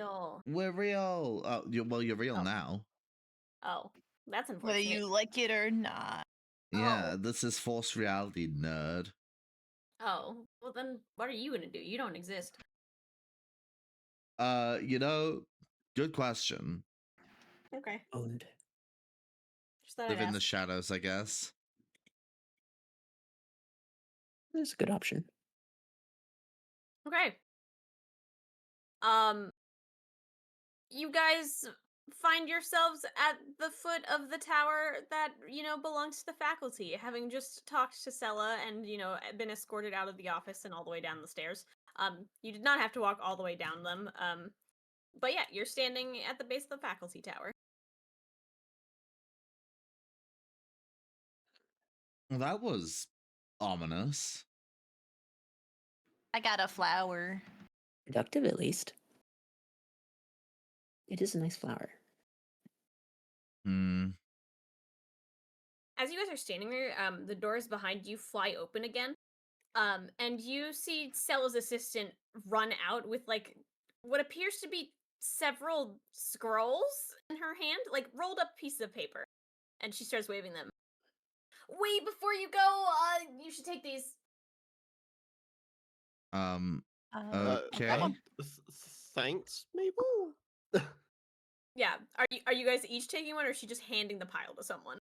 real. We're real. Oh, you're real Oh. now. Oh, that's Whether unfortunate. you like it or not. Yeah, Oh. this is forced reality, nerd. Oh, well then, what are you gonna do? You don't exist. Good question. Okay. Owned. Just thought Live I'd in the ask. shadows, I guess. That's a good option. Okay. You guys find yourselves at the foot of the tower that, belongs to the faculty, having just talked to Sella and, been escorted out of the office and all the way down the stairs. You did not have to walk all the way down them. But yeah, you're standing at the base of the faculty tower. Well, that was ominous. I got a flower. Productive, at least. It is a nice flower. Hmm. As you guys are standing there, the doors behind you fly open again. And you see Sella's assistant run out with like what appears to be several scrolls in her hand, like rolled up pieces of paper. And she starts waving them. Wait, before you go, you should take these. Okay. Thanks, maybe? Yeah. Are you guys each taking one, or is she just handing the pile to someone?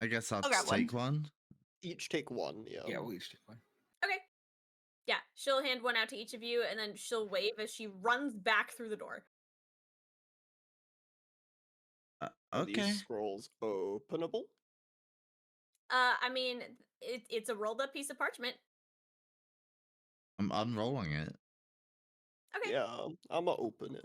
I guess I'll I'll just grab take one. Each take one, yeah. Yeah, we'll each take one. Okay. Yeah, she'll hand one out to each of you, and then she'll wave as she runs back through the door. Are Okay. these scrolls openable? I mean, it's a rolled up piece of parchment. I'm unrolling it. Okay. Yeah, I'ma open it.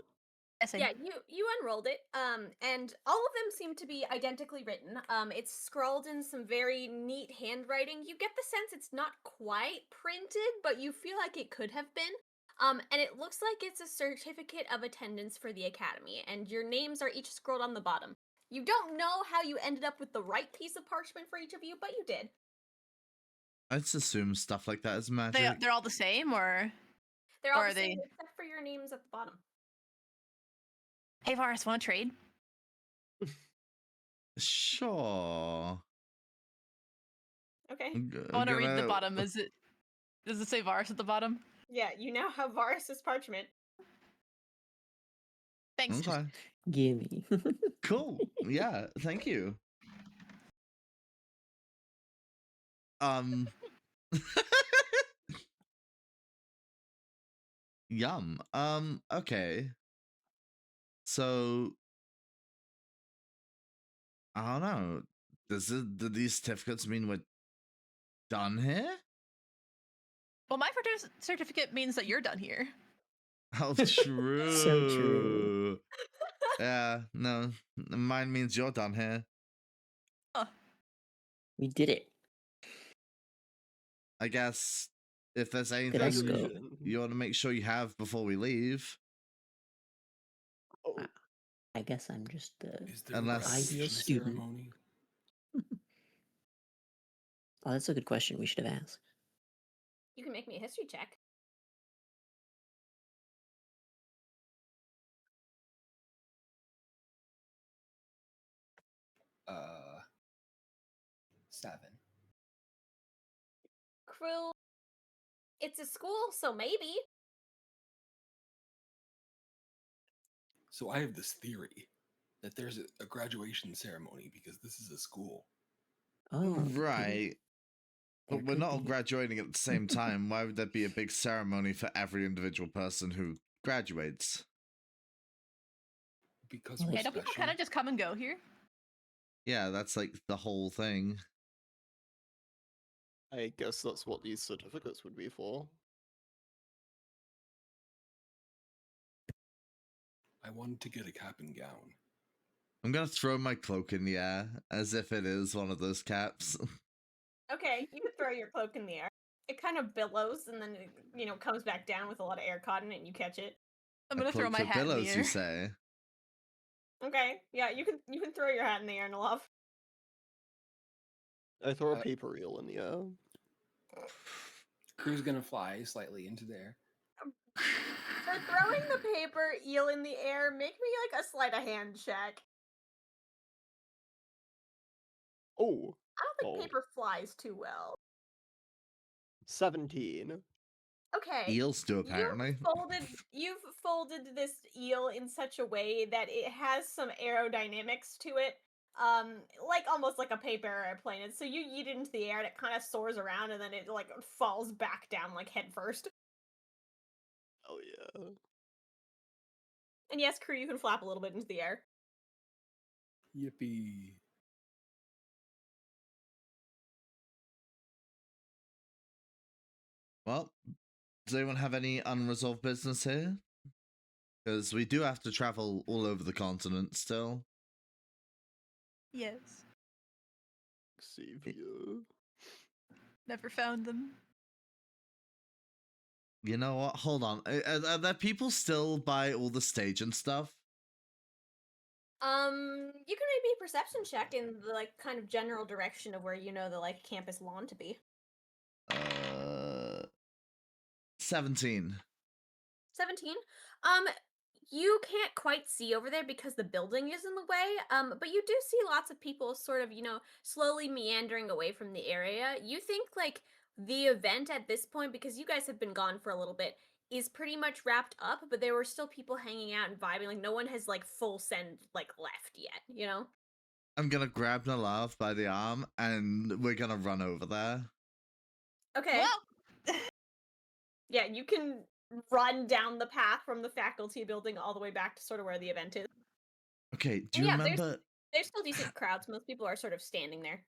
Yeah, you unrolled it, and all of them seem to be identically written. It's scrawled in some very neat handwriting. You get the sense it's not quite printed, but you feel like it could have been. And it looks like it's a certificate of attendance for the academy, and your names are each scrolled on the bottom. You don't know how you ended up with the right piece of parchment for each of you, but you did. I just assume stuff like that is magic. They're all the same, or They're all Or the are same they- except for your names at the bottom. hey, Varas, want to trade? Sure. Okay. I want to read the bottom. Does it say Varas at the bottom? Yeah, you now have Varus's parchment. Thanks. Okay. Gimme. Cool. Yeah, thank you. Yum. Okay. So I don't know. Do these certificates mean we're done here? Well, my certificate means that you're done here. Oh, true. So true. Yeah, no. Mine means you're done here. We did it. I guess if there's us anything go. you want to make sure you have before we leave. Oh, I guess I'm just the Is there Unless- a ideal graduation student. ceremony? Oh, that's a good question. We should have asked. You can make me a history check. Uh, 7. Kruu, it's a school, so maybe. So I have this theory that there's a graduation ceremony because this is a school. Oh, Right. There But we're could not all be. graduating at the same time. Why would there be a big ceremony for every individual person who graduates? Because Well, we're Yeah, don't people special. kind of just come and go here? Yeah, that's like the whole thing. I guess that's what these certificates would be for. I wanted to get a cap and gown. I'm gonna throw my cloak in the air as if it is one of those caps. Okay, you can throw your cloak in the air. It kind of billows and then it, comes back down with a lot of air caught in it and you catch it. I'm A gonna throw cloak my for hat in billows, the air. you say? Okay, yeah, you can throw your hat in the air, Nellav. I throw a Uh, paper eel in the air. Kruu's gonna fly slightly into there. For throwing the paper eel in the air, make me like a sleight of hand check. Oh, I don't think gold. paper flies too well. 17. Okay. Eels do, apparently. You've folded this eel in such a way that it has some aerodynamics to it. Like almost like a paper airplane. And so you yeet it into the air and it kind of soars around and then it like falls back down like head first. Oh yeah. And yes, Kruu, you can flap a little bit into the air. Yippee. Well, does anyone have any unresolved business here? Because we do have to travel all over the continent still. Yes. Xavier. Never found them. You know what? Hold on. Are there people still by all the stage and stuff? You can maybe perception check in the like kind of general direction of where you know the like campus lawn to be. 17. 17. You can't quite see over there because the building is in the way. But you do see lots of people sort of, slowly meandering away from the area. You think like the event at this point, because you guys have been gone for a little bit, is pretty much wrapped up, but there were still people hanging out and vibing. Like no one has like full send like left yet, you know? I'm gonna grab Nellav by the arm and we're gonna run over there. Okay. Well, Yeah, you can run down the path from the faculty building all the way back to sort of where the event is. Okay, do And you yeah, remember? there's still decent crowds. Most people are sort of standing there.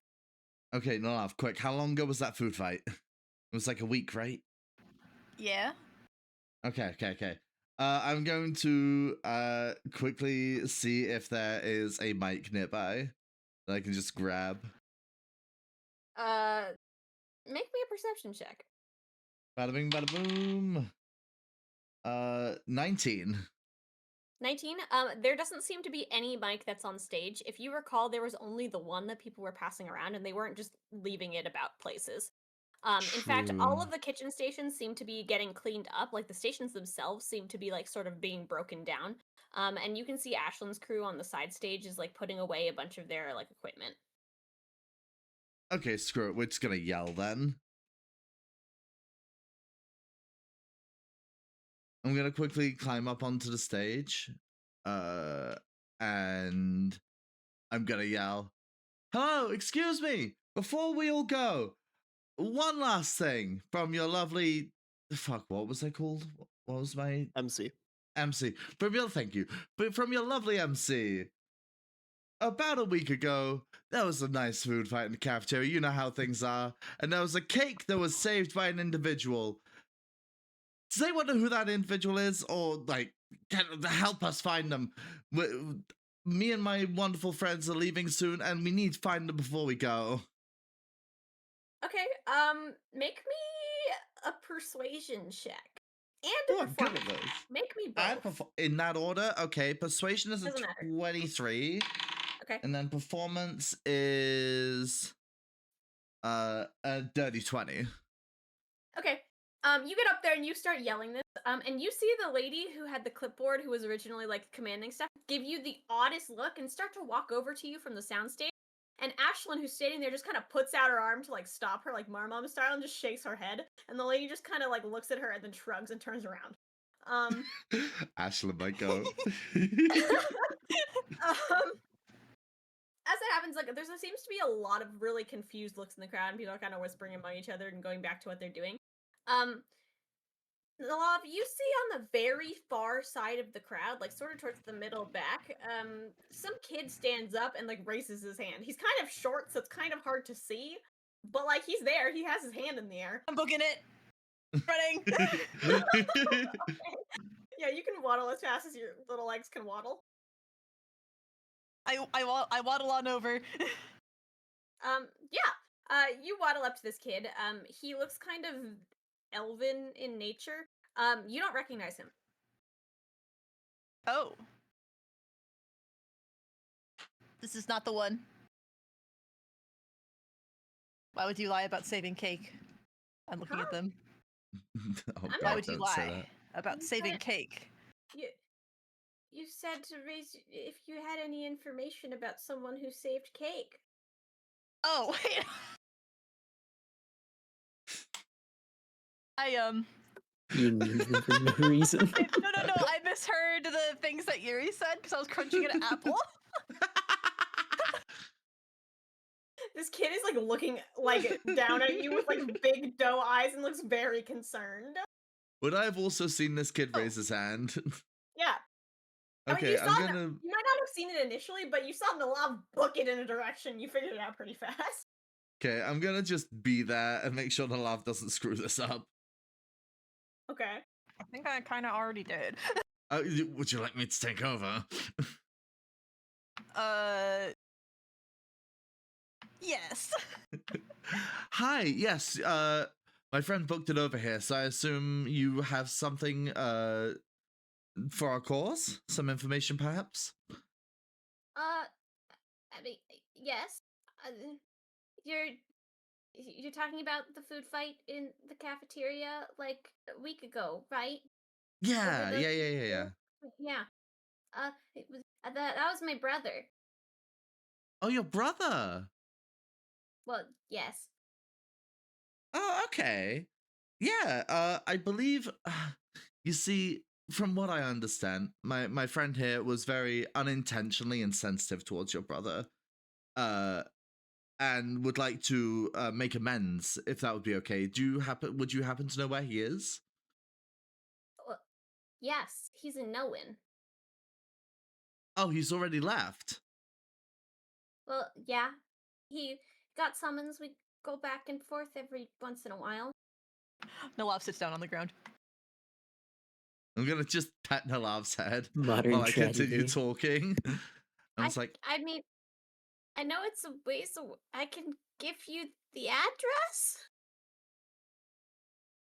Okay, Nellav, quick. How long ago was that food fight? It was like a week, right? yeah. Okay. I'm going to quickly see if there is a mic nearby that I can just grab. Make me a perception check. Bada bing, bada boom. 19. 19. There doesn't seem to be any mic that's on stage. If you recall, there was only the one that people were passing around, and they weren't just leaving it about places. In fact, all True. of the kitchen stations seem to be getting cleaned up. Like the stations themselves seem to be like sort of being broken down. And you can see Ashlyn's crew on the side stage is like putting away a bunch of their like equipment. Okay, screw it. We're just gonna yell then. I'm gonna quickly climb up onto the stage. And I'm gonna yell, "Hello, excuse me! Before we all go, one last thing from your lovely... Fuck, what was I called? What was my... MC. MC. Thank you. But from your lovely MC, about a week ago, there was a nice food fight in the cafeteria. You know how things are. And there was a cake that was saved by an individual. Does anyone know who that individual is? Or, like, can help us find them? Me and my wonderful friends are leaving soon, and we need to find them before we go. Okay, make me a persuasion check. And Oh, a I'm good at performance. those. Make me And both. in that order, okay. Persuasion is a Doesn't matter. 23. Okay. And then performance is a dirty 20. Okay. You get up there and you start yelling this. And you see the lady who had the clipboard, who was originally like commanding stuff, give you the oddest look and start to walk over to you from the soundstage. And Ashlyn, who's standing there, just kind of puts out her arm to like stop her, like Marmom style, and just shakes her head. And the lady just kind of like looks at her and then shrugs and turns around. Ashlyn might go. As it happens, like there seems to be a lot of really confused looks in the crowd, and people are kind of whispering among each other and going back to what they're doing. Nellav, you see on the very far side of the crowd, like sort of towards the middle back, some kid stands up and like raises his hand. He's kind of short, so it's kind of hard to see, but like he's there. He has his hand in the air. I'm booking it. Running. Okay. Yeah, you can waddle as fast as your little legs can waddle. I waddle on over. You waddle up to this kid. He looks kind of elven in nature. You don't recognize him. Oh. This is not the one. Why would you lie about saving cake? I'm looking at them. Oh, I'm Why God, would you don't say lie? that. about You saving said- cake. You said to raise if you had any information about someone who saved cake. Oh, wait. Being mean to them for no reason. No. I misheard the things that Yuri said because I was crunching an apple. This kid is like looking like down at you with like big doe eyes and looks very concerned. Would I have also seen this kid Oh. raise his hand? Yeah. I mean, Okay, you saw I'm that- gonna. You might not have seen it initially, but you saw Nellav book it in a direction. You figured it out pretty fast. Okay, I'm gonna just be there and make sure Nellav doesn't screw this up. Okay. I think I kind of already did. Would you like me to take over? Yes. Hi, yes, my friend booked it over here, so I assume you have something, for our cause? Some information, perhaps? I mean, yes. You're talking about the food fight in the cafeteria like a week ago, right? Yeah, Over the- yeah. Yeah. It was that was my brother. Oh, your brother! Well, yes. Oh, okay. Yeah, I believe, you see, from what I understand, my friend here was very unintentionally insensitive towards your brother, and would like to make amends, if that would be okay. Would you happen to know where he is? Well, yes, he's in Nowen. Oh, he's already left. Well, yeah. He got summons. We go back and forth every once in a while. Nellav sits down on the ground. I'm gonna just pat Nelav's head Modern while I continue tragedy. talking. I was like, I mean, I know it's a ways away. I can give you the address.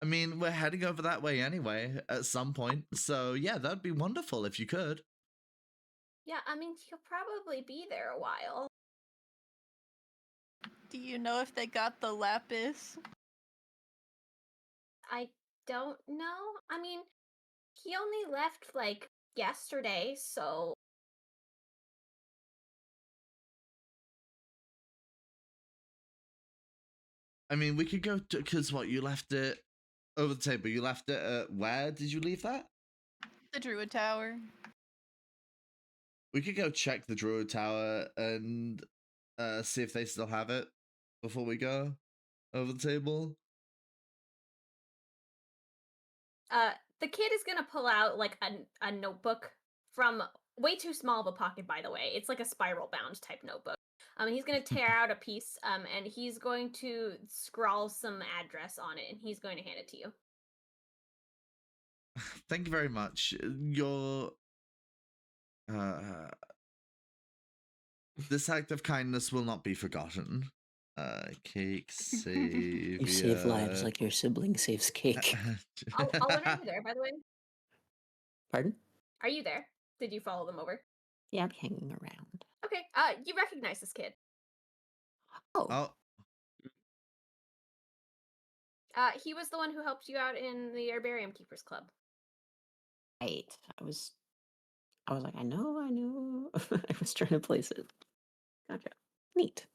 I mean, we're heading over that way anyway at some point, so yeah, that'd be wonderful if you could. Yeah, I mean, he'll probably be there a while. Do you know if they got the lapis? I don't know. I mean, he only left like yesterday, so I mean, we could go because what, you left it over the table. You left it at where did you leave that? The druid tower. We could go check the druid tower and see if they still have it before we go over the table. the kid is gonna pull out like a notebook from way too small of a pocket, by the way. It's like a spiral bound type notebook. He's gonna tear out a piece, and he's going to scrawl some address on it, and he's going to hand it to you. Thank you very much. Your this act of kindness will not be forgotten. Cake save. You save lives like your sibling saves cake. Alwyn, are you there, by the way? Pardon? Are you there? Did you follow them over? Yeah, I'm hanging around. Okay. You recognize this kid. Oh, Oh, He was the one who helped you out in the Herbarium Keepers Club. right. I was like, I know. I was trying to place it. Gotcha. Neat.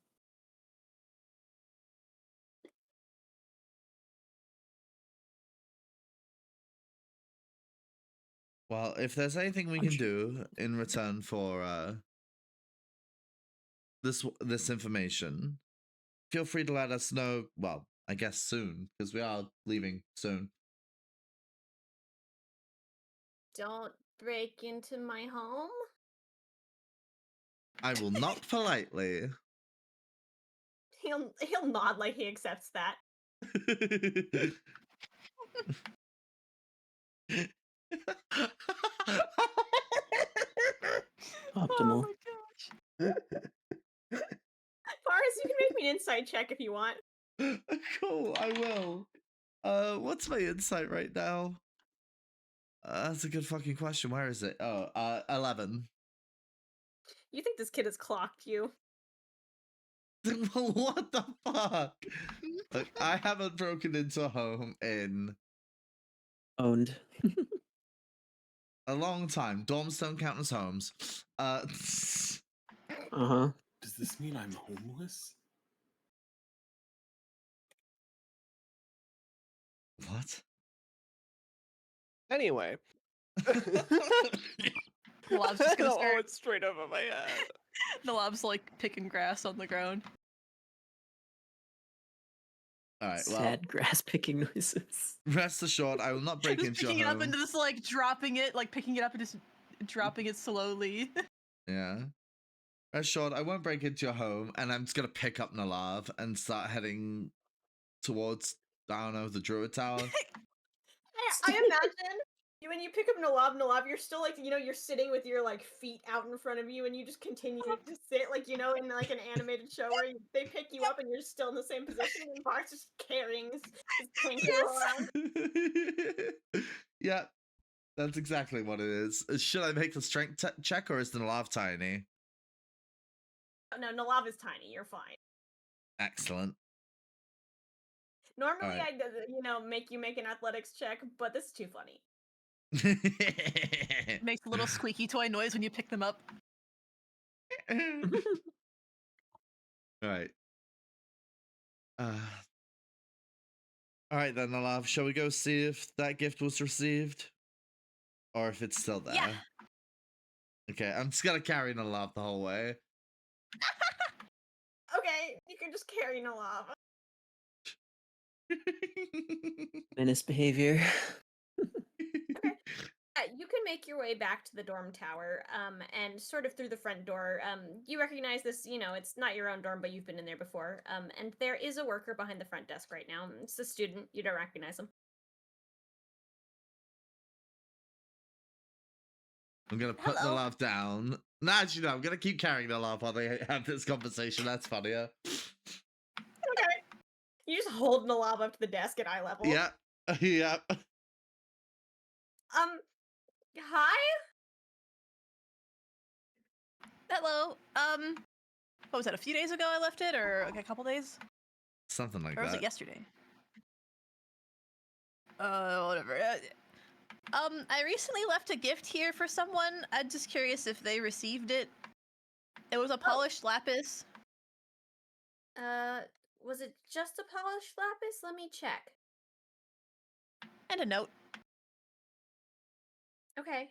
well, if there's anything we I'm can sure- do in return for this information, feel free to let us know. Well, I guess soon, because we are leaving soon. Don't break into my home. I will knock politely. He'll nod like he accepts that. Optimal. Oh my gosh. Paris, you can make me an insight check if you want. Cool, I will. What's my insight right now? That's a good fucking question. Where is it? Oh, 11. You think this kid has clocked you? What the fuck? Look, I haven't broken into a home in Owned. a long time. Dorms don't count as homes. Uh-huh. Does this mean I'm homeless? What? Anyway. Nellav's just gonna Oh, start. it's straight over my head. Nellav's like picking grass on the ground. All right. Well, Sad grass picking noises. rest assured, I will not break Just into your picking it up home. and just like dropping it, like picking it up and just dropping it slowly. Yeah. Rest assured, I won't break into your home, and I'm just gonna pick up Nellav and start heading towards, I don't know, the druid tower. I imagine when you pick up Nellav, you're still like, you're sitting with your like feet out in front of you, and you just continue to sit like, in like an animated show where they pick you up and you're still in the same position, and Bart's just carrying his pengku around. Yeah, that's exactly what it is. Should I make the strength check, or is the Nellav tiny? No, Nellav is tiny. You're fine. Excellent. Normally, Alright. I'd make you make an athletics check, but this is too funny. Makes a little squeaky toy noise when you pick them up. Alright. Alright then, Nellav. Shall we go see if that gift was received? Or if it's still there? Yeah. Okay, I'm just gonna carry Nellav the whole way. Okay, you can just carry Nellav. Menace behavior. You can make your way back to the dorm tower, and sort of through the front door. You recognize this, it's not your own dorm, but you've been in there before. And there is a worker behind the front desk right now. It's a student. You don't recognize him. I'm gonna put Hello. Nellav down. Nah, actually, no, I'm gonna keep carrying Nellav while they have this conversation. That's funnier. Okay. You just hold Nellav up to the desk at eye level. Yeah. Yeah. Hi? Hello. What was that? A few days ago I left it, or like a couple days, Something like or was that. it yesterday? Whatever. I recently left a gift here for someone. I'm just curious if they received it. It was a polished lapis. Was it just a polished lapis? Let me check. And a note. Okay.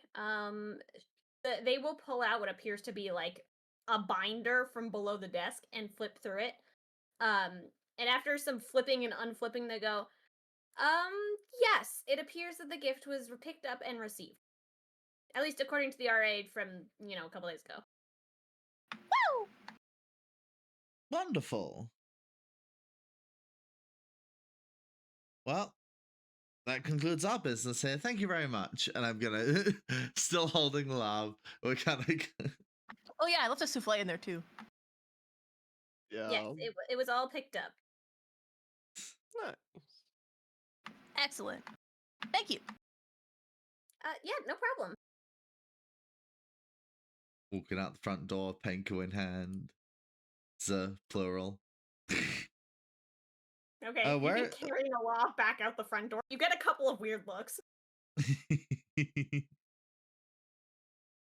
They will pull out what appears to be like a binder from below the desk and flip through it. And after some flipping and unflipping, they go, yes, it appears that the gift was picked up and received. At least according to the RA from, a couple days ago. Woo! Wonderful. Well, that concludes our business here. Thank you very much. And I'm gonna still holding Nellav. We're kind of. Oh yeah, I left a souffle in there too. Yeah. Yes, it was all picked up. Nice. Excellent. Thank you. Yeah, no problem. Walking out the front door, pengku in hand. It's plural. Okay, you where- can carry Nellav back out the front door. You get a couple of weird looks.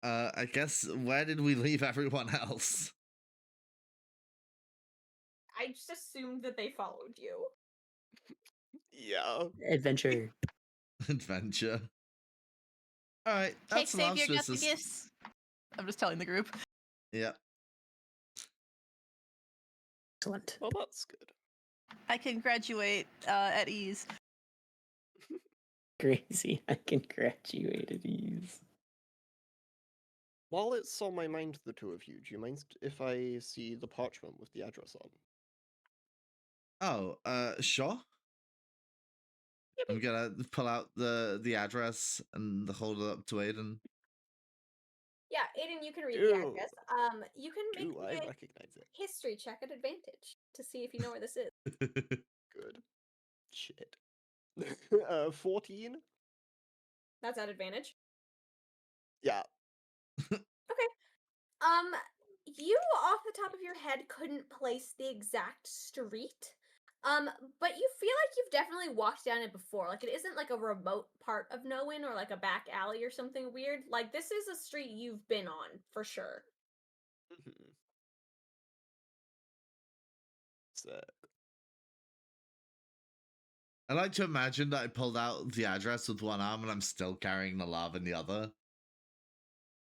I guess, where did we leave everyone else? I just assumed that they followed you. Yeah. Adventure. Adventure. Alright, Cake that's Nellav's Savior got the business. gifts. I'm just telling the group. Yeah. Excellent. Well, that's good. I can graduate at ease. Crazy. I can graduate at ease. While it's on my mind, the two of you, do you mind if I see the parchment with the address on? Oh, sure. I'm gonna pull out the address and hold it up to Aiden. Yeah, Aiden, you can read Ew. the address. You can make Do me I a recognize it? history check at advantage to see if you know where this is. Good. Shit. 14? That's at advantage. Yeah. You off the top of your head couldn't place the exact street. But you feel like you've definitely walked down it before. Like, it isn't like a remote part of Nowen or like a back alley or something weird. Like, this is a street you've been on for sure. Mhm. Sick. I like to imagine that I pulled out the address with one arm and I'm still carrying Nellav in the other.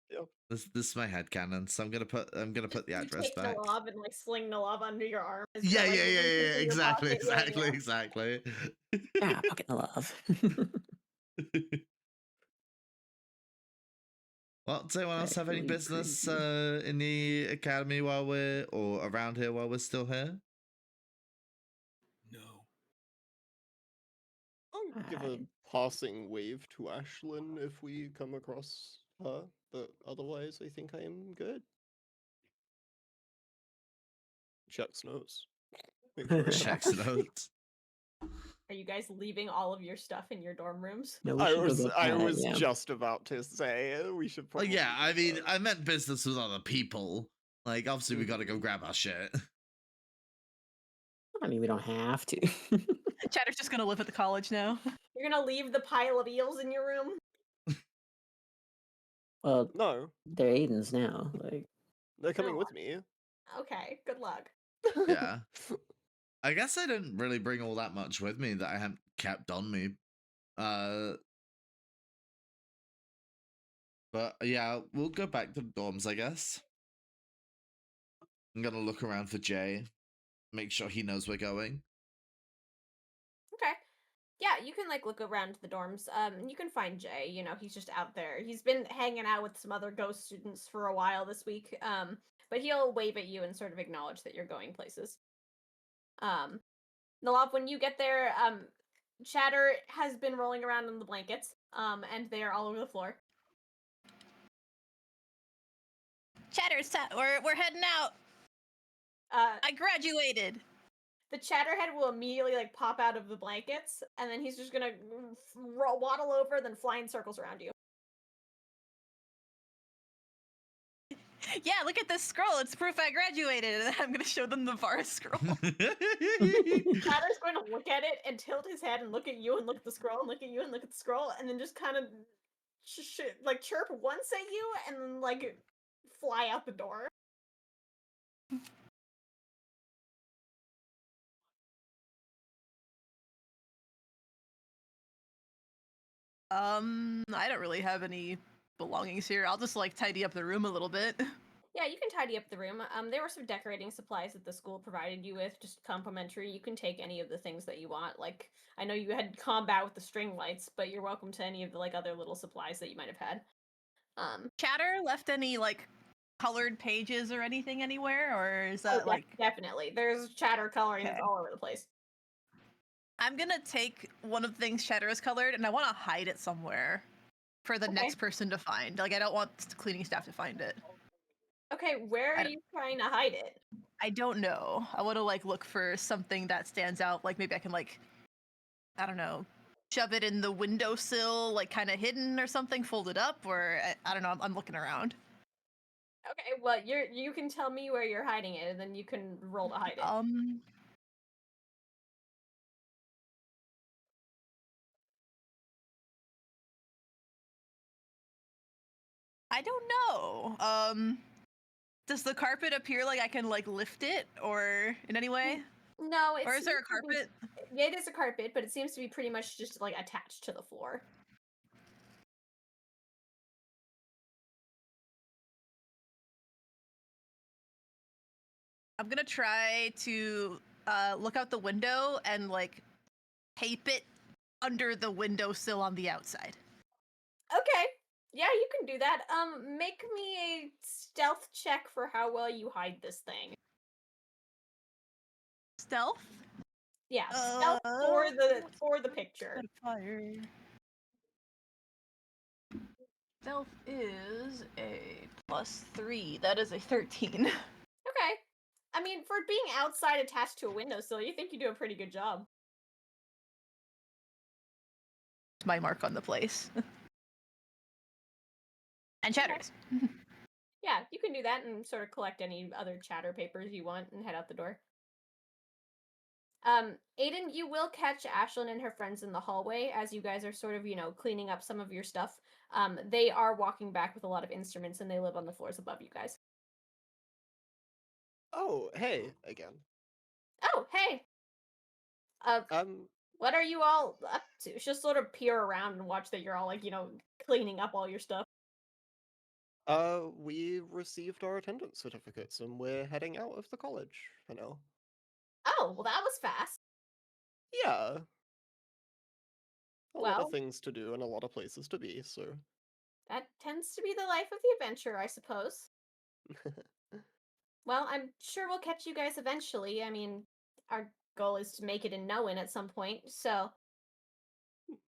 Yep. This is my headcanon, so I'm gonna put the You address take back. Nellav and like sling Nellav under your arm. As Yeah, you're, yeah, like, yeah, reaching yeah, in your exactly, pocket. Yeah, exactly, yeah. exactly. Yeah, pocket the love. Well, does anyone else have any Actually business creepy. in the academy while we're or around here while we're still here? No. I'll give a passing wave to Ashlyn if we come across her, but otherwise I think I am good. Checks notes. Make sure I have Checks everything. notes. Are you guys leaving all of your stuff in your dorm rooms? No, we I should go was get I that, was yeah. just about to say we should Oh probably. yeah, I do mean, that. I meant business with other people. Like, obviously, we got to go Mhm. grab our shit. I mean, we don't have to. Chatter's just gonna live at the college now. You're gonna leave the pile of eels in your room? Well, No, they're Aiden's now. Like, they're coming No. with me. Okay, good luck. Yeah. I guess I didn't really bring all that much with me that I hadn't kept on me. But yeah, we'll go back to the dorms, I guess. I'm gonna look around for Jay, make sure he knows we're going. Okay. Yeah, you can like look around the dorms. And you can find Jay. You know, he's just out there. He's been hanging out with some other ghost students for a while this week. But he'll wave at you and sort of acknowledge that you're going places. Nellav, when you get there, Chatter has been rolling around in the blankets. And they are all over the floor. Chatter's we're heading out. I graduated. The Chatterhead will immediately like pop out of the blankets, and then he's just gonna waddle over, then fly in circles around you. Yeah, look at this scroll. It's proof I graduated. And I'm gonna show them the Varas scroll. Chatter's going to look at it and tilt his head and look at you and look at the scroll and look at you and look at the scroll, and then just kind of like chirp once at you and then like fly out the door. I don't really have any belongings here. I'll just like tidy up the room a little bit. Yeah, you can tidy up the room. There were some decorating supplies that the school provided you with, just complimentary. You can take any of the things that you want. Like, I know you had combat with the string lights, but you're welcome to any of the like other little supplies that you might have had. Chatter left any like colored pages or anything anywhere, or is that like definitely there's chatter coloring Okay. all over the place. I'm gonna take one of the things Chatter is colored and I want to hide it somewhere for the Okay. next person to find. Like I don't want the cleaning staff to find it. Okay, where are I don't- you trying to hide it? I don't know. I want to like look for something that stands out. Like maybe I can like, I don't know, shove it in the windowsill, like kind of hidden or something, fold it up, or I don't know. I'm looking around. Okay, well you can tell me where you're hiding it, and then you can roll to hide it. I don't know. Does the carpet appear like I can like lift it or in any way? No, it's Or is there a carpet? It is a carpet, but it seems to be pretty much just like attached to the floor. I'm gonna try to look out the window and like tape it under the windowsill on the outside. Okay. Yeah, you can do that. Make me a stealth check for how well you hide this thing. Stealth? Yeah, stealth for the picture. Fire. Stealth is a +3. That is a 13. Okay. I mean, for being outside attached to a windowsill, you think you do a pretty good job. My mark on the place. And Chatters. Yeah, you can do that and sort of collect any other chatter papers you want and head out the door. Aiden, you will catch Ashlyn and her friends in the hallway as you guys are sort of, cleaning up some of your stuff. They are walking back with a lot of instruments and they live on the floors above you guys. Oh, hey, again. Oh, hey! What are you all up to? She'll sort of peer around and watch that you're all, cleaning up all your stuff. We received our attendance certificates and we're heading out of the college for now. Oh, well, that was fast. Yeah. A lot of Well, things to do and a lot of places to be, so. that tends to be the life of the adventurer, I suppose. Well, I'm sure we'll catch you guys eventually. I mean, our goal is to make it in Nowen at some point, so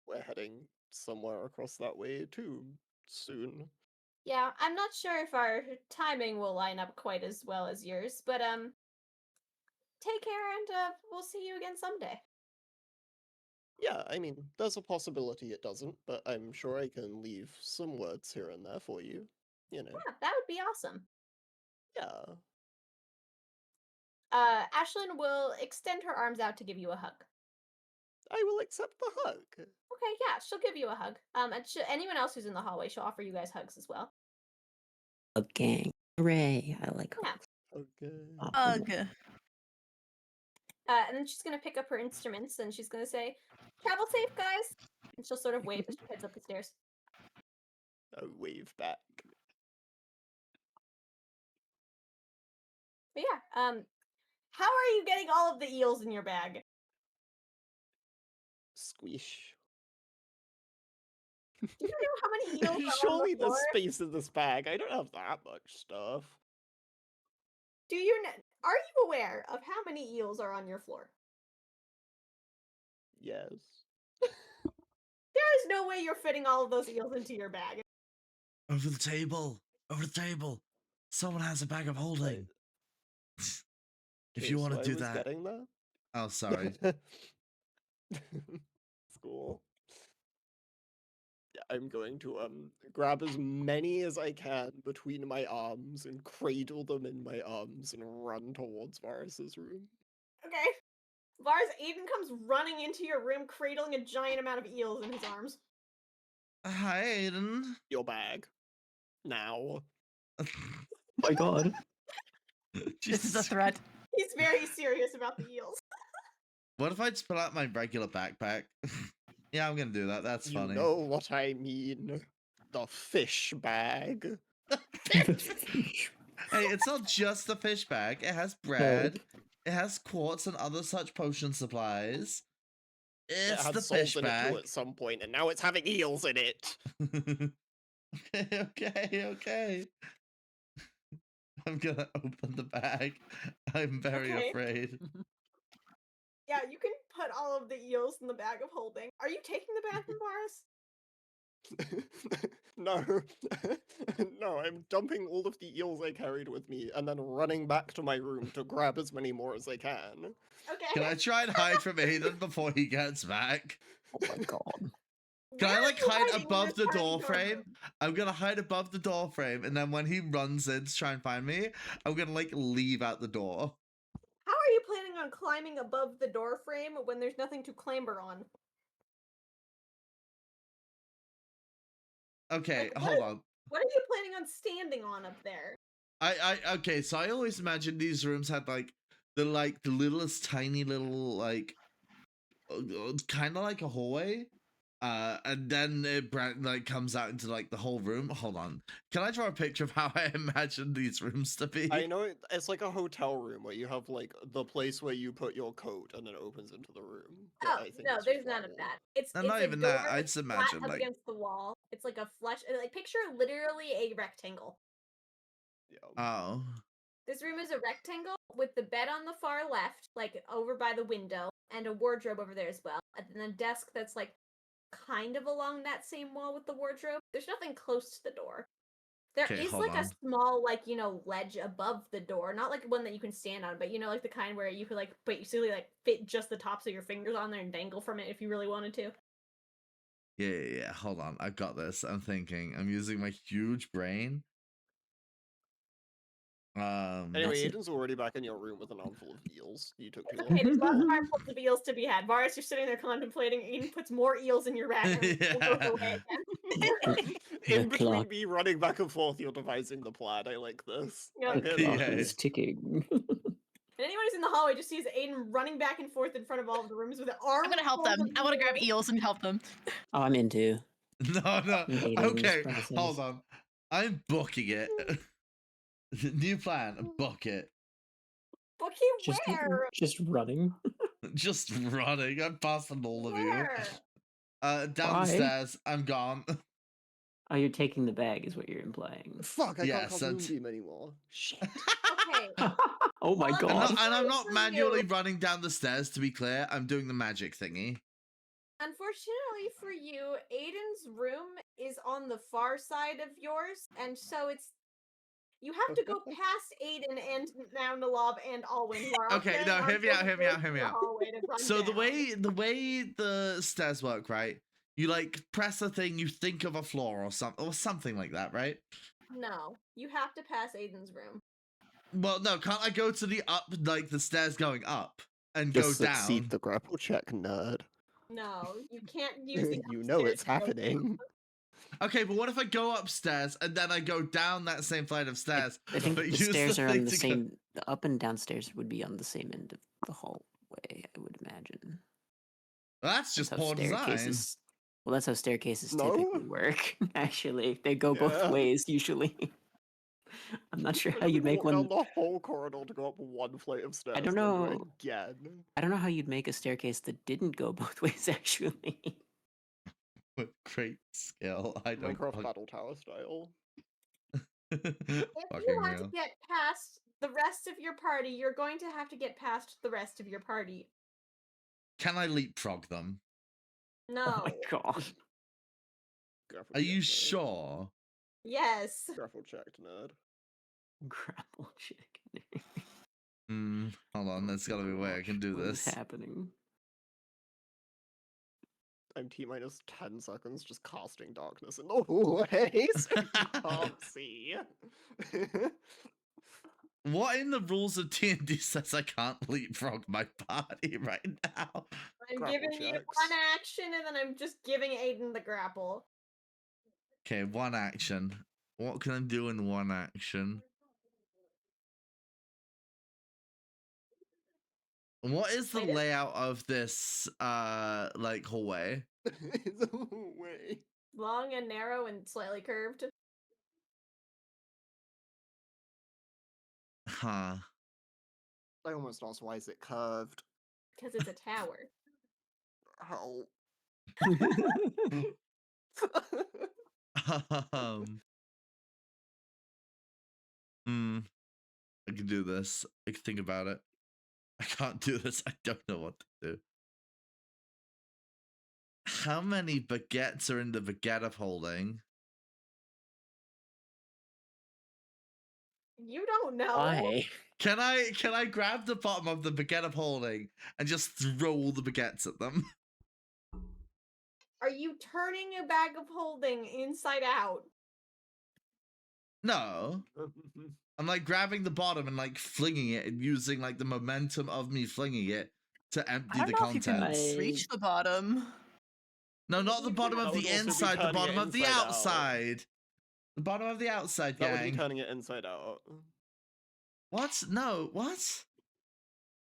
We're heading somewhere across that way too soon. yeah, I'm not sure if our timing will line up quite as well as yours, but take care and we'll see you again someday. Yeah, I mean, there's a possibility it doesn't, but I'm sure I can leave some words here and there for you. You know. Yeah, that would be awesome. Yeah. Ashlyn will extend her arms out to give you a hug. I will accept the hug. Okay, yeah, she'll give you a hug. And anyone else who's in the hallway, she'll offer you guys hugs as well. A gang. Hooray. I like Yeah. hugs. Okay. Ugh. And then she's gonna pick up her instruments and she's gonna say, "Travel safe, guys." And she'll sort of wave as she heads up the stairs. I wave back. But yeah, how are you getting all of the eels in your bag? Squish. Do you know how many eels are on the Surely floor? there's space in this bag. I don't have that much stuff. Do you are you aware of how many eels are on your floor? Yes. There is no way you're fitting all of those eels into your bag. Over the table. Over the table. Someone has a bag of holding. If you want to do that. Getting there. Oh, sorry. School. Yeah, I'm going to grab as many as I can between my arms and cradle them in my arms and run towards Varas's room. Okay. Vars, Aiden comes running into your room, cradling a giant amount of eels in his arms. Hi, Aiden. Your bag. Now. Oh my god. This is a threat. He's very serious about the eels. What if I just pull out my regular backpack? Yeah, I'm gonna do that. That's You funny. know what I mean. The fish bag. Hey, it's not just the fish bag. It has bread. It has quartz and other such potion supplies. It It's had the salt fish in it bag. too at some point, and now it's having eels in it. Okay. I'm gonna open the bag. I'm very Okay. afraid. Yeah, you can put all of the eels in the bag of holding. Are you taking the bathroom, Vars? No. No, I'm dumping all of the eels I carried with me and then running back to my room to grab as many more as I can. Okay. Can I try and hide from Aiden before he gets back? Oh my god. Can Where I are like you hide hiding in above this the tiny door dorm frame? room? I'm gonna hide above the door frame, and then when he runs in to try and find me, I'm gonna like leave out the door. How are you planning on climbing above the door frame when there's nothing to clamber on? Okay, Like, hold on. What are you planning on standing on up there? Okay, so I always imagined these rooms had like the littlest tiny little like kind of like a hallway. And then it like comes out into like the whole room. Hold on. Can I draw a picture of how I imagine these rooms to be? I know it's like a hotel room where you have like the place where you put your coat and it opens into the room. But Oh, I think no, it's there's just none flat of wall. that. It's No, it's not a even door that. I that's just flat imagine up like against the wall. It's like a flush, like picture literally a rectangle. Yeah. oh. This room is a rectangle with the bed on the far left, like over by the window, and a wardrobe over there as well. And then a desk that's like kind of along that same wall with the wardrobe. There's nothing close to the door. There Okay, is hold like a on. small, like, ledge above the door. Not like one that you can stand on, but like the kind where you could like basically like fit just the tops of your fingers on there and dangle from it if you really wanted to. Yeah. Hold on. I've got this. I'm thinking. I'm using my huge brain. Anyway, That's it. Aiden's already back in your room with an armful of eels. You took too long. Okay, there's lots of armfuls of eels to be had. Varus, you're sitting there contemplating. Aiden puts more eels in your rack and goes away again. In The between clock. me running back and forth, you're devising the plan. I like this. Yeah. I'm The in on clock Yeah. this. is ticking. And anyone who's in the hallway just sees Aiden running back and forth in front of all of the rooms with an arm. I'm gonna help them. I want to grab eels and help them. Oh, I'm into. No, no. I'm hating this Okay, process. hold on. I'm booking it. New plan, book it. Bookie, Just, where? just running. Just running. I'm passing all of Where? you. Down Why? the stairs. I'm gone. Oh, you're taking the bag, is what you're implying. Fuck, I Yes, can't cast that's- Moonbeam anymore. Shit. Okay. Oh my Well, god. And I'm not For manually you. running down the stairs, to be clear. I'm doing the magic thingy. Unfortunately for you, Aiden's room is on the far side of yours, and so you have to go past Aiden and now Nellav and Alwyn, who are all Okay, carrying no, hear me out, armfuls hear of me out, eels hear in me the out. hallway to run So the down. way the stairs work, right? You like press a thing, you think of a floor or something like that, right? No, you have to pass Aiden's room. Well, no, can't I go to the the stairs going up and Just go succeed down? the grapple check, nerd. No, you can't use the You know upstairs it's to go happening. Okay, but what if I go upstairs and then I go down that same flight of stairs? I think but the use stairs are thing on the to go- same. The up and downstairs would be on the same end of the hallway, I would imagine. Well, that's just That's how poor design. staircases. Well, that's how staircases No? typically work. Actually, they go both Yeah. ways usually. I'm not sure Like, how we you'd make walk one. down the whole corridor to go up one flight of stairs. I don't and then do know. it again. I don't know how you'd make a staircase that didn't go both ways. Actually, With great skill, I don't Minecraft Battle Tower style. If you fucking want to real. get past the rest of your party, you're going to have to get past the rest of your party. Can I leapfrog them? No. oh my god. Grapple Are you check, nerd. sure? Yes. Grapple checked, nerd. Grapple chicken. Hold on, there's gotta be a way I can do What is this. happening? I'm T minus 10 seconds just casting darkness in the hallway so you can't see. What in the rules of D&D says I can't leapfrog my party right now? I'm Grapple giving you checks. one action and then I'm just giving Aiden the grapple. Okay, one action. What can I do in one action? What is the Aiden? layout of this like hallway? It's a hallway. Long and narrow and slightly curved. Huh. I almost asked why is it curved. Because it's a tower. How? I can do this. I can think about it. I can't do this. I don't know what to do. How many baguettes are in the baguette of holding? You don't know. Why? Can I grab the bottom of the baguette of holding and just throw all the baguettes at them? Are you turning a bag of holding inside out? No. I'm like grabbing the bottom and like flinging it and using like the momentum of me flinging it to I empty don't the know if you can contents. reach the bottom. No, not the You bottom can- of That the would also be inside, the turning bottom it of the inside out. outside. The bottom of the outside, That would be gang. turning it inside out. What? No, what?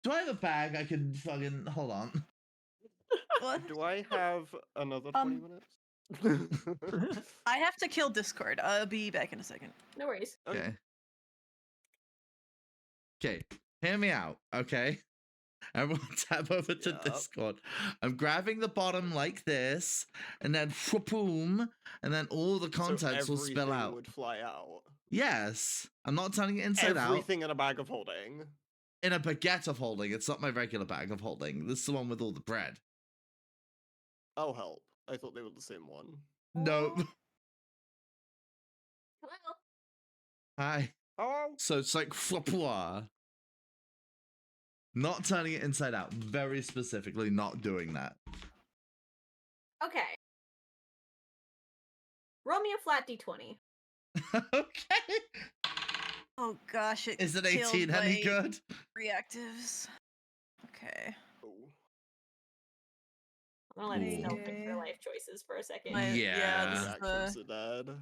Do I have a bag I can fucking hold on? What? Do I have another 20 minutes? I have to kill Discord. I'll be back in a second. No worries. Okay. Okay. Hear me out, okay? Everyone tap over to Yup. Discord. I'm grabbing the bottom like this, and then boom, and then all the contents will spill everything out. would fly out. Yes. I'm not turning it inside out. Everything in a bag of holding. In a baguette of holding. It's not my regular bag of holding. This is the one with all the bread. Oh, help. I thought they were the same one. No. Hello. Hi. Oh, So it's like flopua. Not turning it inside out. Very specifically not doing that. Okay. Roll me a flat d20. Okay. Oh gosh, it Is an killed 18 any my good? reactives. Okay. Oh. I'm gonna let Ooh. Snow pick her life choices for a second. Yeah, this is Reactions the are dead.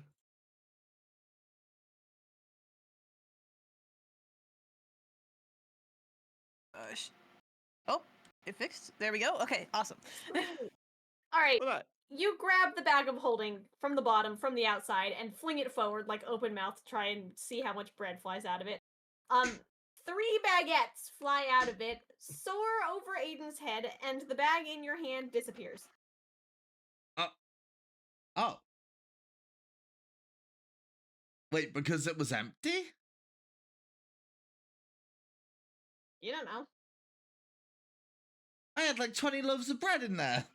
Oh, it fixed. There we go. Okay, awesome. All right, Look at you grab the bag of holding from the bottom, from the outside, and fling it forward like open mouth to try and see how much bread flies out of it. 3 baguettes fly out of it, soar over Aiden's head, and the bag in your hand disappears. Oh. Wait, because it was empty? You don't know. I had like 20 loaves of bread in there.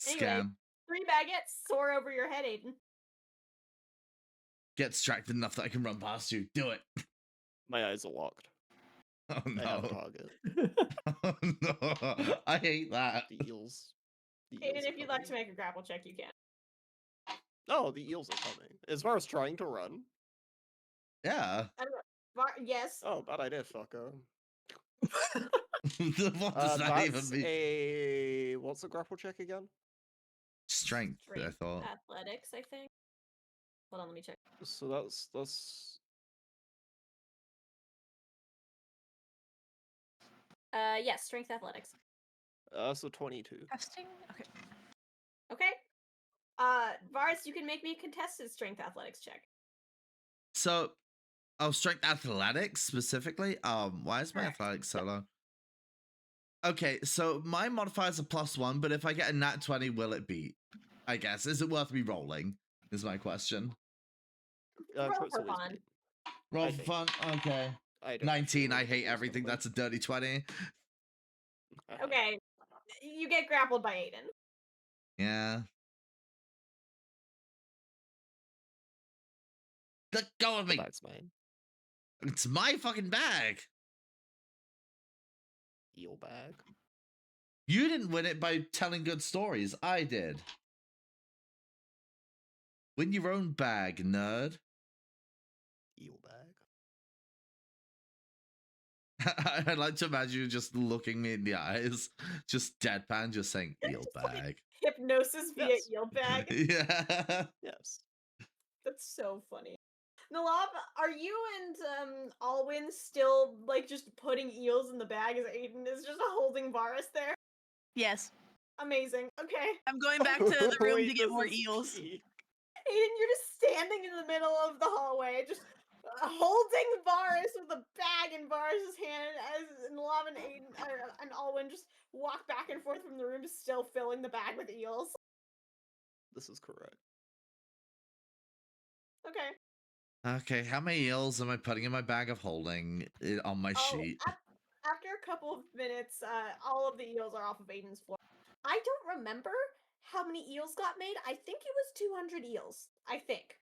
Anyway. Scam. 3 baguettes soar over your head, Aiden. Get distracted enough that I can run past you. Do it. my eyes are locked. Oh I have a no. target. Oh no. I hate that. The eels. The eels Aiden, are if you'd like to coming. make a grapple check, you can. Oh, the eels are coming. As far as trying to run. Yeah. I don't know. Yes. Oh, bad idea, fucker. What does that even That's mean? a... What's the grapple check again? Strength, I thought. Athletics, I think. Hold on, let me check. So that's... Yes, strength athletics. That's a 22. Testing? Okay. Okay. Varus, you can make me a contested strength athletics check. So, strength athletics specifically? Why is my Correct. athletics so low? Okay, so my modifier's a +1, but if I get a nat 20, will it beat? I guess. Is it worth me rolling? Is my question. Roll Crits for always fun. beat. Roll I for think. fun? Okay. I don't 19, feel I like hate it was everything. something. That's a dirty 20. Okay. You get grappled by Aiden. Yeah. Let go of The me! bag's mine. It's my fucking bag! Eel bag. You didn't win it by telling good stories. I did. Win your own bag, nerd. Eel bag. I'd like to imagine you just looking me in the eyes, just deadpan, just saying eel bag. Hypnosis via Yes. eel bag. Yeah. Yes. That's so funny. Nellav, are you and Alwyn still like just putting eels in the bag as Aiden is just holding Varus there? Yes. Amazing. Okay. I'm going back to the room Wait, to get this more is eels. key. Aiden, you're just standing in the middle of the hallway, just holding Varus with a bag in Varus's hand as Nellav and Aiden and Alwyn just walk back and forth from the room, still filling the bag with eels. This is correct. Okay. Okay, how many eels am I putting in my bag of holding on my sheet? After a couple of minutes, all of the eels are off of Aiden's floor. I don't remember how many eels got made. I think it was 200 eels. I think.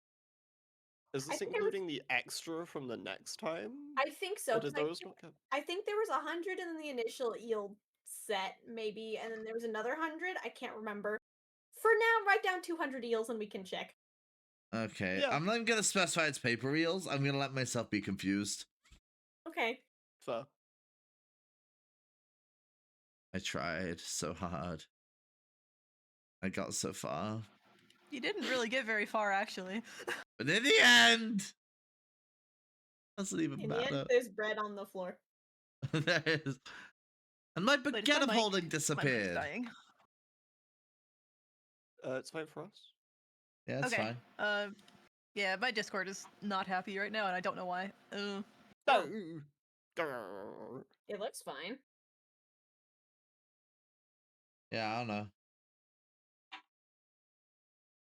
Is this think there was- including the extra from the next time? I think so. Or did 'Cause those not count? I think there was 100 in the initial eel set, maybe, and then there was another 100. I can't remember. For now, write down 200 eels and we can check. Okay, Yeah. I'm not even gonna specify it's paper eels. I'm gonna let myself be confused. Okay. Fair. I tried so hard. I got so far. You didn't really get very far, actually. But in the end, doesn't even In the end, matter. there's bread on the floor. There is. And my Wait, it's baguette my of mic. holding My mic's disappeared. dying. It's fine for us. Yeah, it's Okay. fine. Yeah, my Discord is not happy right now, and I don't know why. Oh. Grrr. It looks fine. Yeah, I don't know.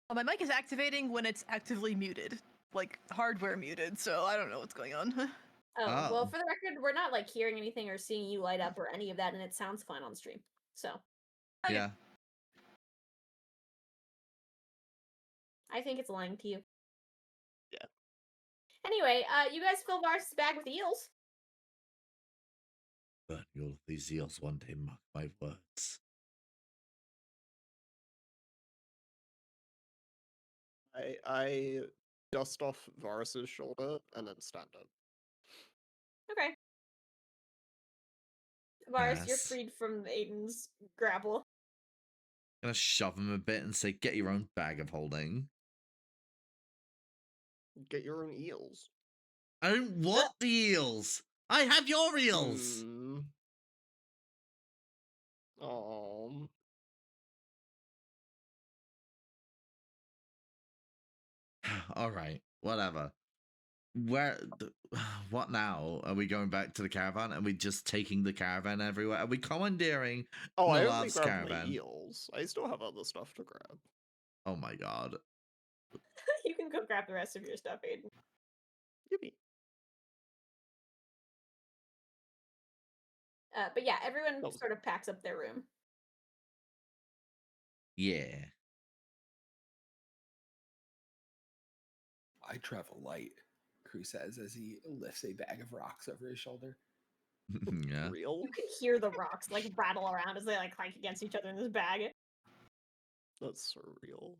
Well, my mic is activating when it's actively muted, like hardware muted. So I don't know what's going on. Oh, well, Oh. for the record, we're not like hearing anything or seeing you light up or any of that, and it sounds fine on stream. So Okay. Yeah. I think it's lying to you. Yeah. Anyway, you guys fill Varus' bag with eels. But you'll these eels one day mock my words. I dust off Varus's shoulder and then stand up. Okay. Varus, you're Yes. freed from Aiden's grapple. Gonna shove him a bit and say, "Get your own bag of holding." Get your own eels. I don't want the eels. I have your eels. Oh. All right, whatever. What now? Are we going back to the caravan? Are we just taking the caravan everywhere? Are we commandeering Oh, I only Nellav's grabbed my caravan? eels. I still have other stuff to grab. Oh my god. You can go grab the rest of your stuff, Aiden. Yippee. But yeah, everyone That was- sort of packs up their room. Yeah. I travel light, Kruu says as he lifts a bag of rocks over his shoulder. Yeah. Real? You can hear the rocks like rattle around as they like clank against each other in this bag. That's surreal.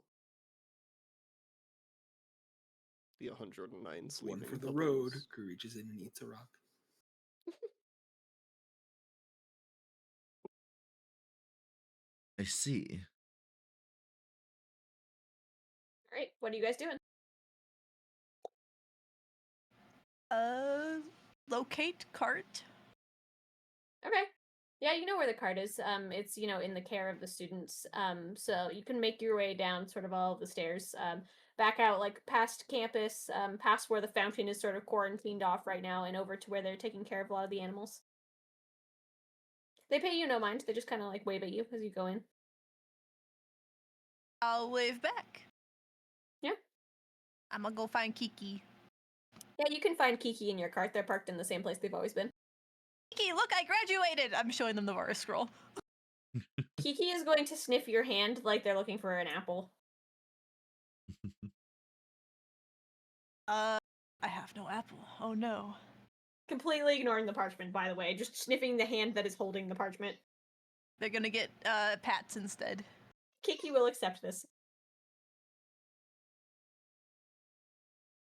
The 109 sleeping One for the pillows. road. Kruu reaches in and eats a rock. I see. All right, what are you guys doing? Locate cart. Okay. Yeah, you know where the cart is. It's in the care of the students. So you can make your way down sort of all of the stairs. Back out like past campus, past where the fountain is sort of quarantined off right now, and over to where they're taking care of a lot of the animals. They pay you no mind. They just kind of like wave at you as you go in. I'll wave back. Yeah. I'm gonna go find Kiki. Yeah, you can find Kiki in your cart. They're parked in the same place they've always been. Kiki, look, I graduated! I'm showing them the Varus scroll. Kiki is going to sniff your hand like they're looking for an apple. I have no apple. Oh no. Completely ignoring the parchment, by the way. Just sniffing the hand that is holding the parchment. They're gonna get pats instead. Kiki will accept this.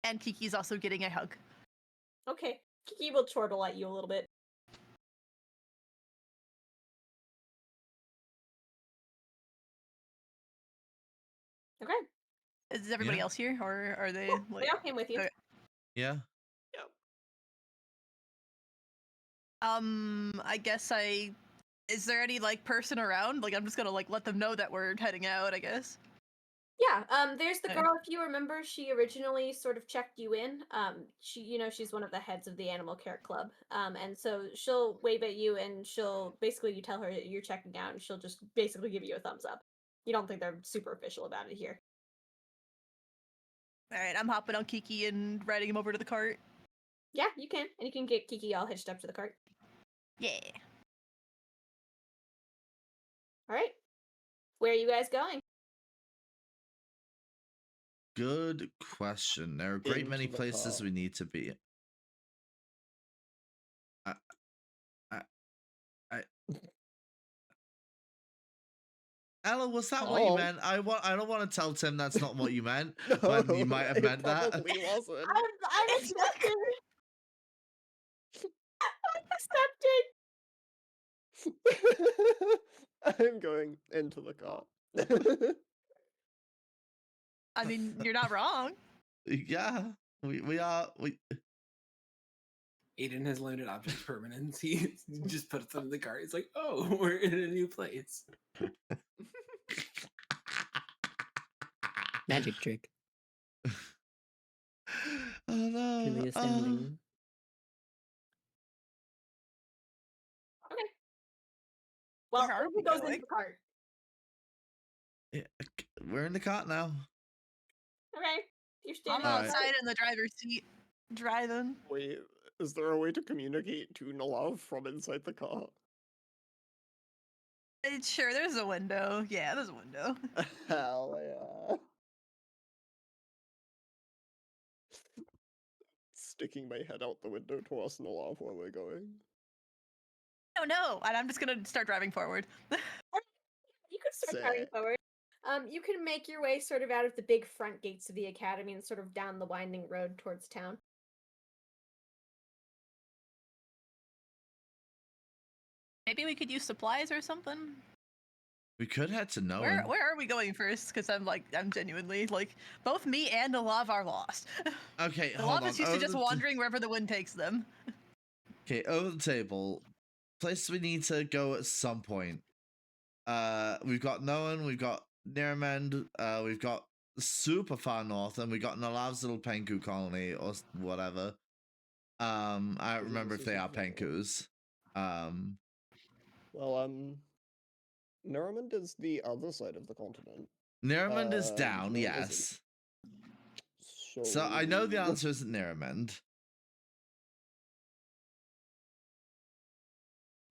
And Kiki's also getting a hug. Okay. Kiki will chortle at you a little bit. Okay. Is everybody Yeah. else here, or are they? Yeah, like... they all came with you. Okay. Yeah. I guess is there any like person around? Like I'm just gonna like let them know that we're heading out, I guess. Yeah, there's the Okay. girl, if you remember, she originally sort of checked you in. She's one of the heads of the animal care club. And so she'll wave at you and you tell her that you're checking out and she'll just basically give you a thumbs up. You don't think they're super official about it here. Alright, I'm hopping on Kiki and riding him over to the cart. Yeah, you can. And you can get Kiki all hitched up to the cart. Yeah. Alright. Where are you guys going? Good question. There are a great Into many the places car. we need to be. Ella, was that what you Oh. meant? I don't want to tell Tim that's not what you meant. No, When you might have it meant that. probably wasn't. I'm accepting. I'm accepting. I'm going into the car. I mean, you're not wrong. Yeah, we are. Aiden has limited object permanence. He just puts them in the cart. He's like, oh, we're in a new place. Magic trick. Oh no. Truly astounding. Okay. Well, Where are Ova we goes going? into the cart. Yeah, we're in the cart now. Okay. You're I'm standing outside. outside in the driver's seat, driving. Wait, is there a way to communicate to Nellav from inside the car? Sure, there's a window. Yeah, there's a window. Hell yeah. Sticking my head out the window towards Nellav where we're going. Oh no! And I'm just gonna start driving forward. You could start driving Sick. forward. You can make your way sort of out of the big front gates of the academy and sort of down the winding road towards town. Maybe we could use supplies or something. We could head to Where Nowen. are we going first? Because I'm genuinely like both me and Nellav are lost. Okay, hold Nellav on. is used to just wandering wherever the wind takes them. Okay, over the table. Place we need to go at some point. We've got Nowen, we've got Nearmend, we've got super far north, and we got Nellav's little pengku colony or whatever. I don't remember if they are penkus. Well, Nowen is the other side of the continent. Nearmend is down, Nowen isn't. yes. So I know the answer isn't Nearmend.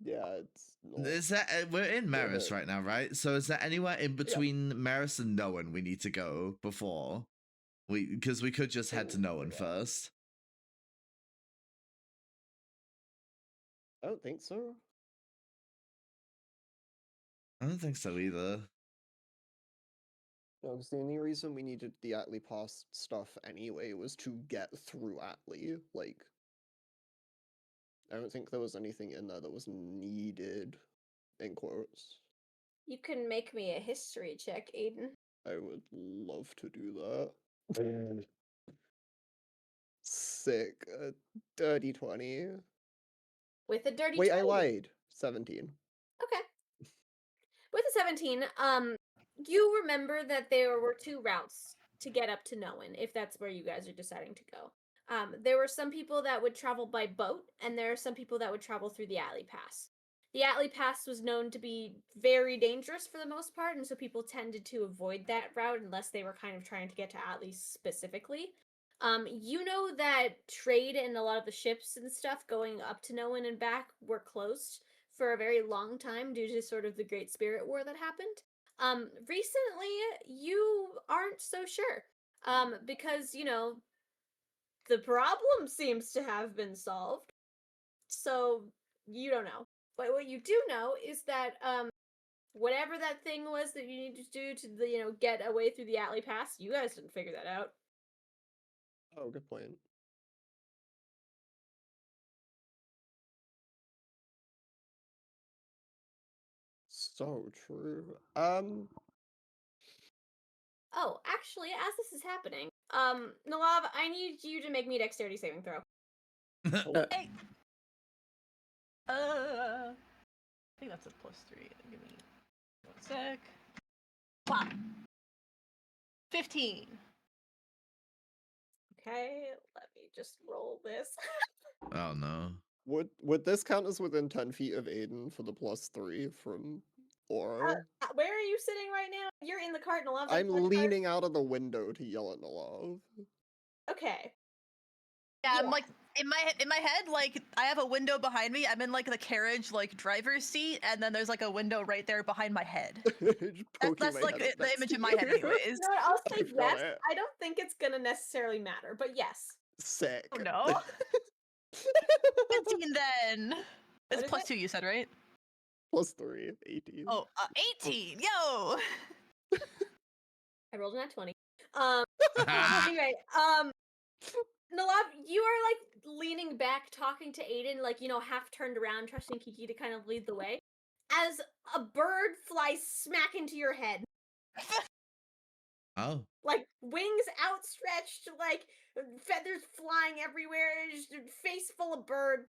Yeah, it's not. Is that we're in Maris right now, right? So is there anywhere in between Maris and Nowen we need to go before because we could just head to Nowen first. I don't think so. I don't think so either. No, because the only reason we needed the Atli Pass stuff anyway was to get through Atli. Like, I don't think there was anything in there that was needed, in quotes. You can make me a history check, Aiden. I would love to do that. Sick. Dirty 20. With a dirty Wait, 20. I lied. 17. Okay. With a 17, you remember that there were two routes to get up to Nowen, if that's where you guys are deciding to go. There were some people that would travel by boat, and there are some people that would travel through the Atli Pass. The Atli Pass was known to be very dangerous for the most part, and so people tended to avoid that route unless they were kind of trying to get to Atli specifically. You know that trade and a lot of the ships and stuff going up to Nowen and back were closed for a very long time due to sort of the Great Spirit War that happened. Recently, you aren't so sure. Because, you know, the problem seems to have been solved. So, you don't know. But what you do know is that, whatever that thing was that you needed to do to, get away through the Atli Pass, you guys didn't figure that out. Oh, good point. So true. Oh, actually, as this is happening, Nellav, I need you to make me a dexterity saving throw. Hey. I think that's a +3. Give me 1 sec. Wow. 15. Okay, let me just roll this. Oh no. Would this count as within 10 feet of Aiden for the +3 from Aura? Where are you sitting right now? You're in the cart, Nellav's I'm leaning out of the window to yell at Nellav. Okay. Yeah, I'm like in my head, like I have a window behind me. I'm in like the carriage, like driver's seat, and then there's like a window right there behind my head. That's like the image in my head, anyways. No, I'll say got yes. it. I don't think it's gonna necessarily matter, but yes. Sick. Oh no. 15 then. It's What is +2, you said, right? +3, 18. Oh, 18. Yo. I rolled a nat 20. Anyway, Nellav, you are like leaning back, talking to Aiden, like, half turned around, trusting Kiki to kind of lead the way, as a bird flies smack into your head. Oh. Like, wings outstretched, like, feathers flying everywhere, just a face full of bird.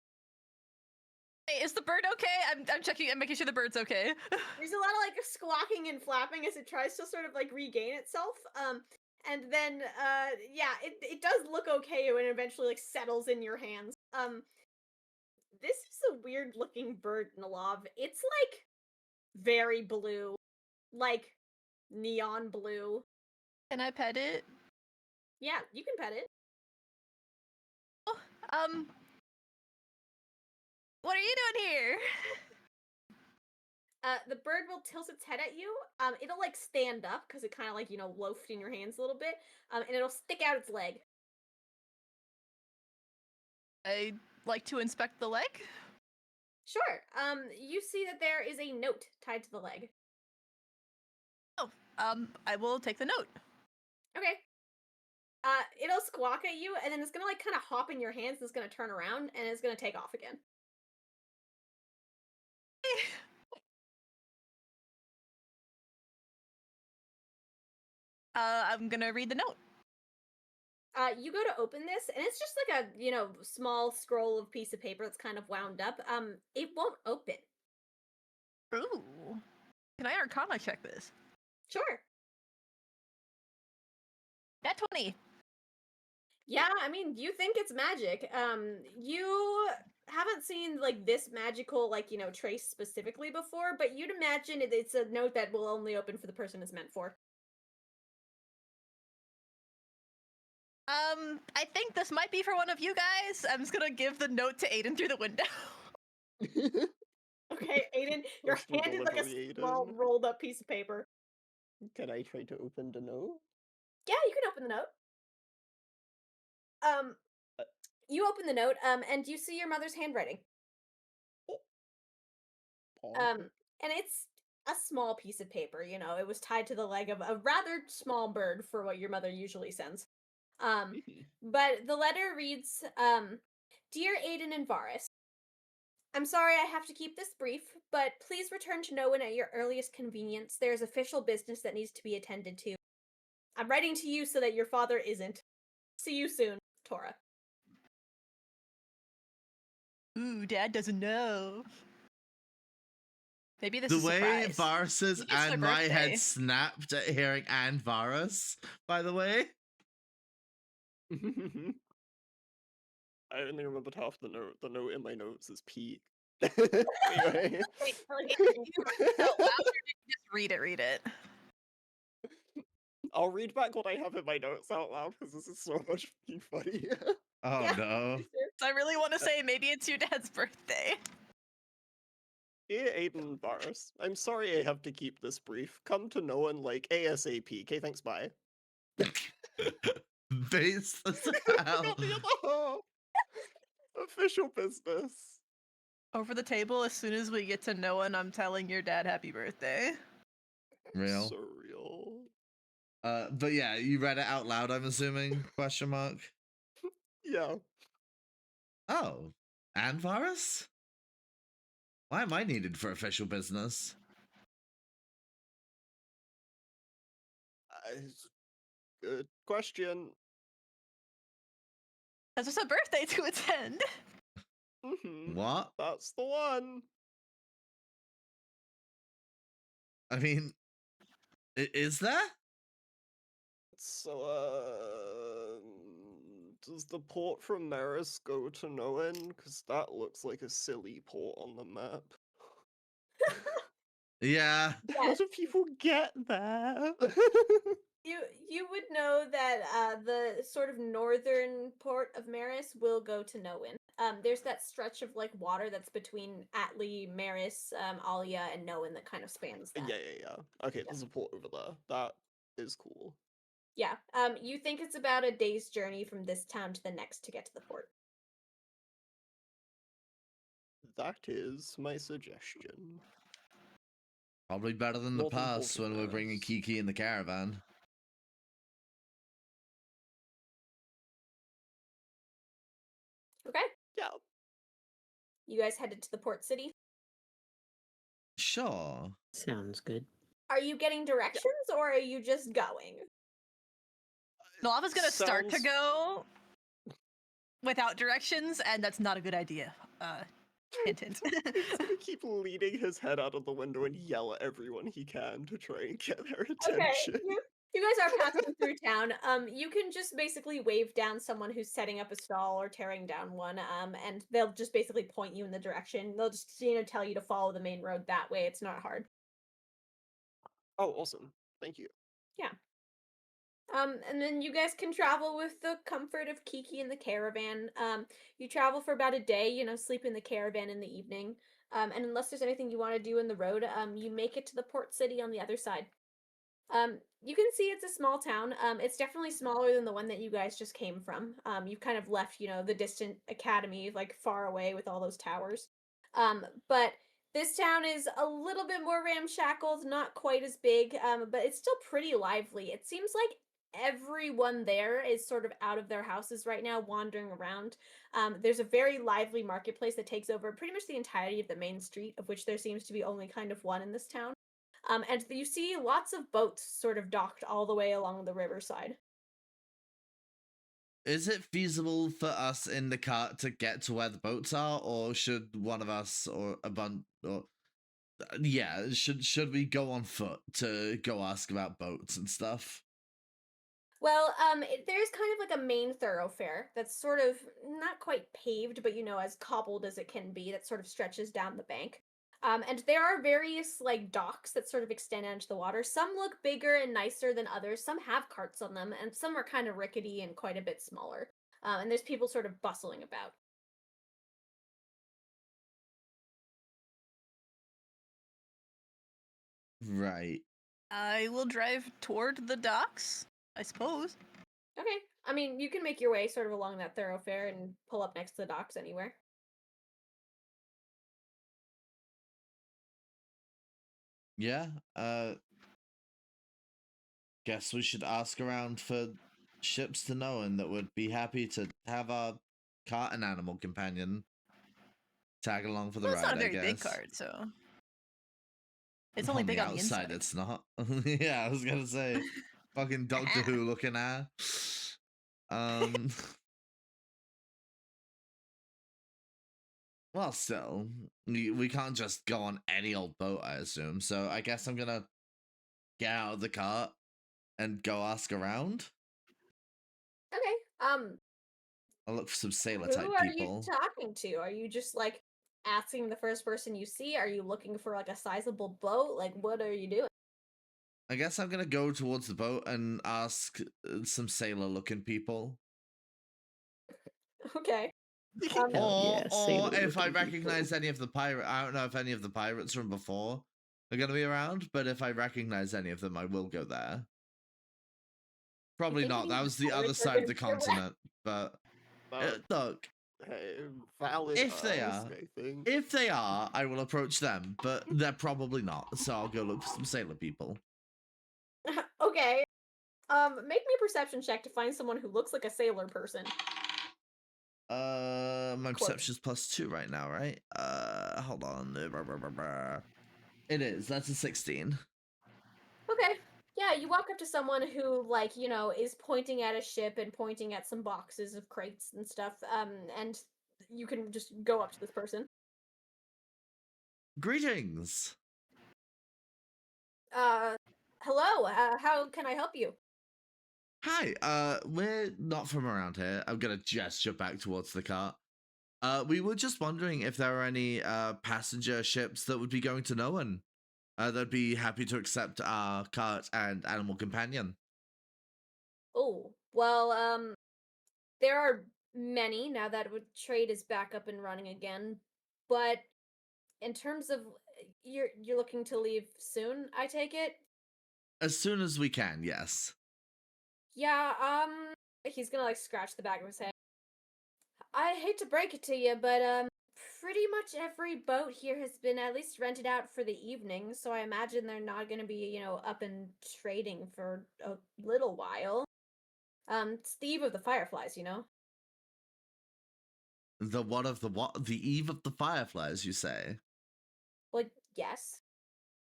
Hey, is the bird okay? I'm checking. I'm making sure the bird's okay. There's a lot of, like, squawking and flapping as it tries to sort of, like, regain itself. And then, it does look okay when it eventually, like, settles in your hands. This is a weird-looking bird, Nellav. It's, like, very blue. Like, neon blue. Can I pet it? Yeah, you can pet it. Oh, what are you doing here? The bird will tilt its head at you. It'll, like, stand up, because it kind of, like, loafed in your hands a little bit. And it'll stick out its leg. I like to inspect the leg. Sure. You see that there is a note tied to the leg. Oh, I will take the note. Okay. It'll squawk at you, and then it's gonna like kind of hop in your hands. And it's gonna turn around, and it's gonna take off again. I'm gonna read the note. You go to open this, and it's just like a small scroll of piece of paper that's kind of wound up. It won't open. Ooh. Can I Arcana check this? Sure. That 20. Yeah, I mean, you think it's magic. You haven't seen like this magical trace specifically before, but you'd imagine it's a note that will only open for the person it's meant for. I think this might be for one of you guys. I'm just gonna give the note to Aiden through the window. Okay, Aiden, your Postal hand is like a delivery, small Aiden. rolled up piece of paper. Can I try to open the note? Yeah, you can open the note. Uh, You open the note, and you see your mother's handwriting. Pog? And it's a small piece of paper, it was tied to the leg of a rather small bird for what your mother usually sends. But the letter reads, Dear Aiden and Varas, I'm sorry I have to keep this brief, but please return to Nowen at your earliest convenience. There's official business that needs to be attended to. I'm writing to you so that your father isn't. See you soon, Tora. Ooh, Dad doesn't know. Maybe this The is a way surprise. Varus's Maybe it's their and my head birthday. snapped at hearing and Varus, by the way. I only remembered half the note. The note in my notes is P. Anyway. Wait, did you write it out loud or did you just read it? I'll read back what I have in my notes out loud because this is so much fucking funny. Oh Yeah. no. So I really want to say maybe it's your dad's birthday. Dear Aiden Varus, I'm sorry I have to keep this brief. Come to Nowen like ASAP. Okay, thanks, bye. Based as hell. Got the other half. Official business. Over the table, as soon as we get to Nowen, I'm telling your dad happy birthday. Real. Surreal. But yeah, you read it out loud, I'm assuming? Question mark. Yeah. Oh. And Varus? Why am I needed for official business? Good question. That's just a birthday to attend. What? That's the one. I mean, is there? So, does the port from Maris go to Nowen? Because that looks like a silly port on the map. Yeah. How do people get there? You would know that the sort of northern port of Maris will go to Nowen. There's that stretch of like water that's between Atli, Maris, Alia, and Nowen that kind of spans that. Yeah. Okay, there's a port over there. That is cool. Yeah. You think it's about a day's journey from this town to the next to get to the port. That is my suggestion. Probably better than the Northern past port of when we're bringing Maris. Kiki in the caravan. Okay. Yeah. You guys headed to the port city. Sure. Sounds good. Are you getting directions or are you just going? Nellav is gonna start to Sounds- go without directions, and that's not a good idea. Hint, hint. He's gonna keep leaning his head out of the window and yell at everyone he can to try and get their attention. Okay. You guys are passing through town. You can just basically wave down someone who's setting up a stall or tearing down one, and they'll just basically point you in the direction. They'll just tell you to follow the main road that way. It's not hard. Oh, awesome. Thank you. Yeah. And then you guys can travel with the comfort of Kiki in the caravan. You travel for about a day, sleep in the caravan in the evening. And unless there's anything you want to do in the road, you make it to the port city on the other side. You can see it's a small town. It's definitely smaller than the one that you guys just came from. You've kind of left, the distant academy, like far away with all those towers. But This town is a little bit more ramshackled, not quite as big, but it's still pretty lively. It seems like everyone there is sort of out of their houses right now, wandering around. There's a very lively marketplace that takes over pretty much the entirety of the main street, of which there seems to be only kind of one in this town. And you see lots of boats sort of docked all the way along the riverside. Is it feasible for us in the cart to get to where the boats are, or should one of us or a bunch or yeah, should we go on foot to go ask about boats and stuff? Well, there's kind of like a main thoroughfare that's sort of not quite paved, but as cobbled as it can be, that sort of stretches down the bank. And there are various like docks that sort of extend into the water. Some look bigger and nicer than others. Some have carts on them, and some are kind of rickety and quite a bit smaller. And there's people sort of bustling about. Right. I will drive toward the docks, I suppose. Okay. I mean, you can make your way sort of along that thoroughfare and pull up next to the docks anywhere. Yeah. Guess we should ask around for ships to Nowen that would be happy to have our cart and animal companion tag along for the Well, it's ride, not a I very big guess. cart, so it's only big on the inside. It's not. Yeah, I was gonna say, fucking Doctor Who looking at. Well, still, we can't just go on any old boat, I assume. So I guess I'm gonna get out of the cart and go ask around. Okay. I'll look for some sailor Who type are you people. talking to? Are you just like asking the first person you see? Are you looking for like a sizable boat? Like, what are you doing? I guess I'm gonna go towards the boat and ask some sailor looking people. Okay. Hell yeah, Or sailor if I looking recognize people. any of the pirate, I don't know if any of the pirates from before are gonna be around, but if I recognize any of them, I will go there. Probably think not. any That of was the the other pirates are side of the gonna show up. continent. But look, Hey, valid if they ask, are, I think. if they are, I will approach them. But they're probably not. So I'll go look for some sailor people. Okay. Make me a perception check to find someone who looks like a sailor person. My Close. perception's +2 right now, right? Hold on. It is. That's a 16. Okay. Yeah, you walk up to someone who, like, is pointing at a ship and pointing at some boxes of crates and stuff. And you can just go up to this person. Greetings. Hello. How can I help you? Hi. We're not from around here. I'm gonna gesture back towards the cart. We were just wondering if there are any passenger ships that would be going to Nowen. That'd be happy to accept our cart and animal companion. Oh, well, there are many now that trade is back up and running again. But in terms of you're looking to leave soon, I take it? As soon as we can, yes. Yeah, he's gonna like scratch the back of his head. I hate to break it to you, but pretty much every boat here has been at least rented out for the evening, so I imagine they're not gonna be, up and trading for a little while. It's the eve of the Fireflies, The what of the what? The eve of the Fireflies, you say? Like, yes.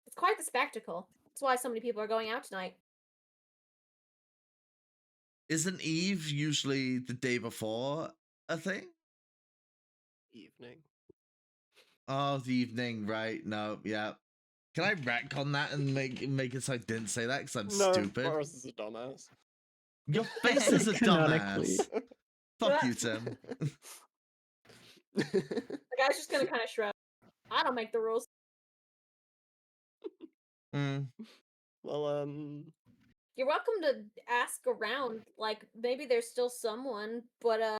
It's quite the spectacle. That's why so many people are going out tonight. Isn't Eve usually the day before a thing? Evening. Oh, the evening, right? No, yeah. Can I retcon that and make it so I didn't say that because I'm stupid? Boris is a dumbass. Your face is a Canonically. dumbass. Fuck you, Tim. The guy's just gonna kind of shrug. I don't make the rules. Well, You're welcome to ask around. Like, maybe there's still someone, but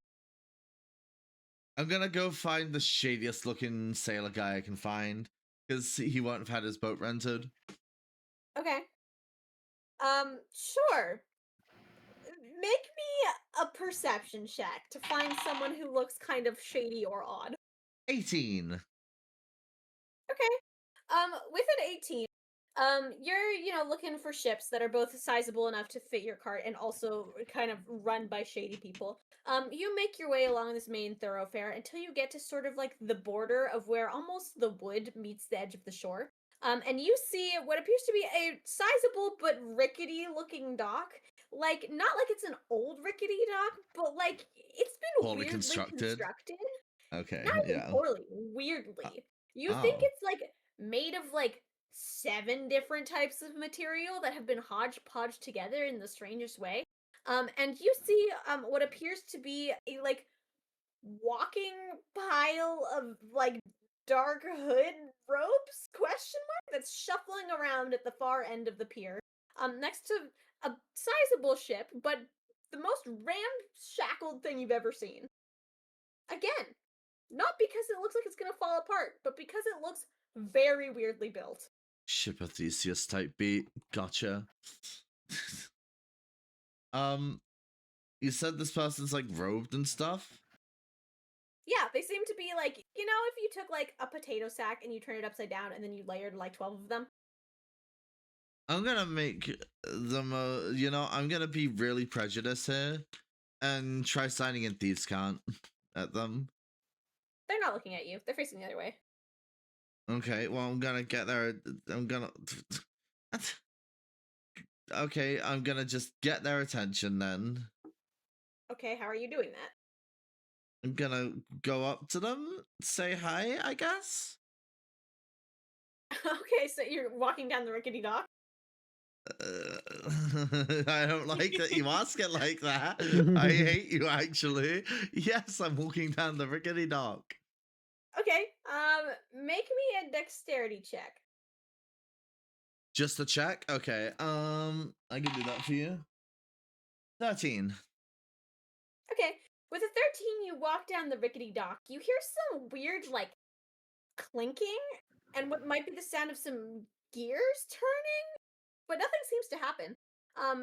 I'm gonna go find the shadiest looking sailor guy I can find because he won't have had his boat rented. okay. Sure. Make me a perception check to find someone who looks kind of shady or odd. 18. Okay. 18. You're looking for ships that are both sizable enough to fit your cart and also kind of run by shady people. You make your way along this main thoroughfare until you get to sort of like the border of where almost the wood meets the edge of the shore. And you see what appears to be a sizable but rickety looking dock. Like, not like it's an old rickety dock, but like it's been Poorly weirdly constructed. constructed. Okay, Not even yeah. poorly, weirdly. You think Oh. it's like made of like 7 different types of material that have been hodgepodged together in the strangest way. And you see what appears to be a like walking pile of like dark hood ropes question mark that's shuffling around at the far end of the pier. Next to a sizable ship, but the most ramshackled thing you've ever seen. Again, not because it looks like it's gonna fall apart, but because it looks very weirdly built. Ship enthusiast type beat. Gotcha. You said this person's like robed and stuff? Yeah, they seem to be like, if you took like a potato sack and you turn it upside down and then you layered like 12 of them. I'm gonna make them, I'm gonna be really prejudiced here and try signing in Thieves' Cant at them. They're not looking at you. They're facing the other way. Okay, well, I'm gonna get there. Okay, I'm gonna just get their attention then. Okay, how are you doing that? I'm gonna go up to them, say hi, I guess? Okay, so you're walking down the rickety dock? I don't like that you ask it like that. I hate you, actually. Yes, I'm walking down the rickety dock. Okay, make me a dexterity check. Just a check? Okay, I can do that for you. 13. Okay, with a 13, you walk down the rickety dock. You hear some weird, like, clinking, and what might be the sound of some gears turning, but nothing seems to happen.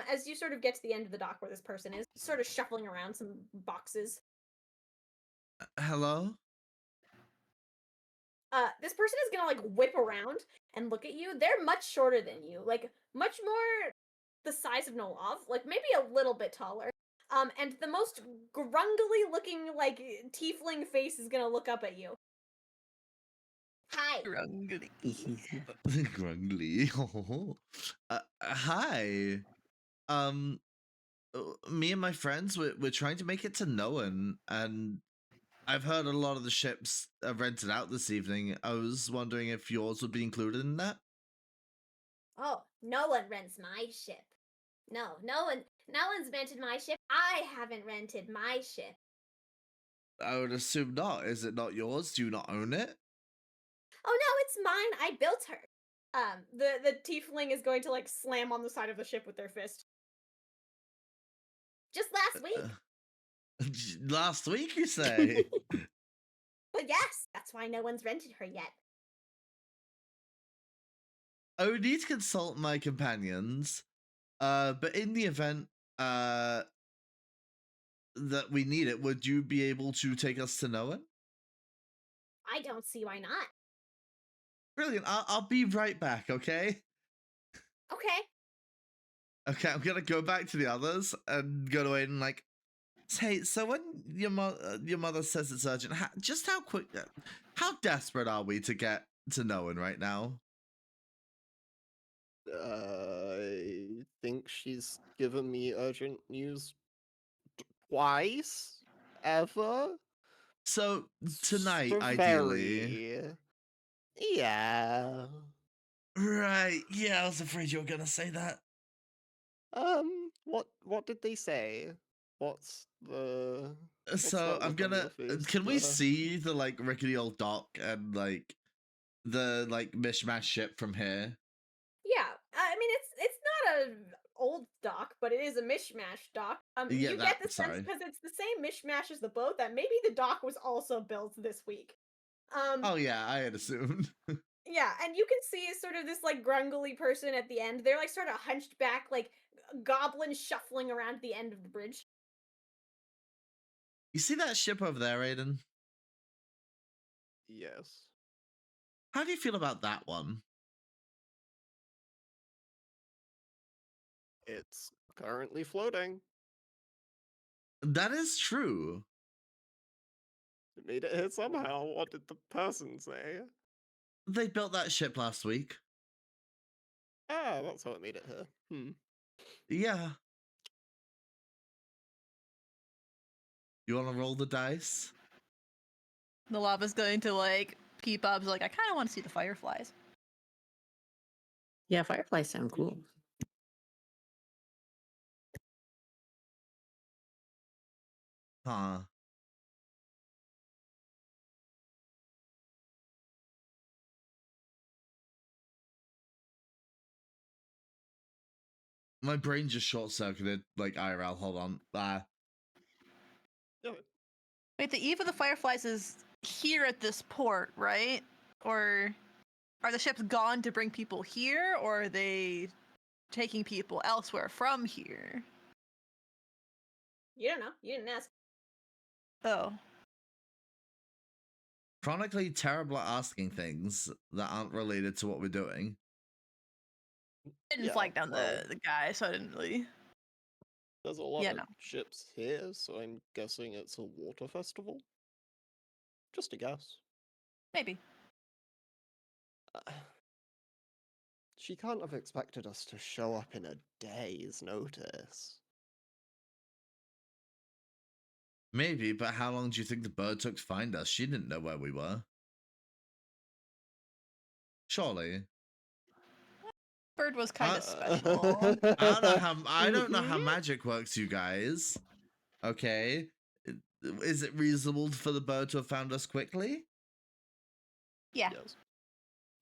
As you sort of get to the end of the dock where this person is, sort of shuffling around some boxes. Hello? This person is gonna like whip around and look at you. They're much shorter than you, like much more the size of Nellav, like maybe a little bit taller. And the most grungly looking like tiefling face is gonna look up at you. Hi. Grungly. Grungly. Hi. Me and my friends, we're trying to make it to Nowen, and I've heard a lot of the ships are rented out this evening. I was wondering if yours would be included in that. Oh, no one rents my ship. No one's rented my ship. I haven't rented my ship. I would assume not. Is it not yours? Do you not own it? Oh no, it's mine. I built her. The tiefling is going to like slam on the side of the ship with their fist. Just last week. Last week, you say? But yes, that's why no one's rented her yet. I would need to consult my companions. But in the event that we need it, would you be able to take us to Nowen? I don't see why not. Brilliant. I'll be right back, okay? Okay. Okay, I'm gonna go back to the others and go away and like, hey, so when your mother says it's urgent, how desperate are we to get to Nowen right now? I think she's given me urgent news twice, ever. So tonight, So ideally. very. Yeah. Right. Yeah, I was afraid you were gonna say that. What did they say? What's the So that I'm look on gonna. your face? Can we see the like rickety old dock and like the like mishmash ship from here? Yeah. I mean, it's not a old dock, but it is a mishmash dock. Yeah, You get the sense sorry. because it's the same mishmash as the boat that maybe the dock was also built this week. Oh yeah, I had assumed. Yeah, and you can see sort of this like grungly person at the end. They're like sort of hunched back, like goblins shuffling around the end of the bridge. You see that ship over there, Aiden? Yes. How do you feel about that one? It's currently floating. That is true. It made it here somehow. What did the person say? They built that ship last week. Ah, that's how it made it here. Hmm. Yeah. You want to roll the dice? Nellav going to like peep up. Like, I kind of want to see the fireflies. Yeah, fireflies sound cool. Huh. My brain just short-circuited, like IRL. Hold on. Yeah. Wait, the Eve of the Fireflies is here at this port, right? Or are the ships gone to bring people here, or are they taking people elsewhere from here? You don't know. You didn't ask. Oh. Chronically terrible at asking things that aren't related to what we're doing. I didn't Yeah, flag down well, the guy, so I didn't really. there's a lot Yeah, of no. ships here, so I'm guessing it's a water festival. Just a guess. Maybe. Uh, She can't have expected us to show up in a day's notice. Maybe, but how long do you think the bird took to find us? She didn't know where we were. Surely. Bird was kind of Uh, special. I don't know how Mhm. magic works, you guys. Okay. Is it reasonable for the bird to have found us quickly? Yeah.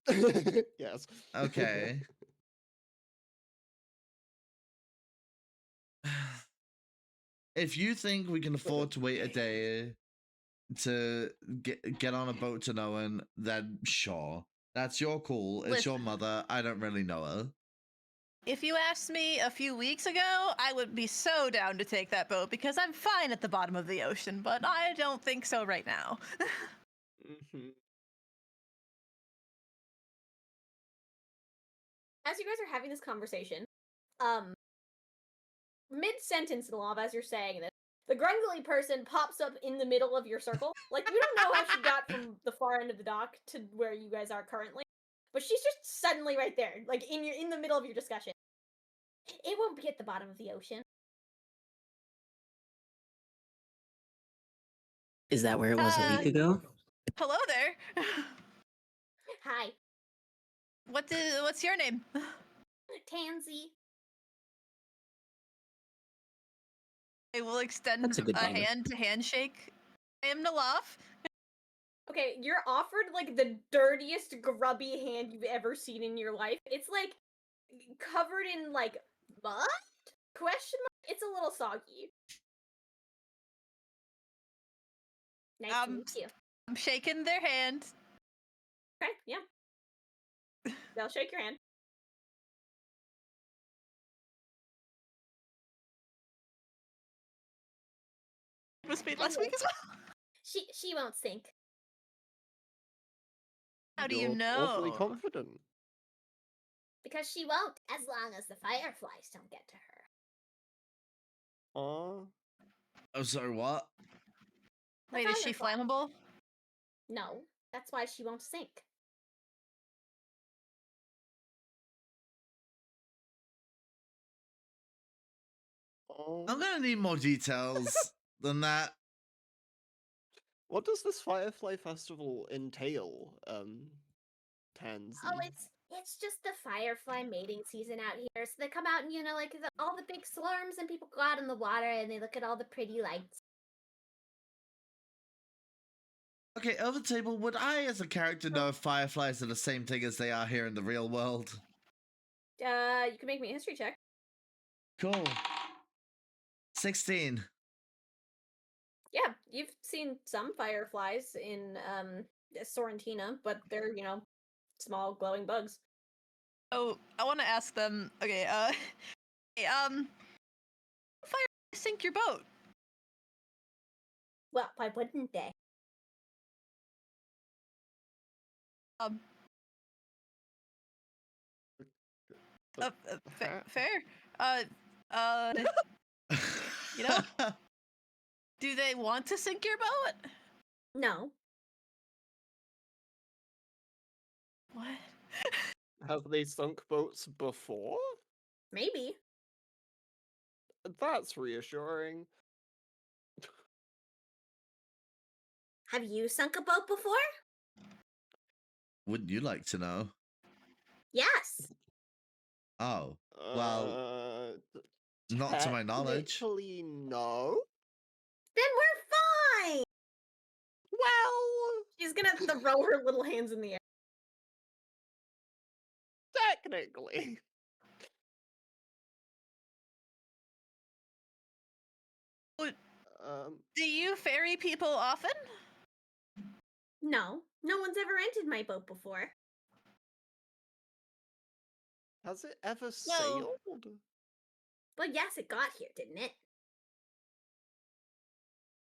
Yes. Yes. Okay. If you think we can afford to wait a day to get on a boat to Nowen, then sure. That's your call. It's your Listen. mother. I don't really know her. If you asked me a few weeks ago, I would be so down to take that boat because I'm fine at the bottom of the ocean, but I don't think so right now. Mhm. As you guys are having this conversation, mid-sentence, Nellav, as you're saying this, the grungly person pops up in the middle of your circle. Like, you don't know how she got from the far end of the dock to where you guys are currently, but she's just suddenly right there, like in the middle of your discussion. It won't be at the bottom of the ocean. Is that where it was a week ago? Hello there. Hi, What's your name? Tansy. I will extend That's a good a name. hand to handshake. I am Nellav. Okay, you're offered like the dirtiest, grubby hand you've ever seen in your life. It's like covered in like mud? Question mark? It's a little soggy. Nice to meet you. I'm shaking their hand. Okay, yeah. They'll shake your hand. It was made last week as well. She won't sink. How do you You're awfully know? confident. Because she won't, as long as the fireflies don't get to her. Aw. I'm sorry, what? Wait, is she Firefly. flammable? No, that's why she won't sink. Aw. I'm gonna need more details than that. What does this Firefly Festival entail, Tansy? Oh, it's just the firefly mating season out here. So they come out and like all the big swarms, and people go out in the water and they look at all the pretty lights. Okay, over the table, would I as a character know if fireflies are the same thing as they are here in the real world? You can make me a history check. Cool. 16. Yeah, you've seen some fireflies in Sorrentina, but they're small glowing bugs. Oh, I want to ask them. Okay, hey, fire sink your boat. Well, why wouldn't they? Fair. You know? Do they want to sink your boat? No. What? Have they sunk boats before? Maybe. That's reassuring. Have you sunk a boat before? Wouldn't you like to know? Yes. Oh, well, Uh, not to my knowledge. Technically, no. Then we're fine. Well, She's gonna throw her little hands in the air. technically. What- Um, Do you ferry people often? No. No one's ever entered my boat before. has it ever No. sailed? Well, yes, it got here, didn't it?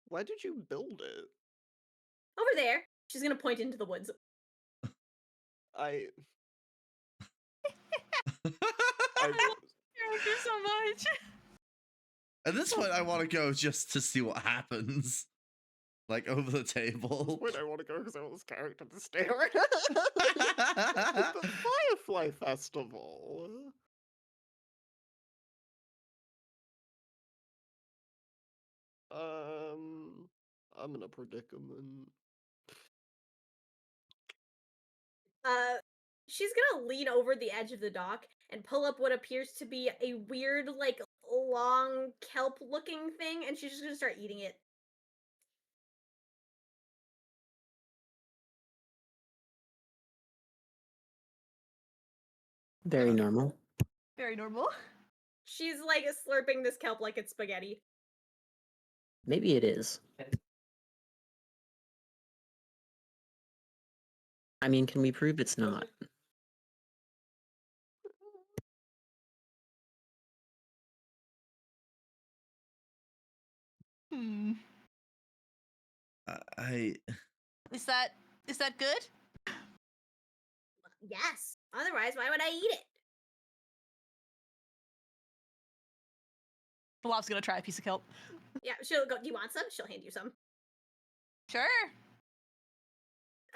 Why did you build it? Over there. She's gonna point into the woods. I Character so much. At this point, I want to go just to see what happens. Like, over the table. Wait, I want to go because I want this character to stare at the Firefly Festival. I'm in a predicament. She's gonna lean over the edge of the dock and pull up what appears to be a weird, like, long kelp-looking thing, and she's just gonna start eating it. Very normal. Very normal. She's, like, slurping this kelp like it's spaghetti. Maybe it is. I mean, can we prove it's not? Hmm. I Is that good? Yes. Otherwise, why would I eat it? Blav's gonna try a piece of kelp. Yeah, she'll go, do you want some? She'll hand you some. Sure.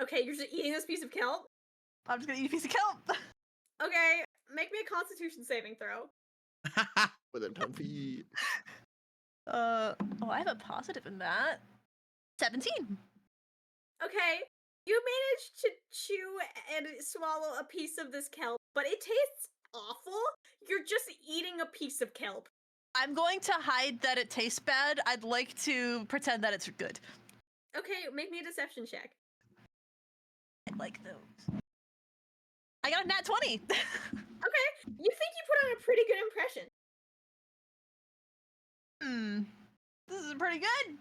Okay, you're just eating this piece of kelp? I'm just gonna eat a piece of kelp. Okay, make me a constitution saving throw. Within 10 feet. Oh, I have a positive in that. 17. Okay, you managed to chew and swallow a piece of this kelp, but it tastes awful. You're just eating a piece of kelp. I'm going to hide that it tastes bad. I'd like to pretend that it's good. Okay, make me a deception check. I like those. I got a nat 20. Okay, you think you put on a pretty good impression. This is pretty good.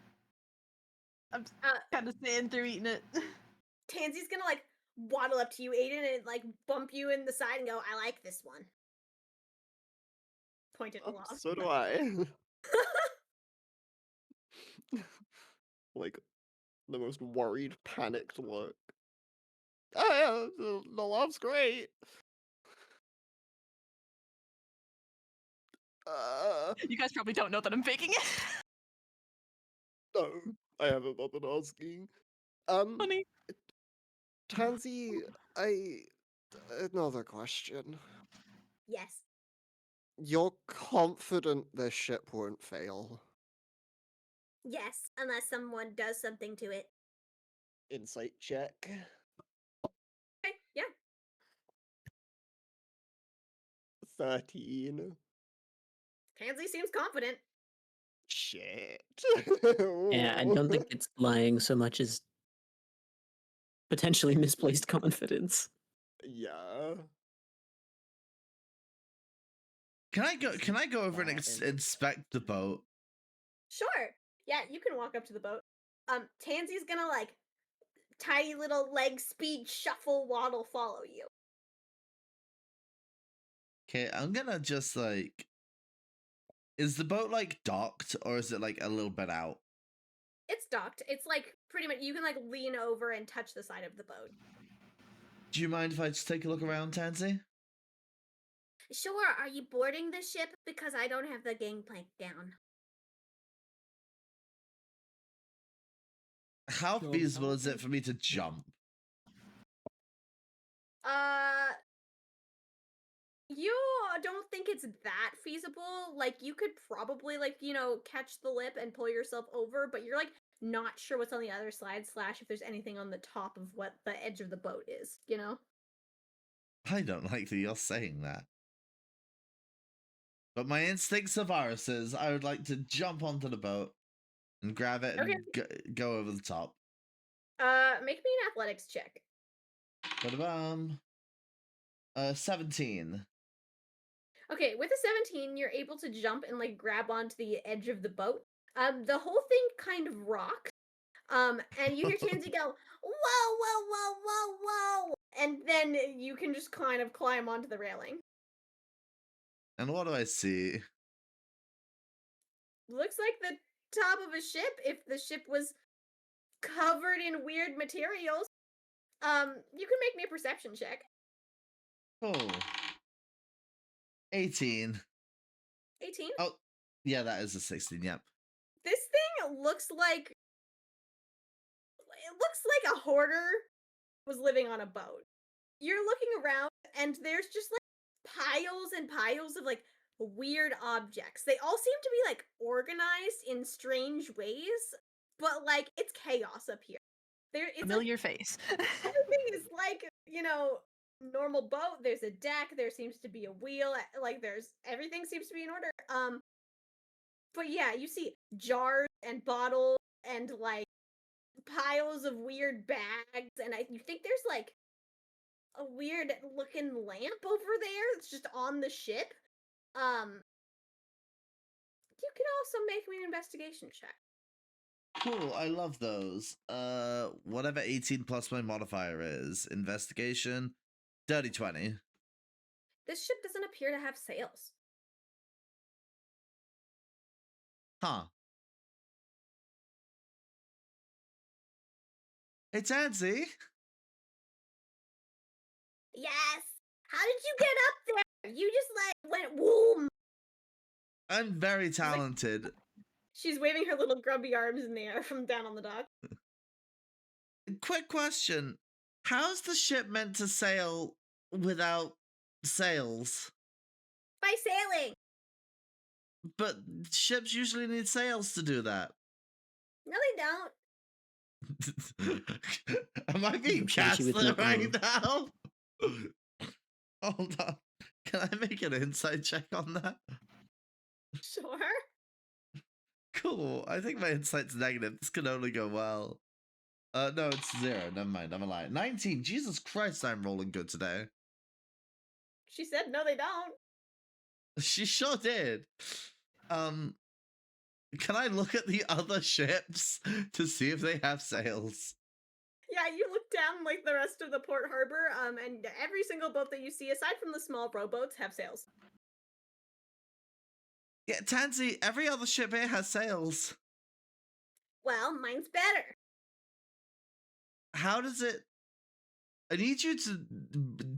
I'm kind of staying through eating it. Tansy's gonna, like, waddle up to you, Aiden, and, like, bump you in the side and go, I like this one. Point it Oh, aloft. so do I. Like, the most worried, panicked look. Oh yeah, the love's great. You guys probably don't know that I'm faking it. No, I haven't bothered asking. Funny. Tansy, another question. Yes. You're confident this ship won't fail? Yes, unless someone does something to it. Insight check. Okay, yeah. 13. Tansy seems confident. Shit. Yeah, I don't think it's lying so much as potentially misplaced confidence. Yeah. Can I go over and inspect the boat? Sure. Yeah, you can walk up to the boat. Tansy's gonna, like, tiny little leg speed shuffle waddle follow you. Okay, I'm gonna just like. Is the boat like docked or is it like a little bit out? It's docked. It's like pretty much you can like lean over and touch the side of the boat. Do you mind if I just take a look around, Tansy? Sure, are you boarding the ship? Because I don't have the gangplank down. How So, feasible is it for me to jump? You don't think it's that feasible. Like, you could probably, like, catch the lip and pull yourself over, but you're, like, not sure what's on the other side, / if there's anything on the top of what the edge of the boat is, you know? I don't like that you're saying that. But my instincts are viruses. I would like to jump onto the boat and grab it and go over the top. Make me an athletics check. Ba-da-bum. 17. Okay, with a 17, you're able to jump and, like, grab onto the edge of the boat. The whole thing kind of rocks. And you hear Tansy go, whoa, whoa, whoa, whoa, whoa. And then you can just kind of climb onto the railing. And what do I see? Looks like the top of a ship, if the ship was covered in weird materials. You can make me a perception check. Oh. 18. 18? Oh, yeah, that is a 16, yep. This thing looks like... It looks like a hoarder was living on a boat. You're looking around, and there's just, like, piles and piles of, like, weird objects. They all seem to be, like, organized in strange ways, but, like, it's chaos up here. It's Familiar face. everything is like, normal boat. There's a deck, there seems to be a wheel, like, everything seems to be in order. But yeah, you see jars and bottles and, like, piles of weird bags, and you think there's, like, a weird looking lamp over there that's just on the ship. You can also make me an investigation check. Cool, I love those. Whatever 18 plus my modifier is. Investigation. Dirty 20. This ship doesn't appear to have sails. Huh. Hey, Tansy. Yes! How did you get up there? You just, like, went whoom! I'm very talented. She's waving her little grubby arms in the air from down on the dock. Quick question. How's the ship meant to sail without sails? By sailing! But ships usually need sails to do that. No, they don't. Am I being Shanty with gaslit no right now? Hold on. Can I make an insight check on that? Sure. Cool. I think my insight's negative. This can only go well. No, it's 0. Never mind. I'm a liar. 19. Jesus Christ, I'm rolling good today. She said no, they don't. She sure did. Can I look at the other ships to see if they have sails? Yeah, you look down, like, the rest of the port harbor, and every single boat that you see, aside from the small rowboats, have sails. Yeah, Tansy, every other ship here has sails. Well, mine's better. How does it... I need you to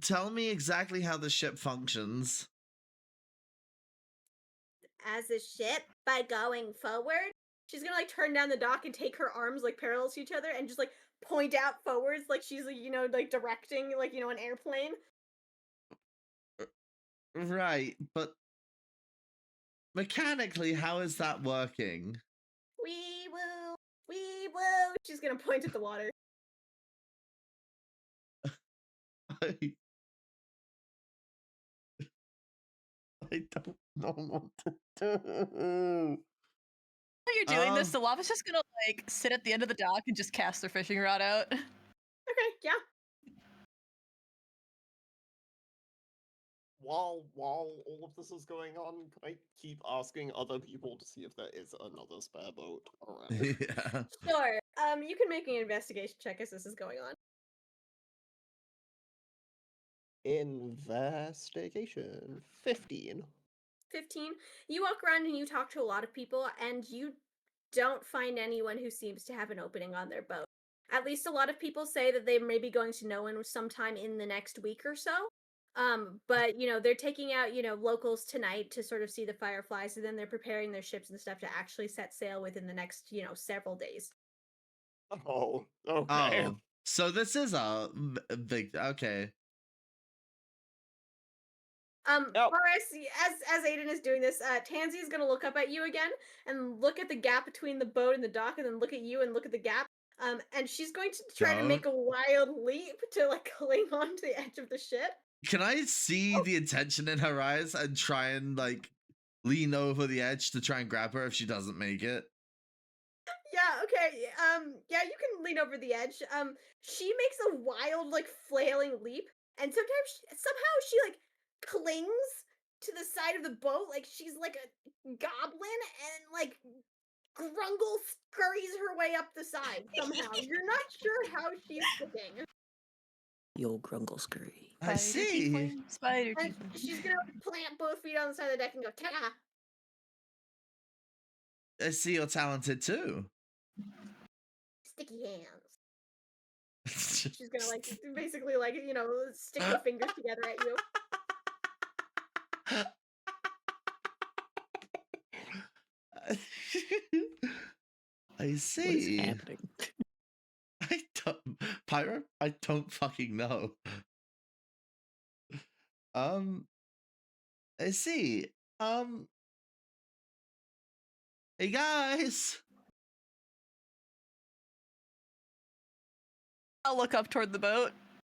tell me exactly how the ship functions. As a ship, by going forward, she's gonna, like, turn down the dock and take her arms, like, parallel to each other and just, like, point out forwards like she's, like, like, directing, like, an airplane. Right, but mechanically, how is that working? Wee woo, wee woo. She's gonna point at the water. I don't know what to do. While you're doing this, the lava's just gonna, like, sit at the end of the dock and just cast their fishing rod out. Okay, yeah. While all of this is going on, can I keep asking other people to see if there is another spare boat around? Yeah. Sure. You can make me an investigation check as this is going on. Investigation 15. 15. You walk around and you talk to a lot of people, and you don't find anyone who seems to have an opening on their boat. At least a lot of people say that they may be going to Nowen sometime in the next week or so. But they're taking out, locals tonight to sort of see the fireflies, and then they're preparing their ships and stuff to actually set sail within the next, several days. Oh, okay. Oh, so this is a big. Okay. Yep. Boris, as Aiden is doing this, Tansy is gonna look up at you again and look at the gap between the boat and the dock, and then look at you and look at the gap. And she's going to try to make a wild leap to like cling onto the edge of the ship. Can I see the intention in her eyes and try and like lean over the edge to try and grab her if she doesn't make it? Yeah, okay. Yeah, you can lean over the edge. She makes a wild, like, flailing leap, and somehow she like clings to the side of the boat like she's like a goblin, and like Grungle scurries her way up the side somehow. You're not sure how she's sticking. The old grungle scurry. I see. Spider And tiefling. she's gonna plant both feet on the side of the deck and go, ta-da! I see you're talented too. Sticky hands. She's gonna like basically like, stick her fingers together at you. I What is see. happening? Pyro? I don't fucking know. I see. Hey guys. I'll look up toward the boat.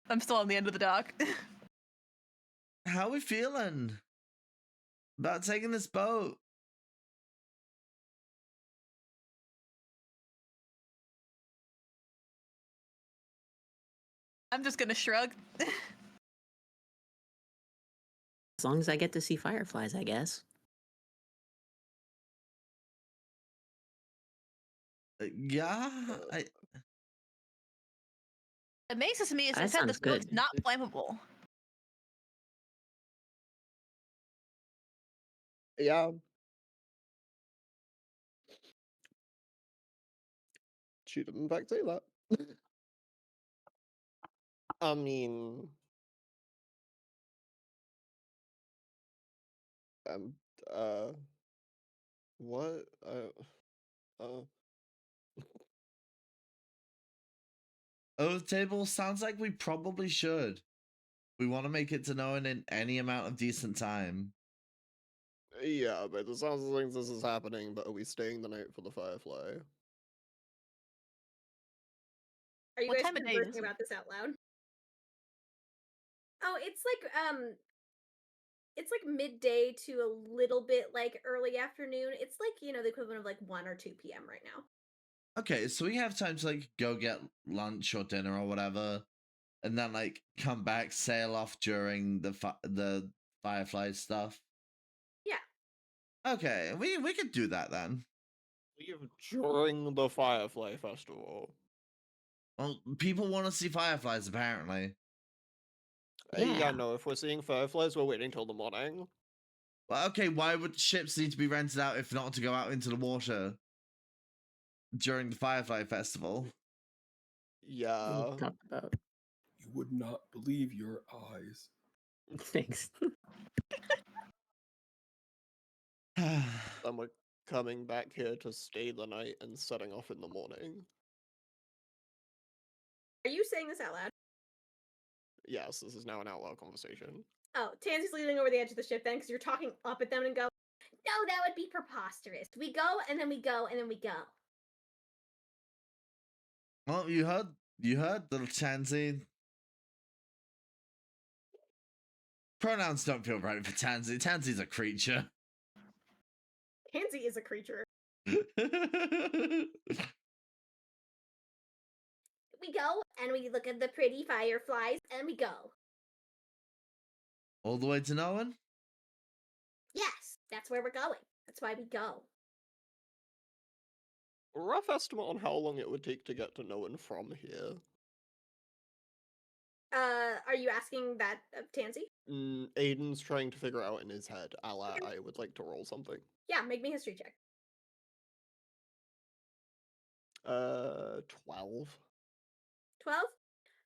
I'm still on the end of the dock. How we feeling about taking this boat? I'm just gonna shrug. As long as I get to see fireflies, I guess. Yeah. What amazes me is That it said sounds this boat's good. not flammable. Yeah. She did in fact say that. I mean, um, what? Oath table sounds like we probably should. We want to make it to Nowen in any amount of decent time. Yeah, but it sounds like this is happening, but are we staying the night for the Firefly? Are you What guys time of day conversing is it? about this out loud? Oh, it's like midday to a little bit like early afternoon. It's like, the equivalent of like 1 or 2 p.m. right now. Okay, so we have time to like go get lunch or dinner or whatever, and then like come back, sail off during the firefly stuff. Yeah. Okay, we could do that then. Leave during the Firefly Festival. Well, people want to see fireflies apparently. Yeah, Yeah. no, if we're seeing fireflies, we're waiting till the morning. Well, okay, why would ships need to be rented out if not to go out into the water during the Firefly Festival? Yeah. We talked about. You would not believe your eyes. Thanks. Then we're coming back here to stay the night and setting off in the morning. Are you saying this out loud? Yes, this is now an out loud conversation. Oh, Tansy's leaning over the edge of the ship then because you're talking up at them and go, no, that would be preposterous. We go and then we go and then we go. Well, you heard, little Tansy. Pronouns don't feel right for Tansy. Tansy's a creature. Tansy is a creature. We go and we look at the pretty fireflies and we go. All the way to Nowen? Yes, that's where we're going. That's why we go. Rough estimate on how long it would take to get to Nowen from here. Are you asking that of Tansy? Aiden's trying to figure out in his head. I would like to roll something. Yeah, make me a history check. 12. 12?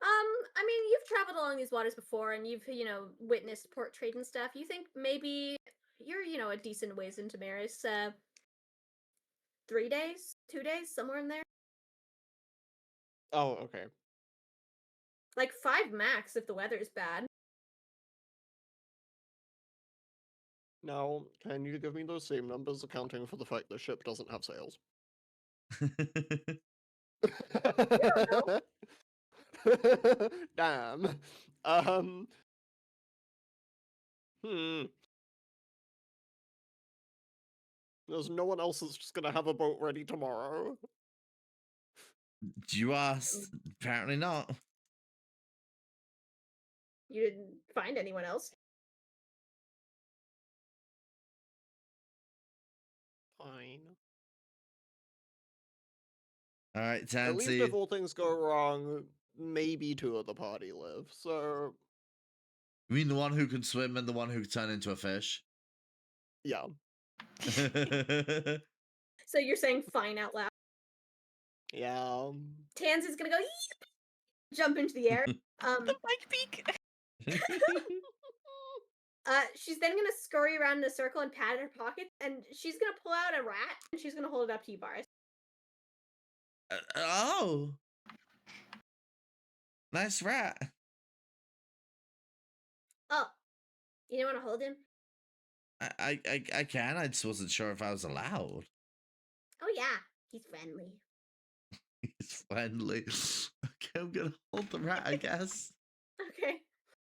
I mean, you've traveled along these waters before, and you've witnessed port trade and stuff. You think maybe you're a decent ways into Maris. 3 days, 2 days, somewhere in there. Oh, okay. Like 5 max if the weather's bad. Now, can you give me those same numbers accounting for the fact the ship doesn't have sails? Damn. Hmm. There's no one else that's just gonna have a boat ready tomorrow. You asked. Apparently not. You didn't find anyone else. Fine. All right, At least Tansy. if all things go wrong, maybe 2 of the party live. So, You mean the one who can swim and the one who can turn into a fish? yeah. So you're saying fine out loud. Yeah. Tansy's gonna go jump into the air. The bike peak. She's then gonna scurry around in a circle and pat her pockets, and she's gonna pull out a rat and she's gonna hold it up to you, Varas. Oh, nice rat. Oh, you don't want to hold him? I can. I just wasn't sure if I was allowed. Oh yeah, he's friendly. He's friendly. Okay, I'm gonna hold the rat, I guess. Okay,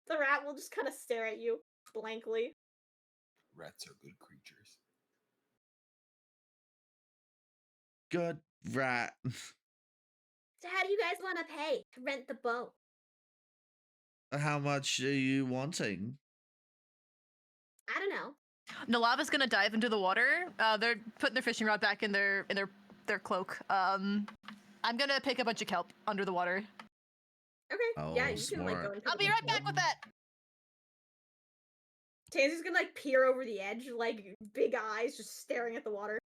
the rat will just kind of stare at you blankly. Rats are good creatures. Good rat. So how do you guys want to pay to rent the boat? How much are you wanting? I don't know. Nellav is gonna dive into the water. They're putting their fishing rod back in their cloak. I'm gonna pick a bunch of kelp under the water. Okay, yeah, Oh, you can like go smart. and I'll be right back with that. Tansy's gonna like peer over the edge, like big eyes just staring at the water.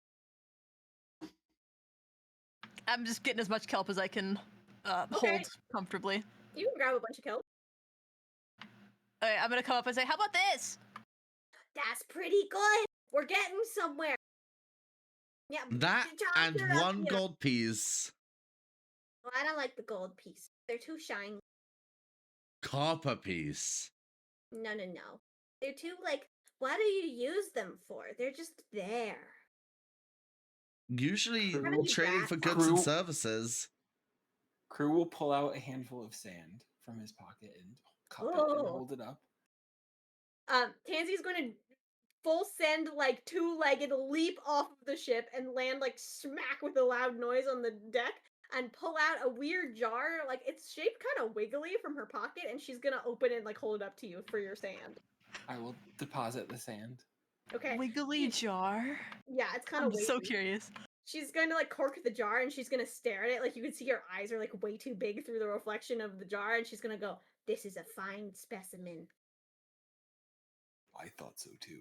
I'm just getting as much kelp as I can Okay. hold comfortably. You can grab a bunch of kelp. Alright, I'm gonna come up and say, "How about this?" That's pretty good. We're getting somewhere. Yeah, That chop and it up, 1 yeah. gold piece. Well, I don't like the gold piece. They're too shiny. Copper piece. No. They're too like. What do you use them for? They're just there. Usually Kruu- trading for goods and Kruu- services. Kruu will pull out a handful of sand from his pocket and cup it and Oh. hold it up. Tansy's going to full send like 2-legged leap off of the ship and land like smack with a loud noise on the deck and pull out a weird jar. Like it's shaped kind of wiggly from her pocket, and she's gonna open it and like hold it up to you for your sand. I will deposit the sand. Okay. Wiggly jar. Yeah, it's kind I'm of so curious. She's going to like cork the jar and she's gonna stare at it. Like you can see her eyes are like way too big through the reflection of the jar, and she's gonna go, "This is a fine specimen." I thought so too.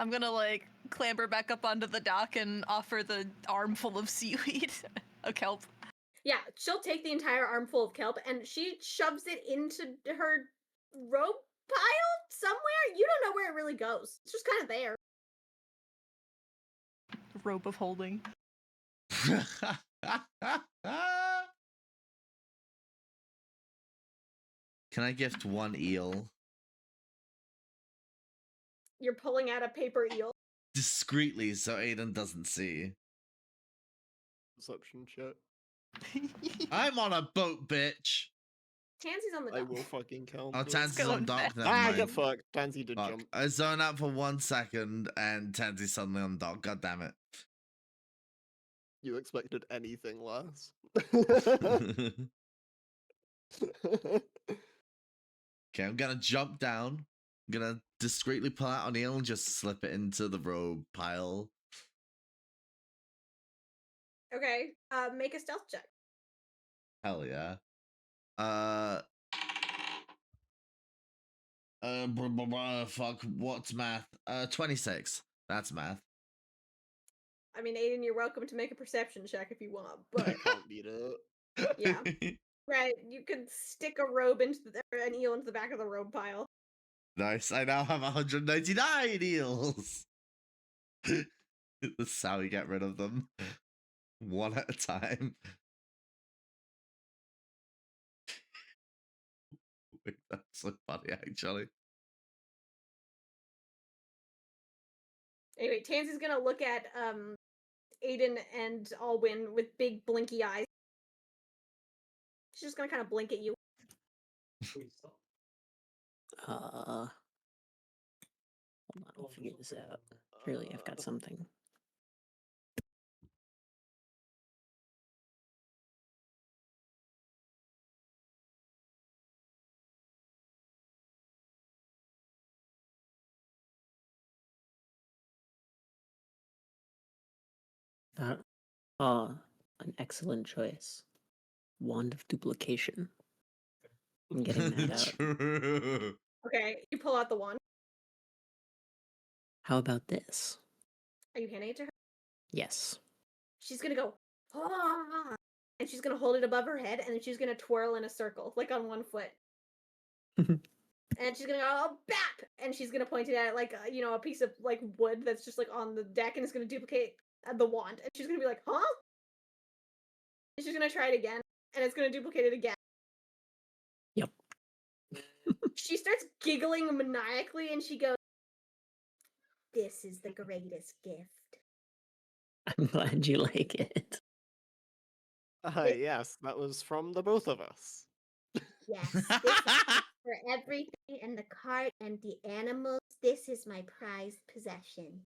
I'm gonna like clamber back up onto the dock and offer the armful of seaweed, a kelp. Yeah, she'll take the entire armful of kelp and she shoves it into her rope pile somewhere. You don't know where it really goes. It's just kind of there. Rope of holding. Can I gift 1 eel? You're pulling out a paper eel. Discreetly so Aiden doesn't see. Perception check. I'm on a boat, bitch. Tansy's on the I dock. will fucking count. Oh, this. Tansy's on dock. Never Ah, mind. get fucked. Tansy did Fuck. jump. I zone out for 1 second and Tansy's suddenly on dock. God damn it. You expected anything less. Okay, I'm gonna jump down. I'm gonna discreetly pull out an eel and just slip it into the robe pile. Okay, make a stealth check. Hell yeah. Fuck, what's math? 26. That's math. I mean, Aiden, you're welcome to make a perception check if you want, I but can't beat it. yeah. Right, you could stick a robe into or an eel into the back of the robe pile. Nice. I now have 199 eels. That's how we get rid of them. One at a time. Wait, that's so funny, actually. Anyway, Tansy's gonna look at Aiden and Alwyn with big blinky eyes. She's just gonna kind of blink at you. Hold on, I'll figure this out. Surely I've got something. An excellent choice. Wand of duplication. I'm getting that out. True. Okay, you pull out the wand. How about this? Are you handing it to her? Yes. She's gonna go, "Ah," and she's gonna hold it above her head, and then she's gonna twirl in a circle, like on one foot. And she's gonna go, "Oh, bap!" And she's gonna point it at like a piece of like wood that's just like on the deck, and it's gonna duplicate the wand. And she's gonna be like, "Huh?" And she's gonna try it again, and it's gonna duplicate it again. Yep. She starts giggling maniacally, and she goes, "This is the greatest gift." I'm glad you like it. Yes, that was from the both of us. Yes, this is for everything and the cart and the animals. This is my prized possession.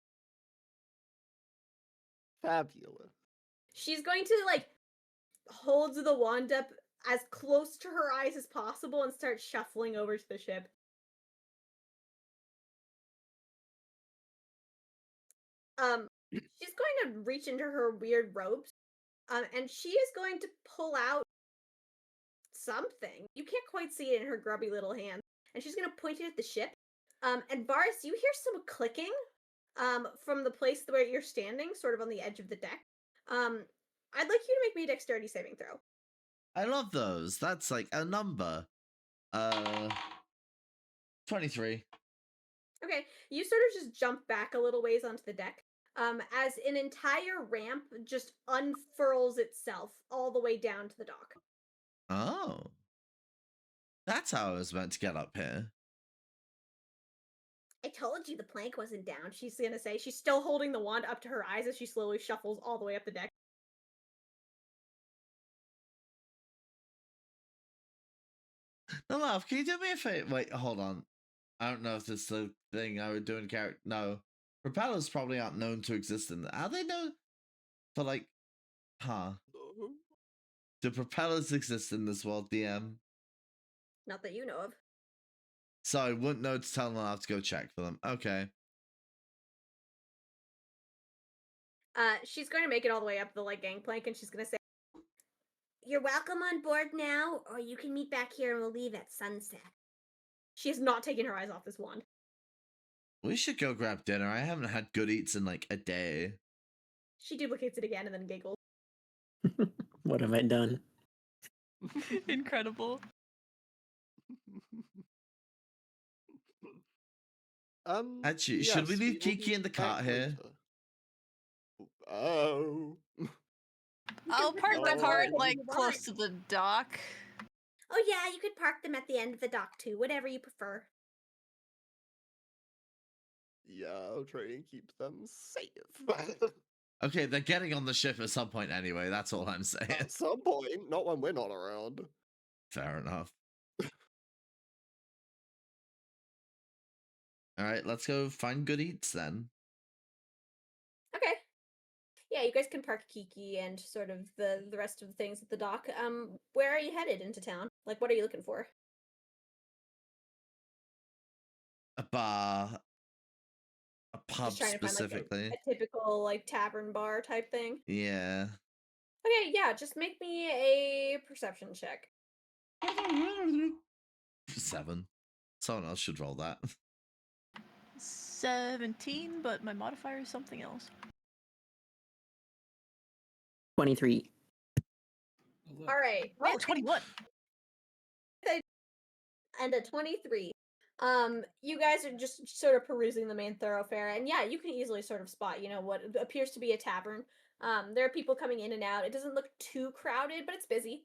Fabulous. She's going to like hold the wand up as close to her eyes as possible and start shuffling over to the ship. She's going to reach into her weird robes, and she is going to pull out something. You can't quite see it in her grubby little hand, and she's going to point it at the ship. And Varus, you hear some clicking, from the place where you're standing, sort of on the edge of the deck. I'd like you to make me a dexterity saving throw. I love those. That's like a number. 23. Okay, you sort of just jump back a little ways onto the deck, as an entire ramp just unfurls itself all the way down to the dock. Oh. That's how I was meant to get up here. I told you the plank wasn't down, she's gonna say. She's still holding the wand up to her eyes as she slowly shuffles all the way up the deck. Nellav, can you do me a favor? Wait, hold on. I don't know if this is the thing I would do in character. No. Propellers probably aren't known to exist in the. Are they known for like. Huh. Do propellers exist in this world, DM? Not that you know of. So I wouldn't know to tell Nellav to go check for them. Okay. She's going to make it all the way up the like gangplank, and she's gonna say, "You're welcome on board now, or you can meet back here and we'll leave at sunset." She has not taken her eyes off this wand. We should go grab dinner. I haven't had good eats in like a day. She duplicates it again and then giggles. What have I done? Incredible. Actually, should we Yes, leave will Kiki be in the back cart here? later. Oh. I'll park the No. cart What like you close want. to the dock. Oh yeah, you could park them at the end of the dock too, whatever you prefer. Yeah, I'll try and keep them safe. Okay, they're getting on the ship at some point anyway. That's all I'm saying. At some point, not when we're not around. Fair enough. All right, let's go find good eats then. Okay. Yeah, you guys can park Kiki and sort of the rest of the things at the dock. Where are you headed into town? Like, what are you looking for? A bar. A pub Just trying to find specifically. like a typical like tavern bar type thing. Yeah. Okay, yeah, just make me a perception check. 7. Someone else should roll that. 17, but my modifier is something else. 23. Hello. All right. Oh, 21. And a 23. You guys are just sort of perusing the main thoroughfare, and yeah, you can easily sort of spot, what appears to be a tavern. There are people coming in and out. It doesn't look too crowded, but it's busy.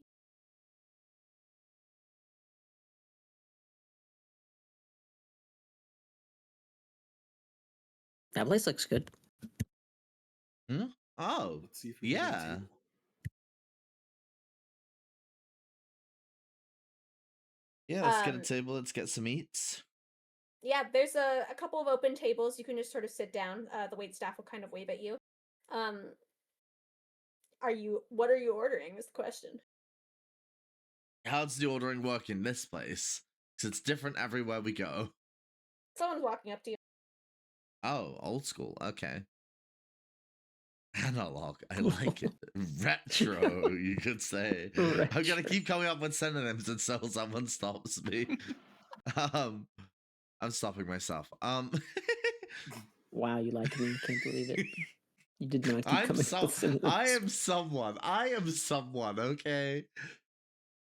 That place looks good. Oh, Let's see if we can get a yeah. table. Yeah, let's get a Um, table. Let's get some eats. Yeah, there's a couple of open tables. You can just sort of sit down. The wait staff will kind of wave at you. Um, what are you ordering is the question. How does the ordering work in this place? Because it's different everywhere we go. Someone's walking up to you. Oh, old school. Okay. Analog. I like it. Retro, you could say. I'm gonna keep coming up with synonyms until someone stops me. I'm stopping myself. Wow, you like me. I can't believe it. You did not keep I coming up with synonyms. am someone. I am someone, okay?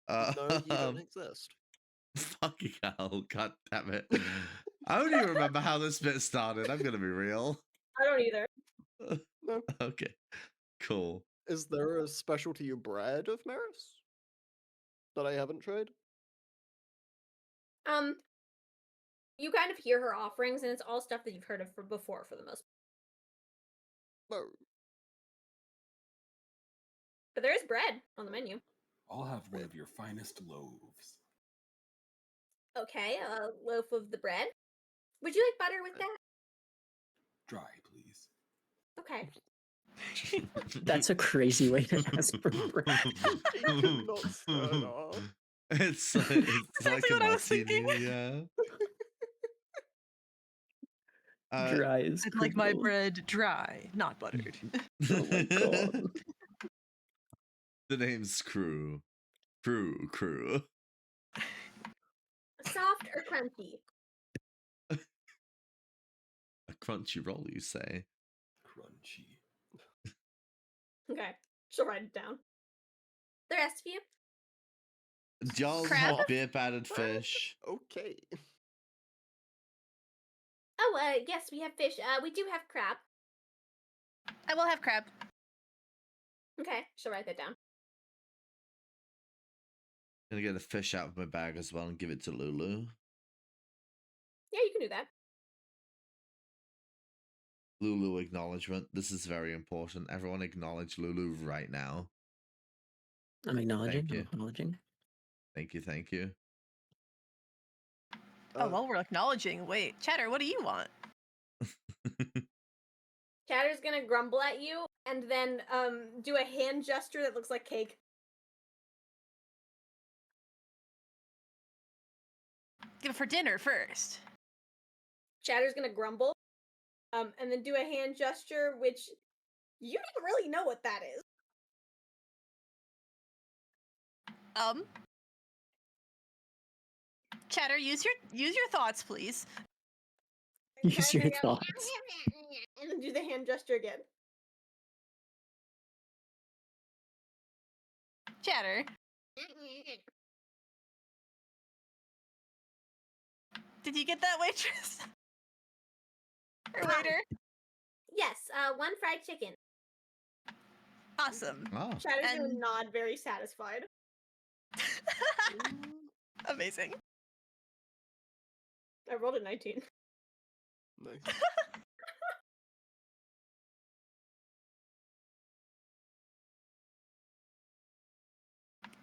No, you don't exist. Fucking hell, god damn it. I don't even remember how this bit started, I'm gonna be real. I don't either. No. Okay, cool. Is there a specialty bread of Maris that I haven't tried? You kind of hear her offerings, and it's all stuff that you've heard of before for the most part. Oh, But there is bread on the menu. I'll have one of your finest loaves. Okay, a loaf of the bread. Would you like butter with that? Dry, please. Okay. That's a crazy way to ask for bread. it could not start off. It's like Exactly a what I was martini, thinking. yeah. Dry is I'd like my critical. bread dry, not buttered. Oh my god. The name's Kruu. Kruu. Soft or crunchy? A crunchy roll, you say? Crunchy. Okay, she'll write it down. The rest of you? Y'all Crab? have beer battered fish. Okay. Oh, yes, we have fish. We do have crab. I will have crab. Okay, she'll write that down. Gonna get a fish out of my bag as well and give it to Lulu. Yeah, you can do that. Lulu acknowledgement. This is very important. Everyone acknowledge Lulu right now. I'm acknowledging. Thank you. I'm acknowledging. Thank you, thank you. Oh, well, we're acknowledging. Wait, Chatter, what do you want? Chatter's gonna grumble at you and then do a hand gesture that looks like cake. Give it for dinner first. Chatter's gonna grumble, and then do a hand gesture, which you don't really know what that is. Chatter, use your thoughts, please. Use your Chatter's gonna go, thoughts. and then do the hand gesture again. Chatter, did you get that, waitress? Or waiter? Yes, one fried chicken. Awesome. Oh. Chatter's gonna And- nod, very satisfied. Amazing. I rolled a 19. Nice.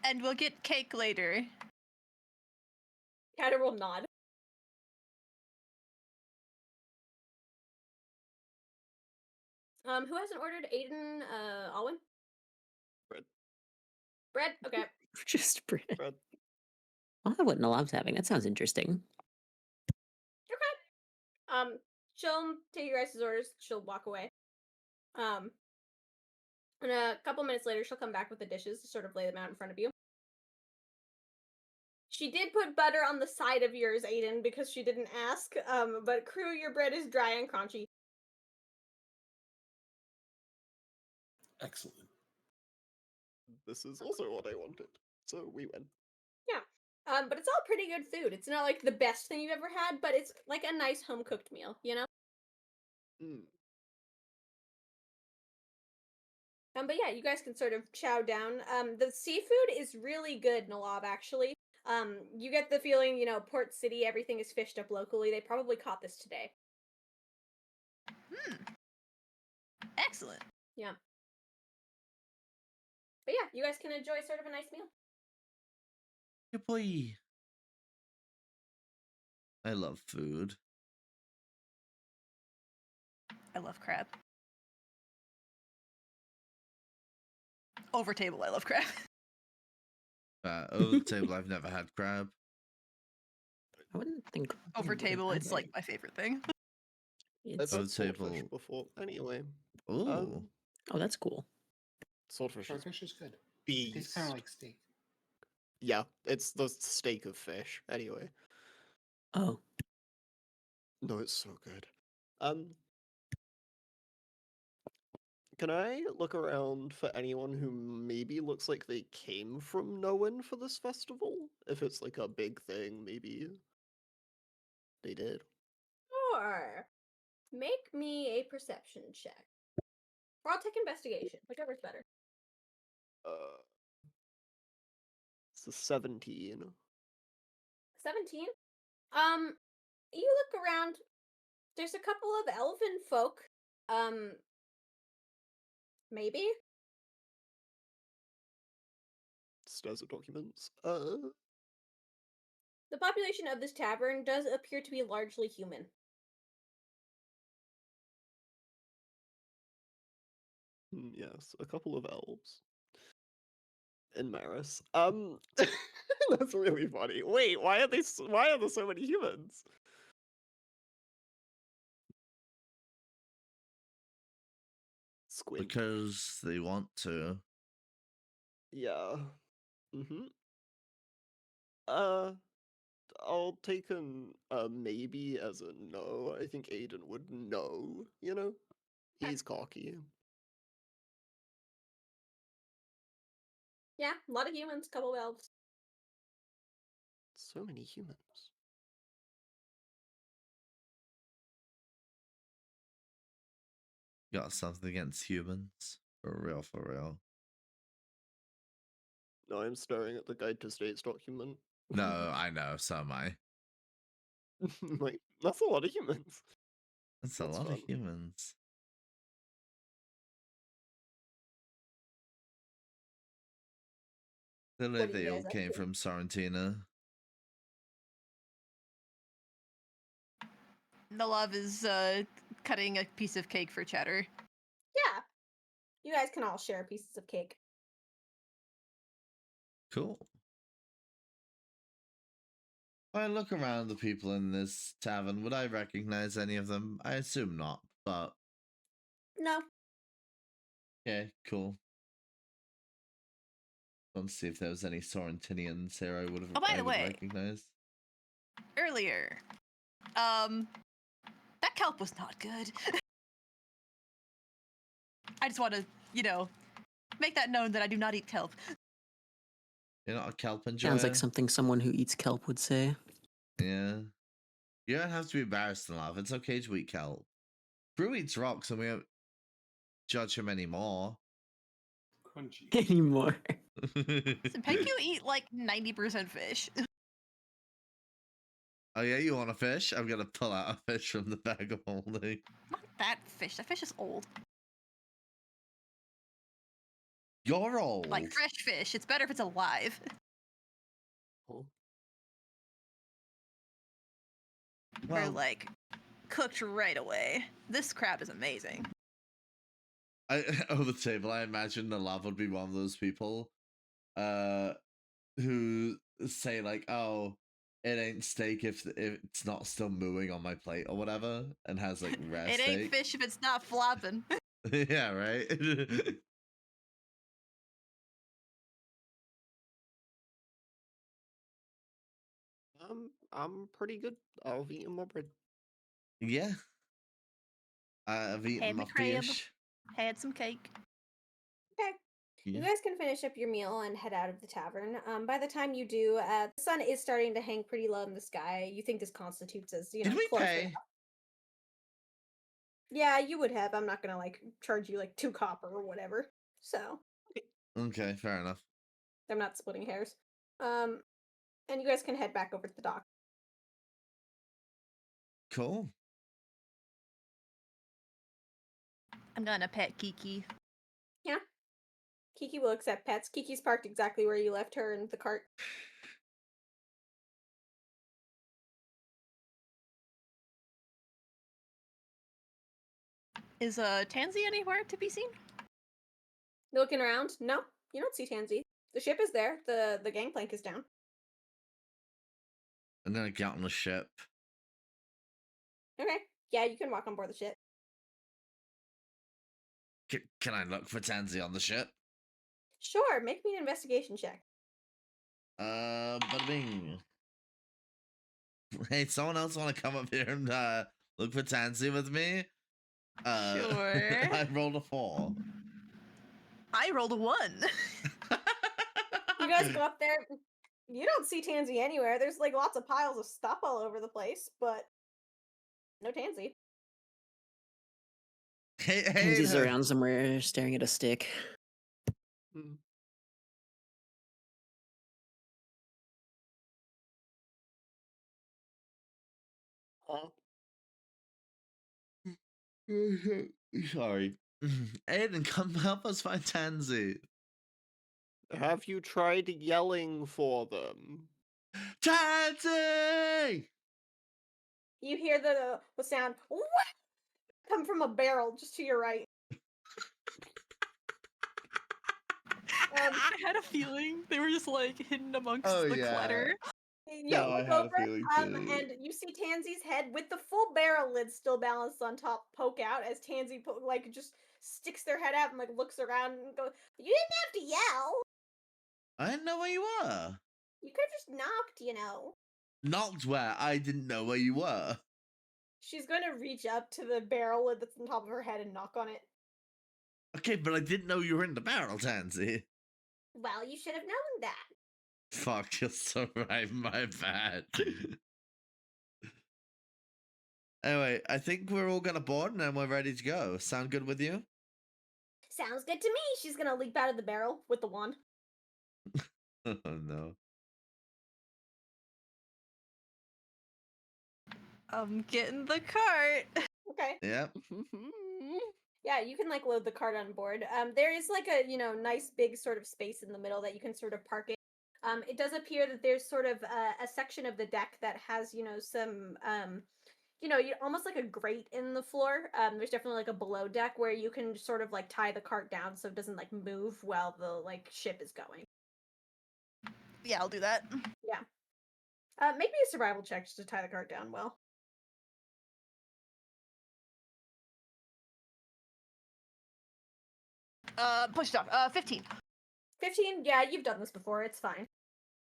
And we'll get cake later. Chatter will nod. Who hasn't ordered? Aiden, Alwyn? Bread. Bread? Okay. Just bread. Bread. I'll have what Nellav's having. That sounds interesting. She'll take your guys' orders. She'll walk away. And a couple minutes later, she'll come back with the dishes to sort of lay them out in front of you. She did put butter on the side of yours, Aiden, because she didn't ask. But Kruu, your bread is dry and crunchy. Excellent. This is also what I wanted. So we win. But it's all pretty good food. It's not like the best thing you've ever had, but it's like a nice home cooked meal, you know? Mm. But yeah, you guys can sort of chow down. The seafood is really good, Nellav, actually. You get the feeling, you know, Port City, everything is fished up locally. They probably caught this today. Excellent. Yeah. But yeah, you guys can enjoy sort of a nice meal. Yeah, boy. I love food. I love crab. Over table, I love crab. Over the table, I've never had crab. I wouldn't think I Over would have table, had it's it. like my favorite thing. I've It's, Oh, had swordfish table. before. Anyway, Ooh. oh, that's cool. swordfish is Swordfish is good. It tastes kind beast. of like steak. Yeah, it's the steak of fish. Anyway, Oh, no, it's so good. Can I look around for anyone who maybe looks like they came from Nowen for this festival? If it's like a big thing, maybe they did. Sure. Make me a perception check. Or I'll take investigation, whichever's better. It's a 17. 17. You look around. There's a couple of elven folk. Maybe? Desert documents. The population of this tavern does appear to be largely human. Yes, a couple of elves. In Maris. That's really funny. Wait, why are there so many humans? Squint. Because they want to. Yeah. Mm-hmm. I'll take an maybe as a no. I think Aiden would know, you know? He's cocky. Yeah, a lot of humans, couple of elves. So many humans. Got something against humans. For real, for real. No, I'm staring at the Guide to States document. No, I know, so am I. Like, that's a lot of humans. That's a That's lot fun. of humans. They're What like are they you all guys up came to? from Sorrentina. Nellav is cutting a piece of cake for Chatter. Yeah. You guys can all share pieces of cake. Cool. If I look around the people in this tavern, would I recognize any of them? I assume not, but No. okay, cool. Let's see if there was any Sorrentinians here I would have Oh, by the way. recognized. Earlier, that kelp was not good. I just want to, make that known that I do not eat kelp. You're not a kelp enjoyer? sounds like something someone who eats kelp would say. Yeah. You don't have to be embarrassed in love. It's okay to eat kelp. Kruu eats rocks and we don't judge him anymore. Crunchy. Anymore. Listen, pengku eat like 90% fish. Oh yeah, you want a fish? I'm gonna pull out a fish from the bag of holding. Not that fish. That fish is old. You're old. Like fresh fish. It's better if it's alive. Oh. Or Well, like cooked right away. This crab is amazing. over the table, I imagine Nellav would be one of those people who say like, oh, it ain't steak if it's not still mooing on my plate or whatever, and has like rare It steak. ain't fish if it's not flopping. Yeah, right? I'm pretty good. I've eaten my bread. Yeah. I've eaten Had my my crab. fish. Had some cake. Okay. You Yeah. guys can finish up your meal and head out of the tavern. By the time you do, the sun is starting to hang pretty low in the sky. You think this constitutes as, Did we close pay? enough. Yeah, you would have. I'm not gonna like charge you like 2 copper or whatever. So Okay, fair enough. I'm not splitting hairs. And you guys can head back over to the dock. Cool. I'm gonna pet Kiki. Yeah. Kiki will accept pets. Kiki's parked exactly where you left her in the cart. Is Tansy anywhere to be seen? Looking around? No, you don't see Tansy. The ship is there. The gangplank is down. I'm gonna get on the ship. Okay. Yeah, you can walk on board the ship. Can I look for Tansy on the ship? Sure, make me an investigation check. Bada bing. Hey, someone else want to come up here and look for Tansy with me? Sure. I rolled a 4. I rolled a 1. You guys go up there. You don't see Tansy anywhere. There's like lots of piles of stuff all over the place, but no Tansy. Hey, Tansy's around somewhere staring at a stick. Hmm. Huh? Sorry. Aiden, come help us find Tansy. Have you tried yelling for them? Tansy! You hear the sound "What?" come from a barrel just to your right. I had a feeling they were just like hidden amongst Oh, the yeah. clutter. You No, I look had a over, feeling too. and you see Tansy's head with the full barrel lid still balanced on top poke out as Tansy just sticks their head out and like looks around and goes, "You didn't have to yell. I didn't know where you were. You could have just knocked, you know." Knocked where? I didn't know where you were. She's going to reach up to the barrel lid that's on top of her head and knock on it. Okay, but I didn't know you were in the barrel, Tansy. Well, you should have known that. Fuck, you're so right, my bad. Anyway, I think we're all gonna board and then we're ready to go. Sound good with you? Sounds good to me. She's going to leap out of the barrel with the wand. Oh no. Get in the cart. Okay. Yep. Yeah, you can like load the cart on board. There is like a nice big sort of space in the middle that you can sort of park it. It does appear that there's sort of a section of the deck that has some almost like a grate in the floor. There's definitely like a below deck where you can sort of like tie the cart down so it doesn't like move while the like ship is going. Yeah, I'll do that. Yeah. Make me a survival check just to tie the cart down well. Push it off. 15. 15? Yeah, you've done this before. It's fine.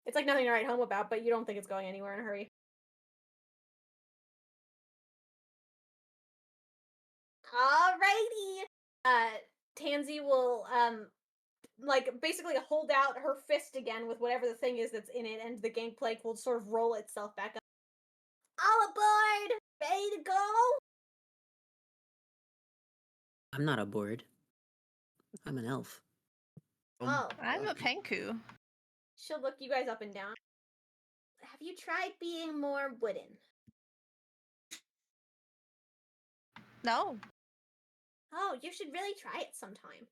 It's like nothing to write home about, but you don't think it's going anywhere in a hurry. Alrighty. Tansy will like basically hold out her fist again with whatever the thing is that's in it, and the gangplank will sort of roll itself back up. All aboard! Ready to go? I'm not aboard. I'm an elf. Oh, I'm a pengku. she'll look you guys up and down. Have you tried being more wooden? No. Oh, you should really try it sometime.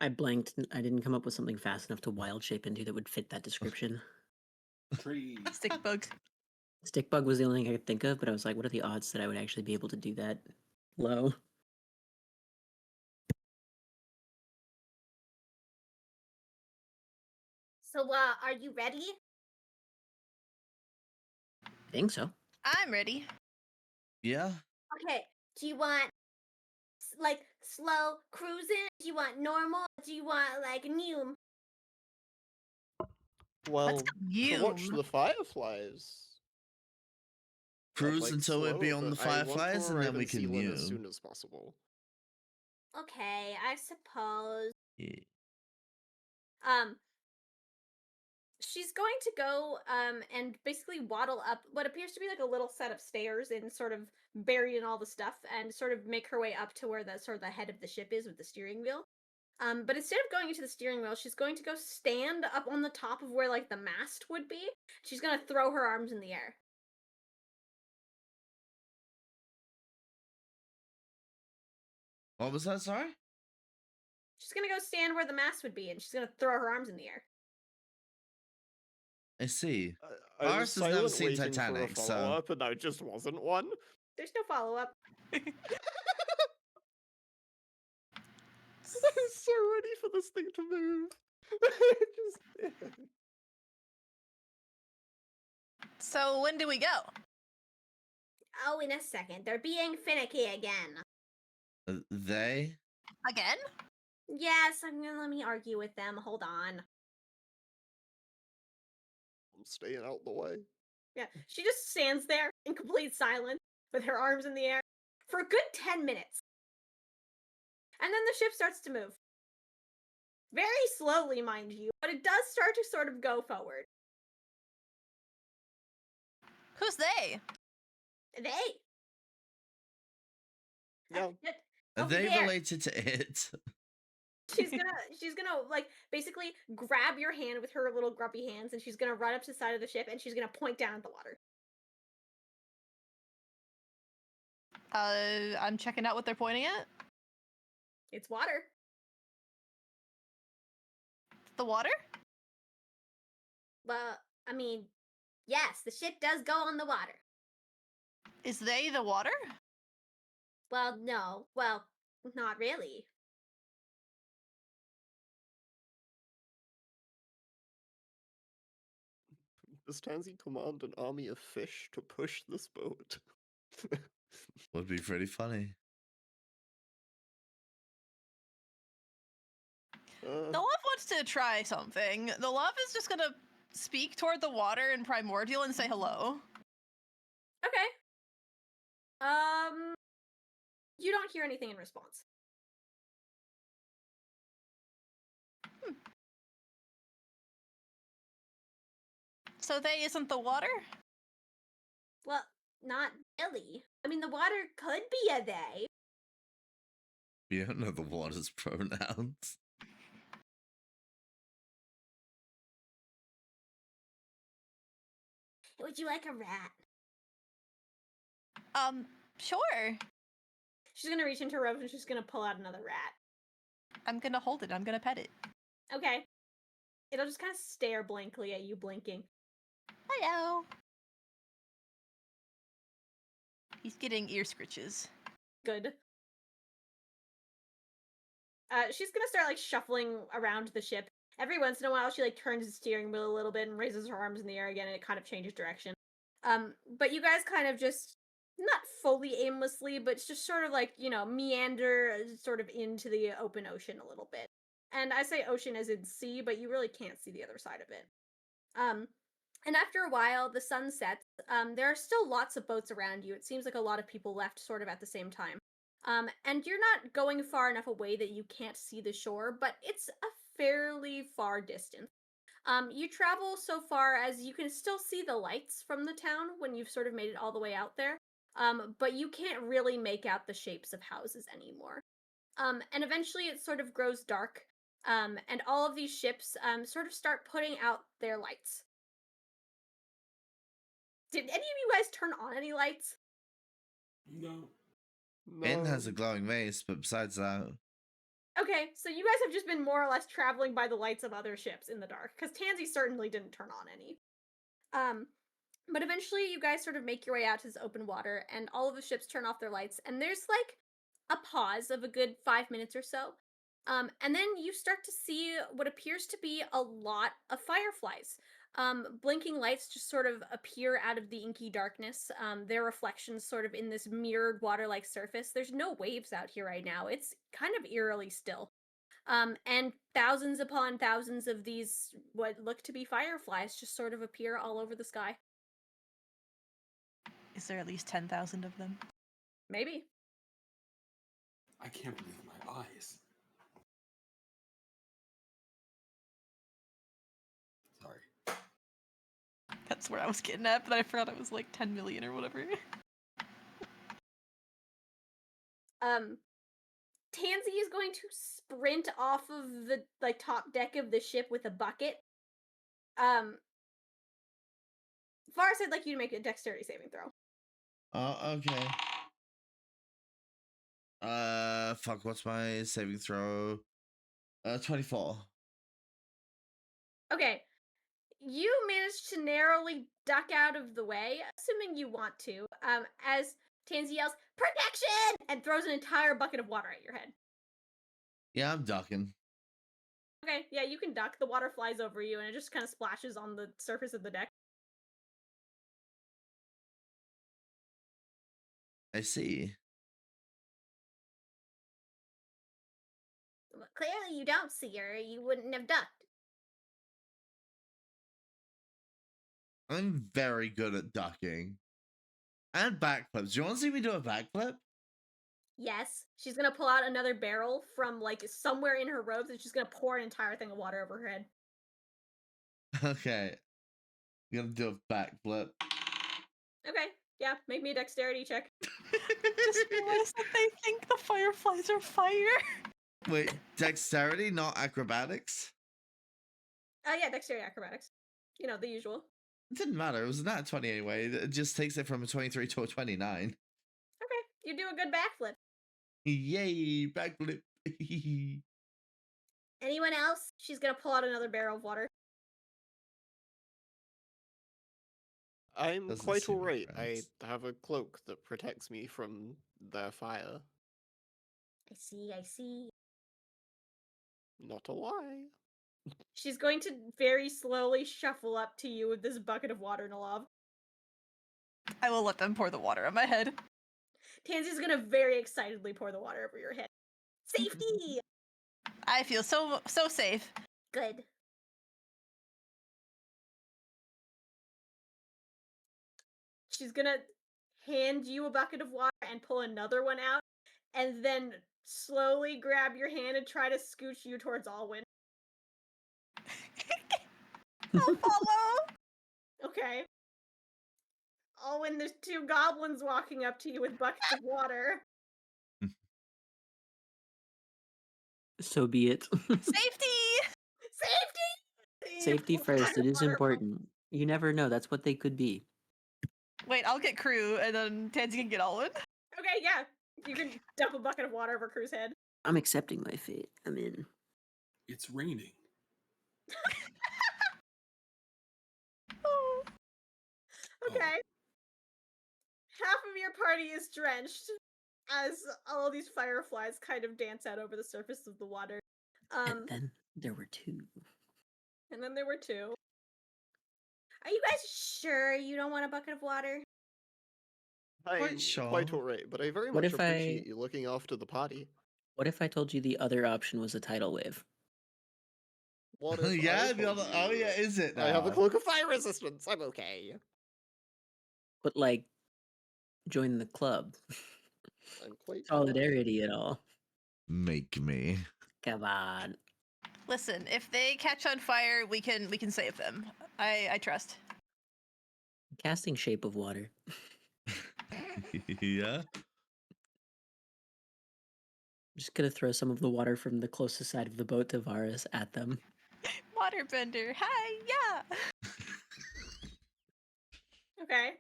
I blanked. I didn't come up with something fast enough to wild shape into that would fit that description. Tree. Stick bug. Stick bug was the only thing I could think of, but I was like, what are the odds that I would actually be able to do that low? So, are you ready? I think so. I'm ready. Yeah. Okay. Do you want like slow cruising? Do you want normal? Do you want like new? Well, Let's go to watch Hume. the fireflies. I'd Cruise like until we're slow, beyond the but I want to fireflies and then arrive we in can Sealand as new. soon as possible. okay, I suppose. Yeah. She's going to go and basically waddle up what appears to be like a little set of stairs and sort of buried in all the stuff and sort of make her way up to where the sort of the head of the ship is with the steering wheel. But instead of going into the steering wheel, she's going to go stand up on the top of where like the mast would be. She's gonna throw her arms in the air. What was that, sorry? She's gonna go stand where the mast would be and she's gonna throw her arms in the air. I see. I was Varus has never silent seen waiting Titanic, for a so- follow-up, and I just wasn't one. There's no follow-up. I'm so ready for this thing to move. Just... So when do we go? Oh, in a second. They're being finicky again. They? Again? Yes, I'm gonna let me argue with them. Hold on. I'm staying out the way. Yeah, she just stands there in complete silence with her arms in the air for a good 10 minutes. And then the ship starts to move. Very slowly, mind you, but it does start to sort of go forward. Who's they? They. Yeah. Are Over they there. related to it? She's gonna like basically grab your hand with her little grubby hands, and she's gonna run up to the side of the ship, and she's gonna point down at the water. I'm checking out what they're pointing at. It's water. The water? Well, I mean, yes, the ship does go on the water. Is they the water? Well, no. Well, not really. Does Tansy command an army of fish to push this boat? Would be pretty funny. The love wants to try something. The love is just gonna speak toward the water in primordial and say hello. Okay. You don't hear anything in response. So they isn't the water? Well, not really. I mean, the water could be a they. You don't know the water's pronouns. Would you like a rat? Sure. She's gonna reach into her robe and she's gonna pull out another rat. I'm gonna hold it. I'm gonna pet it. Okay. It'll just kind of stare blankly at you, blinking. Hello. He's getting ear scritches. Good. She's gonna start like shuffling around the ship. Every once in a while, she like turns the steering wheel a little bit and raises her arms in the air again, and it kind of changes direction. But you guys kind of just not fully aimlessly, but just sort of like, you know, meander sort of into the open ocean a little bit. And I say ocean as in sea, but you really can't see the other side of it. And after a while, the sun sets. There are still lots of boats around you. It seems like a lot of people left sort of at the same time. And you're not going far enough away that you can't see the shore, but it's a fairly far distance. You travel so far as you can still see the lights from the town when you've sort of made it all the way out there. But you can't really make out the shapes of houses anymore. And eventually it sort of grows dark, and all of these ships sort of start putting out their lights. Did any of you guys turn on any lights? No. Aiden has a glowing mace, but besides that... Okay, so you guys have just been more or less traveling by the lights of other ships in the dark, because Tansy certainly didn't turn on any. But eventually you guys sort of make your way out to this open water, and all of the ships turn off their lights, and there's like a pause of a good 5 minutes or so. And then you start to see what appears to be a lot of fireflies. Blinking lights just sort of appear out of the inky darkness. Their reflections sort of in this mirrored water-like surface. There's no waves out here right now. It's kind of eerily still. And thousands upon thousands of these, what look to be fireflies, just sort of appear all over the sky. Is there at least 10,000 of them? Maybe. I can't believe my eyes. Sorry. That's where I was getting at, but I forgot it was like 10 million or whatever. Tansy is going to sprint off of the top deck of the ship with a bucket. Varas, I'd like you to make a dexterity saving throw. Oh, okay. Fuck, what's my saving throw? 24. Okay. You managed to narrowly duck out of the way, assuming you want to, as Tansy yells, "Protection!" and throws an entire bucket of water at your head. Yeah, I'm ducking. Okay, yeah, you can duck. The water flies over you, and it just kind of splashes on the surface of the deck. I see. Well, clearly you don't see her. You wouldn't have ducked. I'm very good at ducking. And backflips. Do you want to see me do a backflip? Yes, she's gonna pull out another barrel from, somewhere in her robes, and she's gonna pour an entire thing of water over her head. Okay. I'm gonna do a backflip. Okay, yeah, make me a dexterity check. Just realized that they think the fireflies are fire. Wait, dexterity, not acrobatics? Yeah, dexterity acrobatics. You know, the usual. It didn't matter. It was not 20 anyway. It just takes it from a 23 to a 29. Okay, you do a good backflip. Yay, backflip. Anyone else? She's gonna pull out another barrel of water. I'm Doesn't quite seem alright. I right. have a cloak that protects me from their fire. I see. Not a lie. She's going to very slowly shuffle up to you with this bucket of water, Nellav. I will let them pour the water on my head. Tansy's gonna very excitedly pour the water over your head. Safety! I feel so safe. Good. She's gonna hand you a bucket of water and pull another one out, and then slowly grab your hand and try to scooch you towards Alwyn. I'll follow. Okay. Alwyn, there's two goblins walking up to you with buckets of water. So be it. Safety! Safety! Safety Pull a first. bucket It of is water. important. You never know. That's what they could be. Wait, I'll get Kruu, and then Tansy can get Alwyn. Okay, yeah. You can dump a bucket of water over Kruu's head. I'm accepting my fate. I'm in. It's raining. Oh. Okay. Half of your party is drenched as all these fireflies kind of dance out over the surface of the water. And then there were two. And then there were two. Are you guys sure you don't want a bucket of water? I'm sure. quite alright, but I very What much if appreciate you looking after the party. What if I told you the other option was a tidal wave? What if Yeah, I the told other. Oh, you yeah, is it now? I have a cloak of fire resistance. I'm okay. But like, join the club. I'm quite Solidarity at all. Make me. Come on. Listen, if they catch on fire, we can save them. I trust. Casting shape of water. Yeah. Just gonna throw some of the water from the closest side of the boat to Varas at them. Waterbender, hi, yeah. Okay.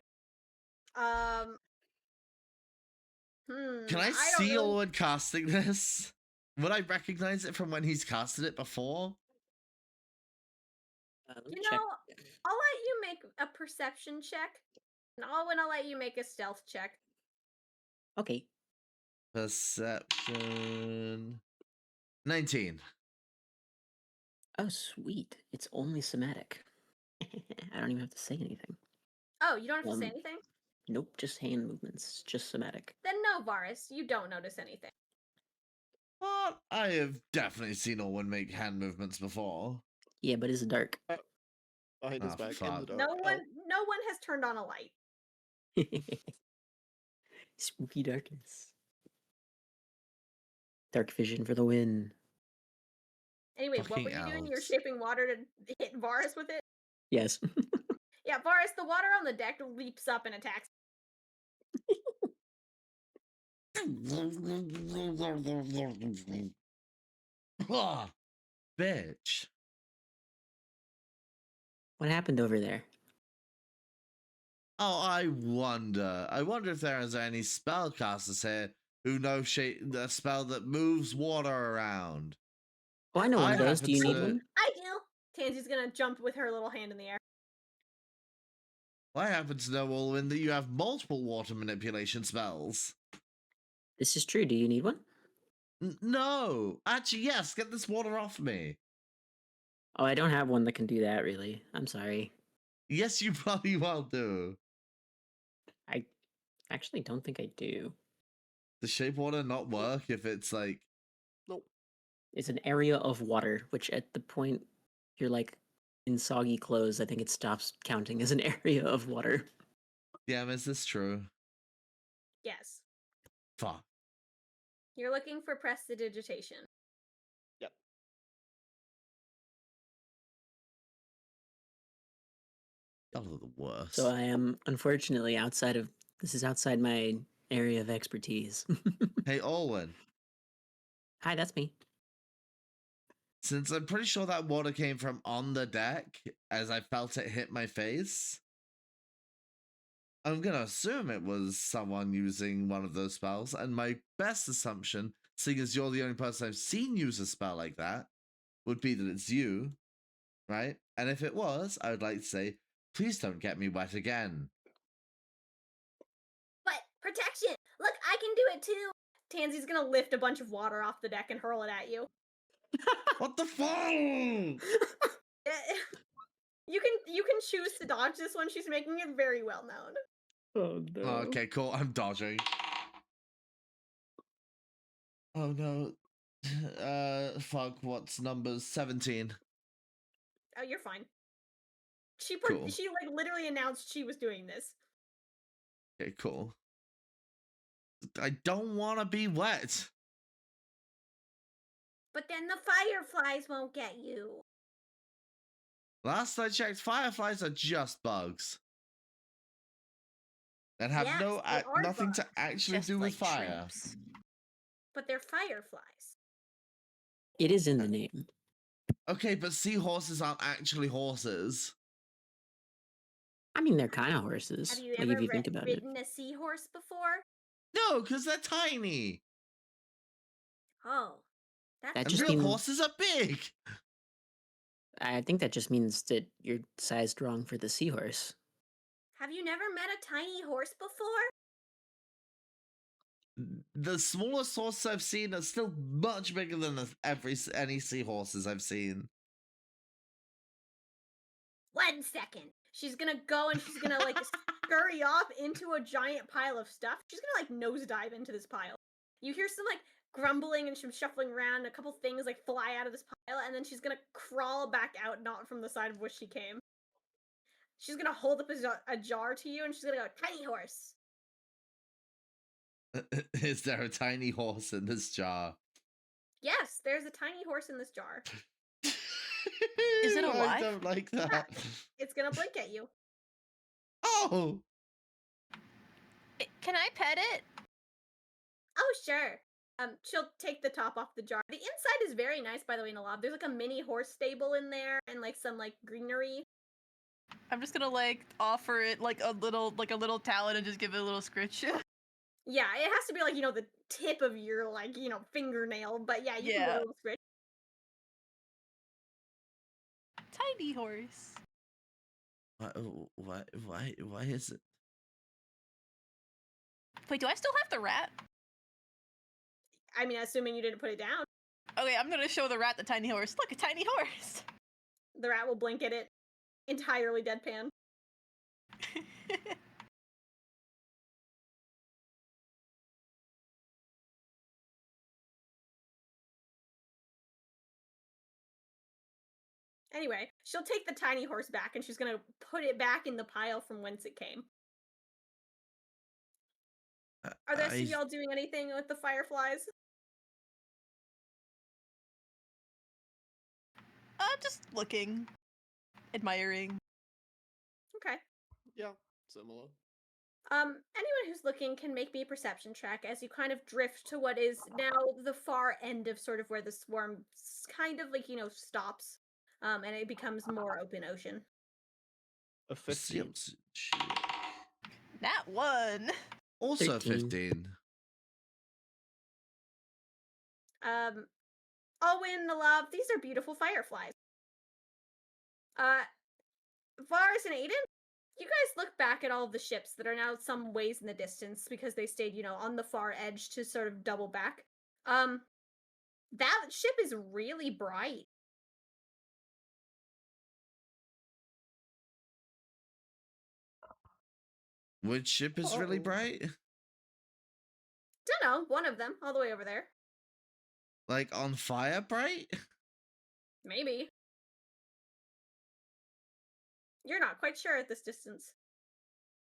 Can I don't see know. Alwyn casting this? Would I recognize it from when he's casted it before? Let me You check. know, I'll let you make a perception check. And Alwyn, I'll let you make a stealth check. Okay. Perception. 19. Oh, sweet. It's only somatic. I don't even have to say anything. Oh, you don't have to say Um, anything? Nope, just hand movements. Just somatic. Then no, Varas, you don't notice anything. What? I have definitely seen Alwyn make hand movements before. Yeah, but it's dark. behind his Oh, back in fuck. the dark. No one has turned on a light. Spooky darkness. Dark vision for the win. Anyway, what Fucking were you doing? You're elves. shaping water to hit Varus with it? Yes. Yeah, Varus, the water on the deck leaps up and attacks. Ah, bitch. What happened over there? Oh, I wonder. I wonder if there is any spellcasters here who know the spell that moves water around. Oh, I know one I of those. Do you happen need to- one? I do. Tansy's gonna jump with her little hand in the air. I happen to know, Alwyn, that you have multiple water manipulation spells. This is true. Do you need one? No! Actually, yes, get this water off me. Oh, I don't have one that can do that, really. I'm sorry. Yes, you probably well do. I actually don't think I do. Does shape water not work if it's like... Nope. It's an area of water, which at the point you're like in soggy clothes, I think it stops counting as an area of water. Damn, is this true? Yes. Fuck. You're looking for prestidigitation. Yep. Y'all are the worst. So I am unfortunately this is outside my area of expertise. Hey, Alwyn, Hi, that's me. since I'm pretty sure that water came from on the deck as I felt it hit my face, I'm gonna assume it was someone using one of those spells, and my best assumption, seeing as you're the only person I've seen use a spell like that, would be that it's you, right? And if it was, I would like to say, please don't get me wet again. But protection! Look, I can do it too! Tansy's gonna lift a bunch of water off the deck and hurl it at you. What the fuck? You can choose to dodge this one. She's making it very well known. Oh no. Okay, cool. I'm dodging. Oh no. Fuck. What's numbers? 17. Oh, you're fine. She Cool. she like literally announced she was doing this. Okay, cool. I don't want to be wet. But then the fireflies won't get you. Last I checked, fireflies are just bugs. That have Yes, they are nothing to bugs. actually Just do with like fire. shrimps. But they're fireflies. It is in the name. Okay, but seahorses aren't actually horses. I mean, they're kind of horses. Have you Like ever if you think about it. ridden a seahorse before? No, because they're tiny. Oh, that's That And just real means- horses are big. I think that just means that you're sized wrong for the seahorse. Have you never met a tiny horse before? The smallest horses I've seen are still much bigger than any seahorses I've seen. 1 second. She's gonna go and she's gonna like scurry off into a giant pile of stuff. She's gonna like nosedive into this pile. You hear some like grumbling and some shuffling around. A couple things like fly out of this pile, and then she's gonna crawl back out, not from the side of which she came. She's gonna hold up a jar to you, and she's gonna go, "Tiny horse." Is there a tiny horse in this jar? Yes, there's a tiny horse in this jar. Is it I alive? don't like that. It's gonna blink at you. Oh! Can I pet it? Oh, sure. She'll take the top off the jar. The inside is very nice, by the way, Nellav. There's like a mini horse stable in there and like some like greenery. I'm just gonna like offer it like a little talon and just give it a little scritch. Yeah, it has to be like, you know, the tip of your like, you know, fingernail, but yeah, you can Yeah. go a little scritch. Tiny horse. Why is it? Wait, do I still have the rat? I mean, assuming you didn't put it down. Okay, I'm gonna show the rat the tiny horse. Look, a tiny horse. The rat will blink at it, entirely deadpan. Anyway, she'll take the tiny horse back and she's gonna put it back in the pile from whence it came. Are the rest of y'all doing anything with the fireflies? just looking, admiring. Okay. Yeah, similar. Anyone who's looking can make me a perception check as you kind of drift to what is now the far end of sort of where the swarm kind of like, stops. And it becomes more open ocean. A 15. That one. Also 13. 15. Alwyn, Nellav, these are beautiful fireflies. Varas and Aiden, you guys look back at all of the ships that are now some ways in the distance because they stayed, on the far edge to sort of double back. That ship is really bright. Which ship is really Oh. bright? Dunno, one of them, all the way over there. Like on fire bright? Maybe. You're not quite sure at this distance.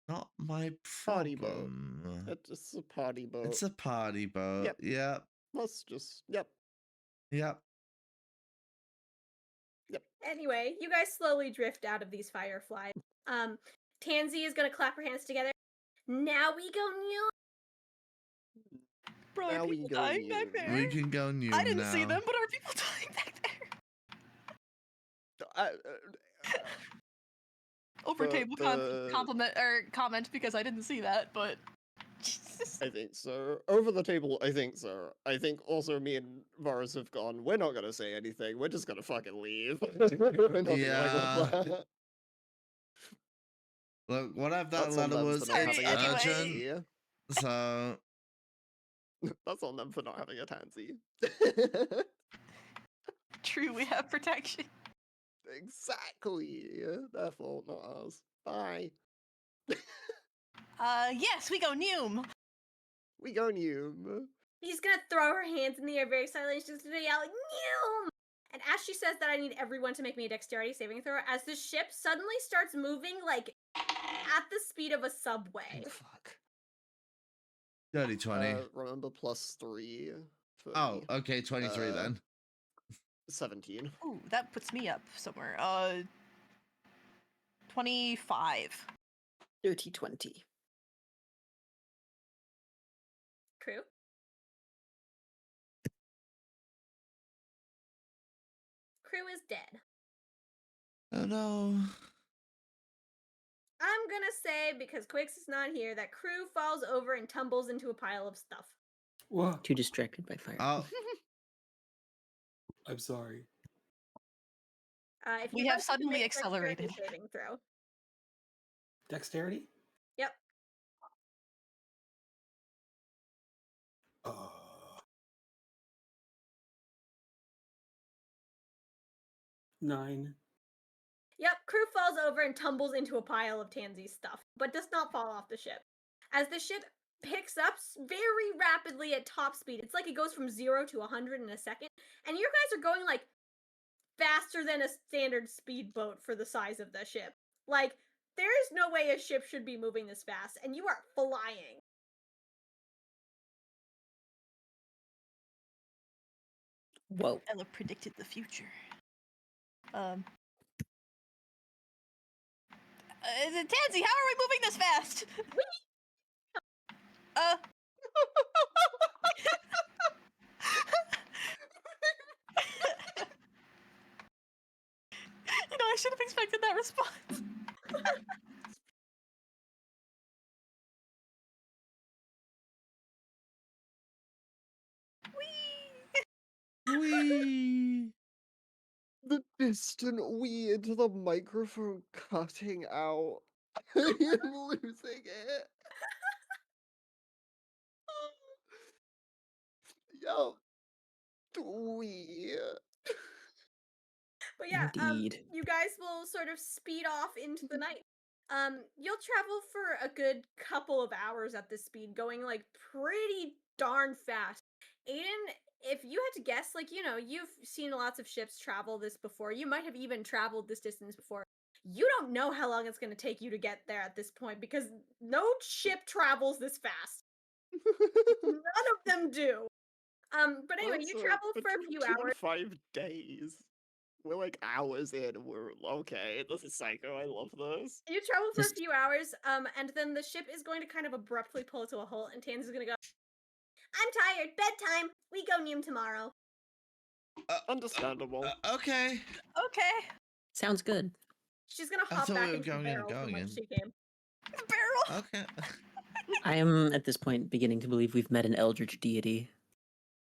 Not my Party boat. problem. It's a party boat. It's a party boat. Yep. Yep. Let's just, yep. Yep. Anyway, you guys slowly drift out of these fireflies. Tansy is gonna clap her hands together. Now we go new. Bro, Now are we people go dying back new. there? We can go new I didn't see now. them, but are people dying back there? Over The- table the- compliment or comment because I didn't see that, but Jesus. I think so. Over the table, I think so. I think also me and Varas have gone, we're not gonna say anything, we're just gonna fucking leave. We're not gonna Yeah. reply. Look, what if that That's on letter them was for not Sorry, having a anyway. urgent? tansy. So That's on them for not having a tansy. True, we have protection. Exactly. Their fault, not ours. Bye. Yes, we go Noom. We go new. She's gonna throw her hands in the air very silently. She's gonna yell, "New!" And as she says that, I need everyone to make me a dexterity saving throw as the ship suddenly starts moving like at the speed of a subway. Fuck. dirty 20. Remember +3 for Oh, me. okay, 23 then. 17. Ooh, that puts me up somewhere. 25. Dirty 20. Kruu? Kruu is dead. Oh no. I'm gonna say, because Quix is not here, that Kruu falls over and tumbles into a pile of stuff. Whoa. Too distracted by fire. Oh, I'm sorry. If We you have both suddenly make a dexterity accelerated. saving throw. Dexterity? Yep. Uh, 9. Yep, Kruu falls over and tumbles into a pile of Tansy's stuff, but does not fall off the ship. As the ship picks up very rapidly at top speed, it's like it goes from 0 to 100 in a second, and you guys are going like faster than a standard speedboat for the size of the ship. Like, there is no way a ship should be moving this fast, and you are flying. Whoa. Ella predicted the future. Tansy, how are we moving this fast? I should have expected that response. wee. The distant wee into the microphone cutting out. I am losing it. Yo. Wee. But yeah, Indeed. you guys will sort of speed off into the night. You'll travel for a good couple of hours at this speed, going like pretty darn fast. Aiden, if you had to guess, like, you've seen lots of ships travel this before. You might have even traveled this distance before. You don't know how long it's going to take you to get there at this point because no ship travels this fast. None of them do. But anyway, you travel for a few hours. 5 days. We're like hours in and we're okay. This is psycho. I love this. You travel for a Just- few hours, and then the ship is going to kind of abruptly pull to a halt, and Tans is going to go, I'm tired. Bedtime. We go Neum tomorrow. Understandable. Okay. Okay. Sounds good. She's going to I hop thought back we were into the going in barrel and from going which in. she came. Barrel. Okay. I am at this point beginning to believe we've met an eldritch deity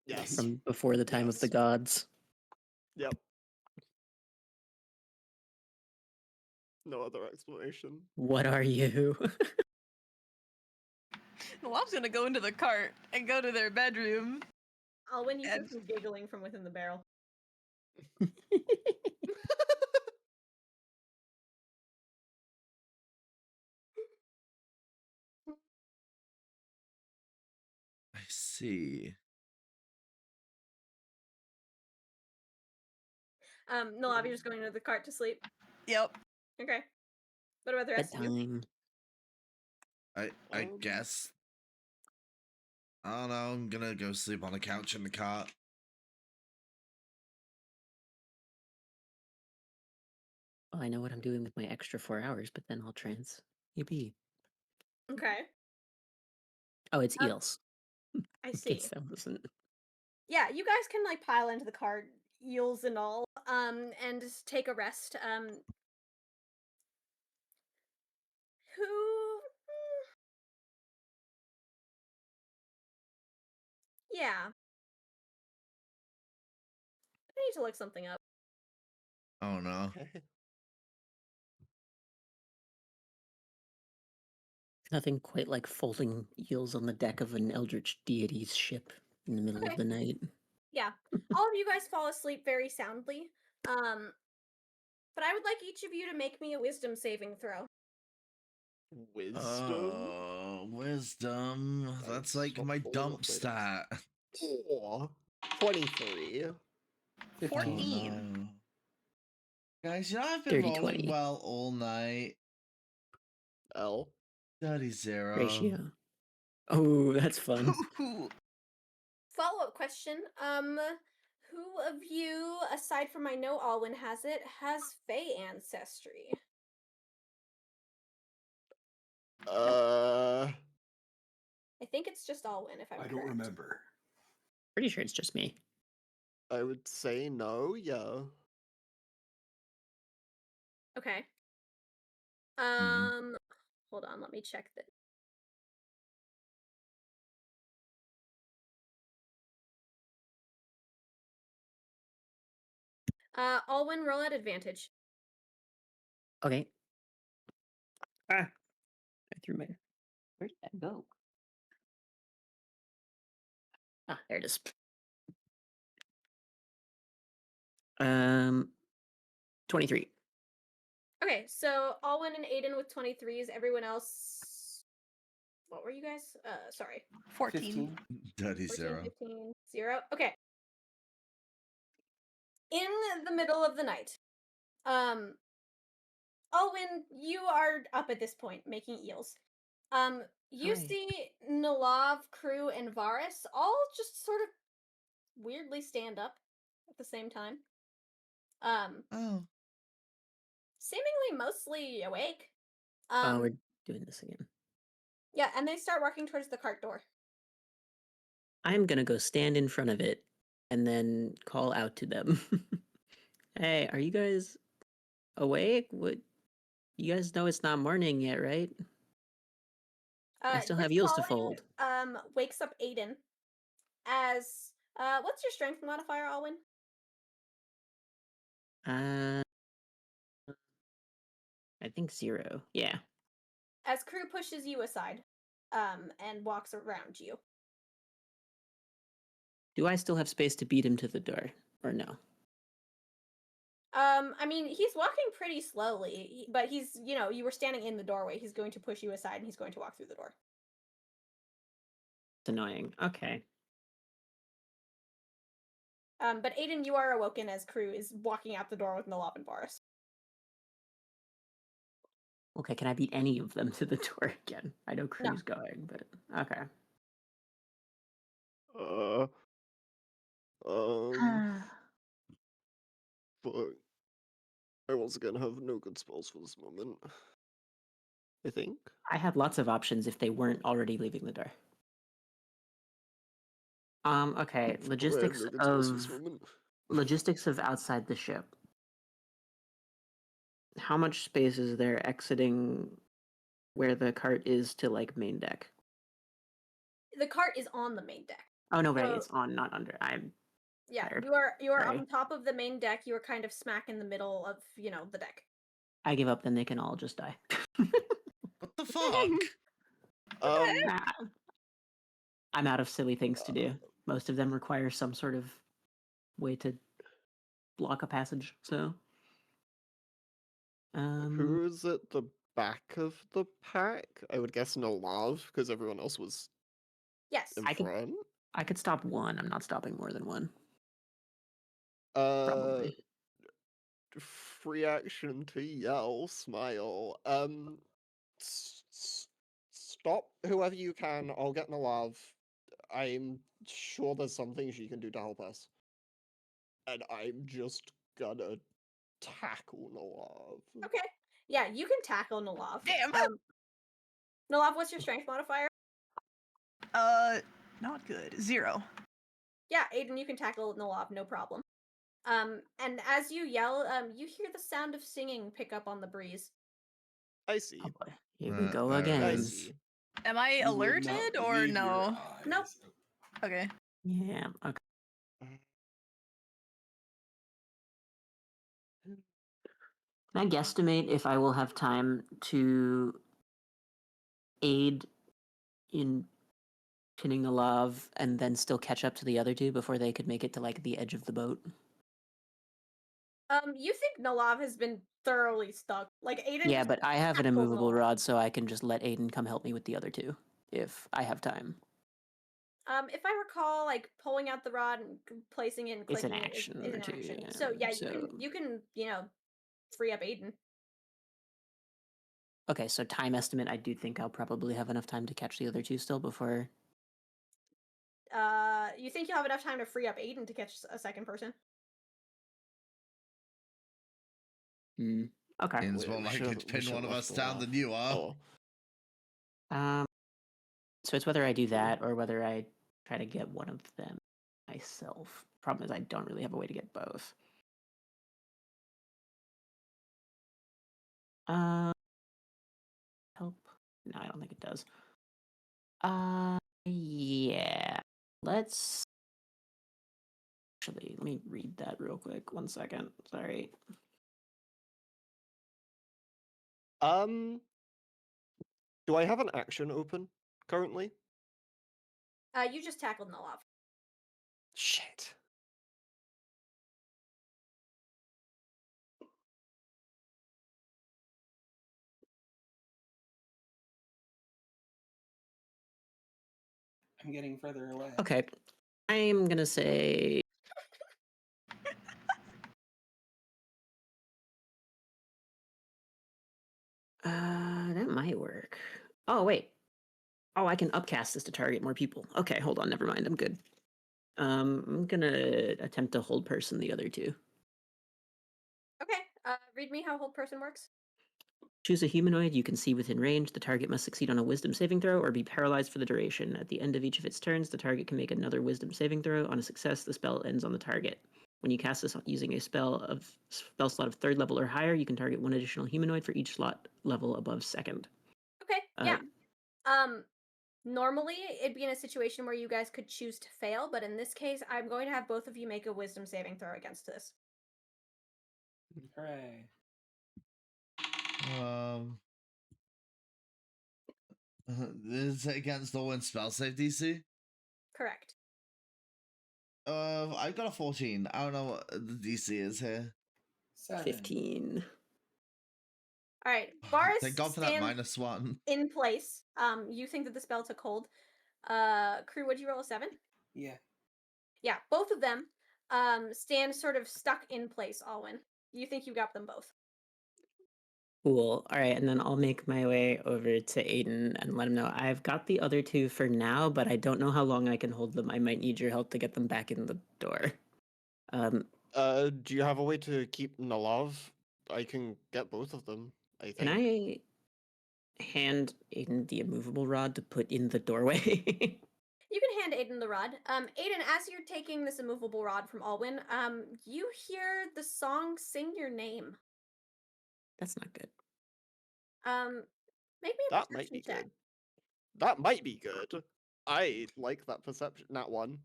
Yes. from before the time of the Yes. gods. Yep. No other explanation. What are you? Nellav's gonna go into the cart and go to their bedroom. Alwyn, you hear And- some giggling from within the barrel. I see. Nellav, you're just going into the cart to sleep. Yep. Okay. What about the rest of you? Bedtime. I guess. I don't know. I'm gonna go sleep on the couch in the cart. Well, I know what I'm doing with my extra 4 hours, but then I'll trance. Yippee. Okay. Oh, it's Um, eels. I In see. case that wasn't. Yeah, you guys can like pile into the cart, eels and all, and just take a rest. Who? Yeah. I need to look something up. Oh no. Nothing quite like folding eels on the deck of an eldritch deity's ship in the middle Okay. of the night. Yeah. All of you guys fall asleep very soundly. But I would like each of you to make me a wisdom saving throw. Wisdom. Oh, wisdom. That's like so my full of dump items. stat. 23. 14. Oh, no. Guys, you know I've been Dirty rolling 20. well all night. L. Dirty 0. Ratio. Oh, that's fun. Ooh. Follow-up question. Who of you, aside from I know Alwyn has it, has Fey ancestry? Uh. I think it's just Alwyn, if I'm I correct. don't remember. Pretty sure it's just me. I would say no. Yeah. Okay. Hold on, let me check this. Alwyn, roll at advantage. Okay. Ah. I threw my. Where did that go? Ah, there it is. 23. Okay, so Alwyn and Aiden with 23s. Everyone else. What were you guys? Sorry. 14. 15. Dirty 14, 0. 15, 0. Okay. In the middle of the night, Alwyn, you are up at this point making eels. You Hi. see Nellav, Kruu, and Varas all just sort of weirdly stand up at the same time. Oh. Seemingly mostly awake. Oh, we're doing this again. Yeah, and they start walking towards the cart door. I'm gonna go stand in front of it and then call out to them. Hey, are you guys awake? What? You guys know it's not morning yet, right? I still This have eels to calling, fold. wakes up Aiden as what's your strength modifier, Alwyn? I think 0. Yeah. As Kruu pushes you aside, and walks around you. Do I still have space to beat him to the door, or no? I mean, he's walking pretty slowly, but he's, you were standing in the doorway. He's going to push you aside and he's going to walk through the door. It's annoying. Okay. But Aiden, you are awoken as Kruu is walking out the door with Nellav and Varas. Okay, can I beat any of them to the door again? I know No. Kruu's going, but okay. Um. but I once again have no good spells for this moment. I think. I had lots of options if they weren't already leaving the door. Okay, But I have no good spells for this moment. logistics of outside the ship. How much space is there exiting where the cart is to like main deck? The cart is on the main deck. Oh no, right, So- it's on, not under. I'm Yeah, tired. you are Sorry. on top of the main deck. You are kind of smack in the middle of the deck. I give up. Then they can all just die. What the fuck? Nah. I'm out of silly things to do. Most of them require some sort of way to block a passage. So, Who is at the back of the pack? I would guess Nellav, because everyone else was Yes. in I could- front. I could stop one. I'm not stopping more than one. Uh, Probably. free action to yell, smile. Stop whoever you can. I'll get Nellav. I'm sure there's some things she can do to help us. And I'm just gonna tackle Nellav. Okay. Yeah, you can tackle Nellav. Damn. Nellav, what's your strength modifier? Not good. 0. Yeah, Aiden, you can tackle Nellav, no problem. And as you yell, you hear the sound of singing pick up on the breeze. I see. Oh boy. Here we go there it again. I is. see. Am I You would not alerted or believe your no? Nope. eyes. Okay. Yeah. Okay. Can I guesstimate if I will have time to aid in pinning the love and then still catch up to the other two before they could make it to like the edge of the boat? You think Nellav has been thoroughly stuck. Like Aiden Yeah, just but I have an tackled immovable Nellav. rod, so I can just let Aiden come help me with the other two if I have time. If I recall, like pulling out the rod and placing it and It's an clicking action is or an two, action. yeah, So yeah, so- you can free up Aiden. Okay, so time estimate, I do think I'll probably have enough time to catch the other two still before. You think you'll have enough time to free up Aiden to catch a second person? Okay. It's more we likely should- to we pin should one of have us left down Nellav. than you are. Oh. So it's whether I do that or whether I try to get one of them myself. Problem is I don't really have a way to get both. Help? No, I don't think it does. Yeah. Let's actually let me read that real quick. 1 second. Sorry. Do I have an action open currently? You just tackled Nellav. Shit. I'm getting further away. Okay. I'm gonna say that might work. Oh wait. Oh, I can upcast this to target more people. Okay, hold on, never mind. I'm good. I'm gonna attempt to hold person the other two. Okay. Read me how hold person works. Choose a humanoid you can see within range. The target must succeed on a wisdom saving throw or be paralyzed for the duration. At the end of each of its turns, the target can make another wisdom saving throw. On a success, the spell ends on the target. When you cast this using a spell slot of 3rd level or higher, you can target one additional humanoid for each slot level above 2nd. Okay. Yeah. Normally it'd be in a situation where you guys could choose to fail, but in this case, I'm going to have both of you make a wisdom saving throw against this. Hooray. This is against Nowen spell save DC. Correct. I've got a 14. I don't know what the DC is here. 7. 15. All right. Varas Thank God for that stands -1. in place. You think that the spell took hold. Kruu, would you roll a 7? Yeah. Yeah, both of them stand sort of stuck in place, Alwyn. You think you got them both. Cool. All right, and then I'll make my way over to Aiden and let him know I've got the other two for now, but I don't know how long I can hold them. I might need your help to get them back in the door. Do you have a way to keep Nellav? I can get both of them, I think. Can I hand Aiden the immovable rod to put in the doorway? You can hand Aiden the rod. Aiden, as you're taking this immovable rod from Alwyn, you hear the song "Sing Your Name." That's not good. Make me a That might be perception check. good. That might be good. I like that perception. That one.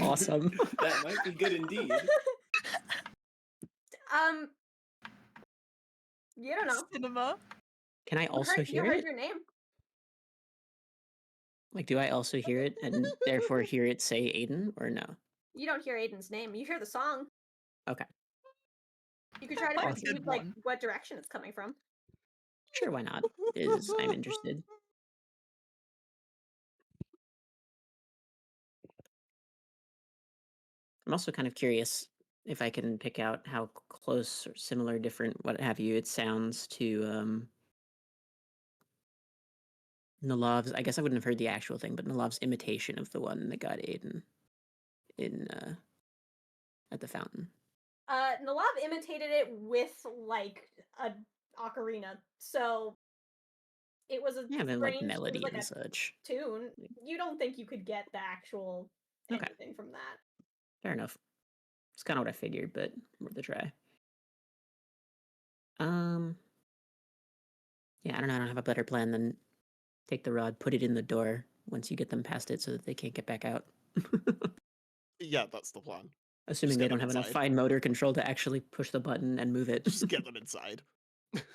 Awesome. That might be good indeed. You don't know. Cinema. Can I also you hear heard it? your name. Like, do I also hear it and therefore hear it say Aiden or no? You don't hear Aiden's name. You hear the song. Okay. You could try to Might be a perceive good like one. what direction it's coming from. Sure, why not? I'm interested. I'm also kind of curious if I can pick out how close or similar, different, what have you, it sounds to Nellav's. I guess I wouldn't have heard the actual thing, but Nellav's imitation of the one that got Aiden in at the fountain. Nellav imitated it with like a ocarina, so it was a Yeah, but like strange. It was melody like and a such. tune. You don't think you could get the actual Okay. anything from that. Fair enough. It's kind of what I figured, but worth a try. Yeah, I don't know. I don't have a better plan than take the rod, put it in the door once you get them past it so that they can't get back out. Yeah, that's the plan. Assuming Just they get don't them have enough inside. fine motor control to actually push the button and move it. Just get them inside.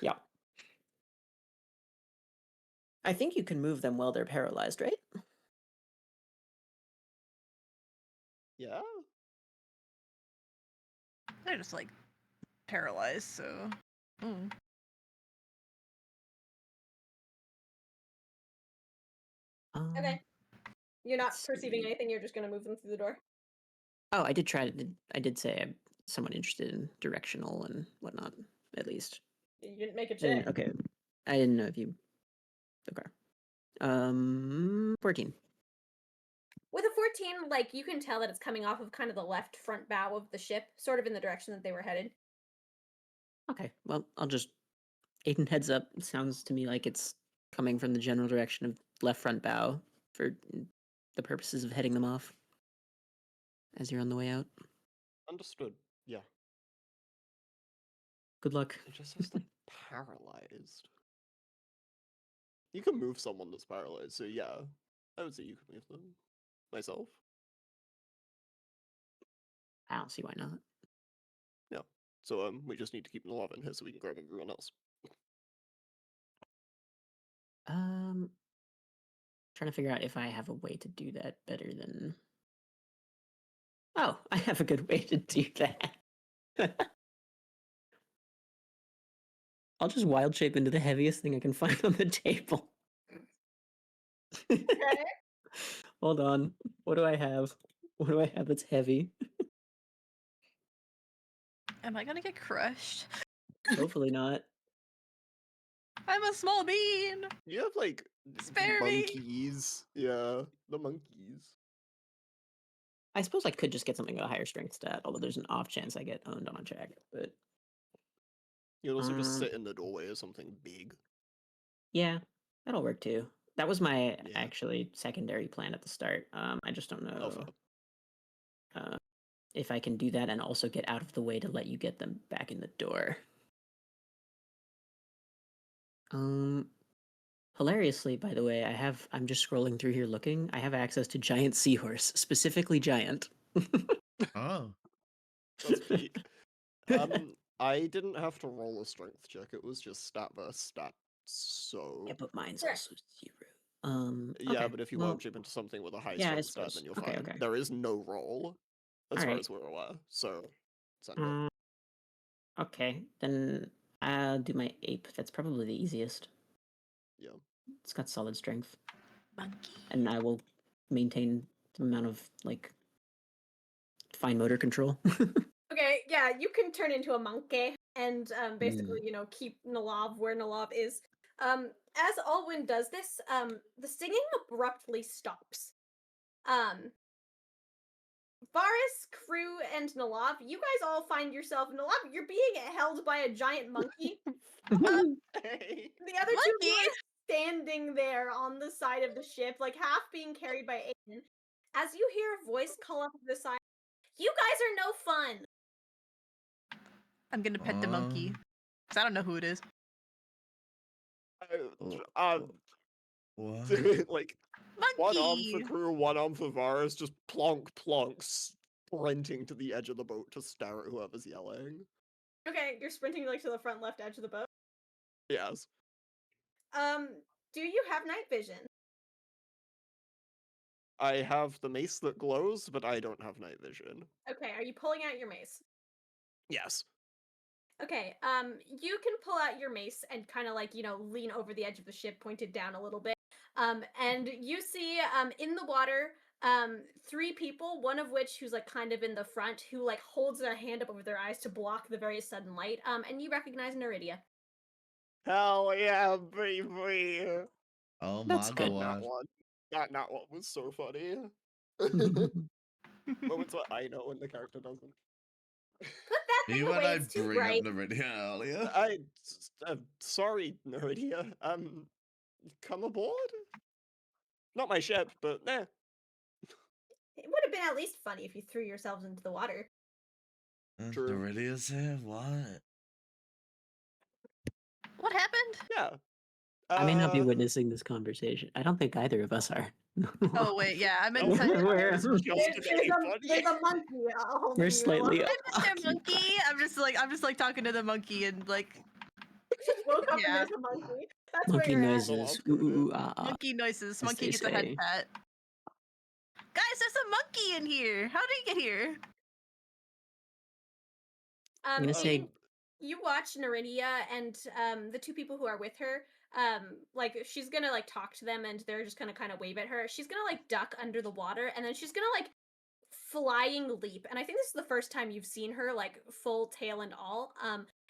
Yeah. I think you can move them while they're paralyzed, right? Yeah. They're just like paralyzed, so. Mm. Okay. You're not let's perceiving see. anything. You're just gonna move them through the door. Oh, I did try to. I did say I'm somewhat interested in directional and whatnot, at least. You didn't make a I didn't- check. okay. I didn't know if you. Okay. 14. With a 14, like you can tell that it's coming off of kind of the left front bow of the ship, sort of in the direction that they were headed. Okay. Well, I'll just. Aiden heads up. Sounds to me like it's coming from the general direction of left front bow for the purposes of heading them off as you're on the way out. Understood. Yeah. Good luck. It just says they're paralyzed. You can move someone that's paralyzed, so yeah. I would say you can move them. Myself. I don't see why not. So we just need to keep Nellav in here so we can grab everyone else. Trying to figure out if I have a way to do that better than. Oh, I have a good way to do that. I'll just wild shape into the heaviest thing I can find on the table. Okay. Hold on. What do I have? What do I have that's heavy? Am I gonna get crushed? Hopefully not. I'm a small bean! You have like Spare me! monkeys. Yeah, the monkeys. I suppose I could just get something with a higher strength stat, although there's an off chance I get owned on a check. But You'd also just Um, sit in the doorway or something big. yeah, that'll work too. That was my Yeah. actually secondary plan at the start. I just don't Oh, know fair. if I can do that and also get out of the way to let you get them back in the door. Hilariously, by the way, I'm just scrolling through here looking. I have access to giant seahorse, specifically giant. Oh. That's peak. I didn't have to roll a strength check. It was just stat versus stat. So Yeah, but mine's Sure. also 0. yeah, Okay, but if you well, wild shape into something with a high yeah, I strength stat, then suppose. you're Okay, fine. okay. There is no roll, as far Alright. as we're aware. So send it. Okay, then I'll do my ape. That's probably the easiest. Yeah. It's got solid strength, Monkey. and I will maintain the amount of like fine motor control. Okay, yeah, you can turn into a monkey and basically, keep Nellav where Nellav is. As Alwyn does this, the singing abruptly stops. Varas, Kruu, and Nellav, you guys all find yourself, Nellav, you're being held by a giant monkey. Hey. The other two of you Monkey? are standing there on the side of the ship, like half being carried by Aiden. As you hear a voice call up the side, you guys are no fun. I'm gonna pet the monkey. Because I don't know who it is. What? Like, one arm for Monkey! Kruu, one arm for Varus, just plonk, plonk, sprinting to the edge of the boat to stare at whoever's yelling. Okay, you're sprinting like to the front left edge of the boat. Yes. Do you have night vision? I have the mace that glows, but I don't have night vision. Okay, are you pulling out your mace? Yes. Okay, you can pull out your mace and kind of like, lean over the edge of the ship, pointed down a little bit. And you see, in the water, three people, one of which who's like kind of in the front, who like holds their hand up over their eyes to block the very sudden light. And you recognize Neridia. Hell yeah, baby! Oh That's my good. That god. one. That one was so funny. Moments what I know when the character doesn't. Put that thing Even away, I it's too bring bright. up Neridia earlier. Sorry, Neridia. Come aboard? Not my ship, but eh. It would have been at least funny if you threw yourselves into the water. True. Neridia's here? What? What happened? Yeah. I may not be witnessing this conversation. I don't think either of us are. Oh, wait, yeah, I meant No, to. Where- it's just anybody. There's a monkey holding We're you slightly along. Mr. Monkey! I'm just like talking to the monkey and like Just woke up and Yeah. there's a monkey. That's monkey where you're at. noises. Well, Ooh, ooh, ah, ah. monkey noises. as Monkey they gets a head say. pat. Guys, there's a monkey in here. How did he get here? I'm gonna say- Aiden, you watch Neridia and the two people who are with her. Like she's gonna like talk to them, and they're just gonna kind of wave at her. She's gonna like duck under the water, and then she's gonna like flying leap. And I think this is the first time you've seen her like full tail and all.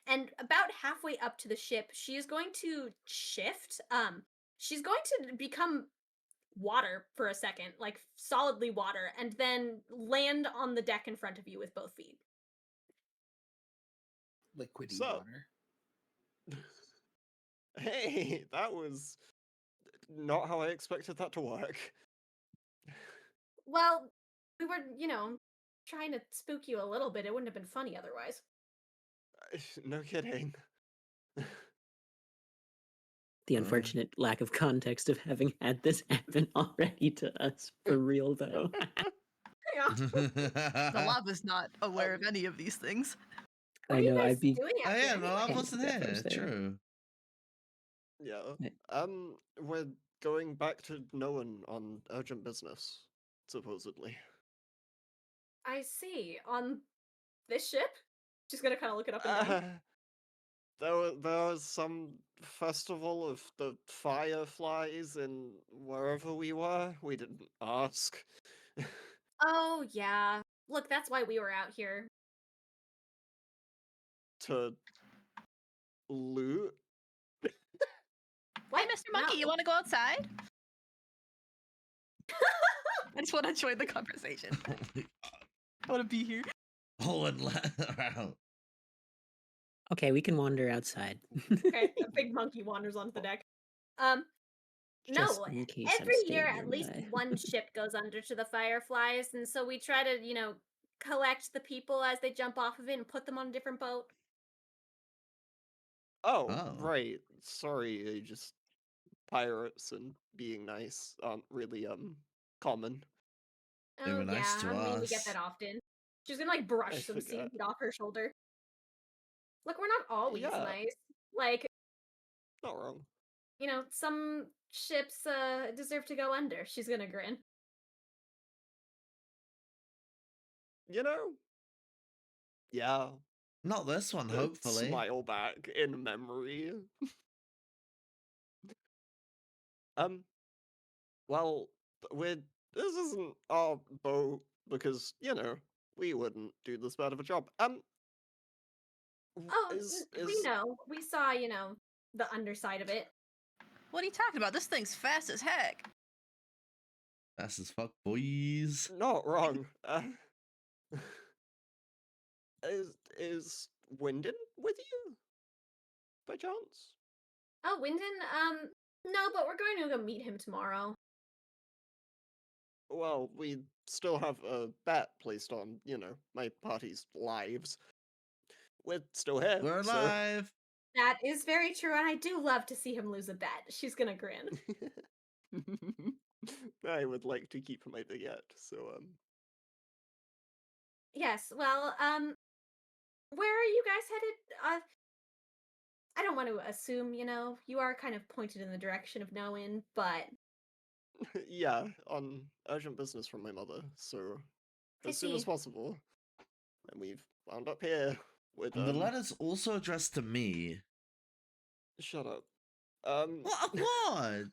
And about halfway up to the ship, she is going to shift. She's going to become water for a second, like solidly water, and then land on the deck in front of you with both feet. Liquidy So- water. Hey, that was not how I expected that to work. Well, we were, trying to spook you a little bit. It wouldn't have been funny otherwise. No kidding. The unfortunate lack of context of having had this happen already to us. For real, though. Yeah. The lava's not aware of any of these things. What I are you know, guys I'd be- doing Oh out yeah, there no, I anyway? wasn't That here. was there. True. Yeah. We're going back to Nowen on urgent business, supposedly. I see. On this ship? Just gonna kind of look it up and down. There was some festival of the fireflies in wherever we were. We didn't ask. Oh, yeah. Look, that's why we were out here. To loot. Why, Mr. Monkey, you No. want to go outside? I just want to join the conversation. I want to be here. Oh, and around. Okay, we can wander outside. Okay, a big monkey wanders onto the deck. Just No, in case I'm every year staying at least nearby. one ship goes under to the fireflies, and so we try to, collect the people as they jump off of it and put them on a different boat. Oh, Oh. right. Sorry, just pirates and being nice aren't really common. They Oh were nice yeah, to I mean we get us. that often. She's gonna like brush I some forget. seaweed off her shoulder. Look, we're not always Yeah. nice. Like, Not wrong. some ships deserve to go under. She's gonna grin. Yeah. Not this one, the hopefully. Smile back in memory. Well, this isn't our boat because, we wouldn't do this bad of a job. Oh, is we know. We saw, the underside of it. What are you talking about? This thing's fast as heck. That's as fuck, boys. not wrong. Is Wyndon with you? By chance? Oh, Wyndon? No, but we're going to go meet him tomorrow. Well, we still have a bet placed on, my party's lives. We're still here, We're so... alive. That is very true, and I do love to see him lose a bet. She's gonna grin. I would like to keep my baguette, so, Yes, well, where are you guys headed? I don't want to assume, you are kind of pointed in the direction of Nowen, but yeah, on urgent business from my mother, so I as soon as see. possible. And we've wound up here with, And the letter's also addressed to me. Shut up. What?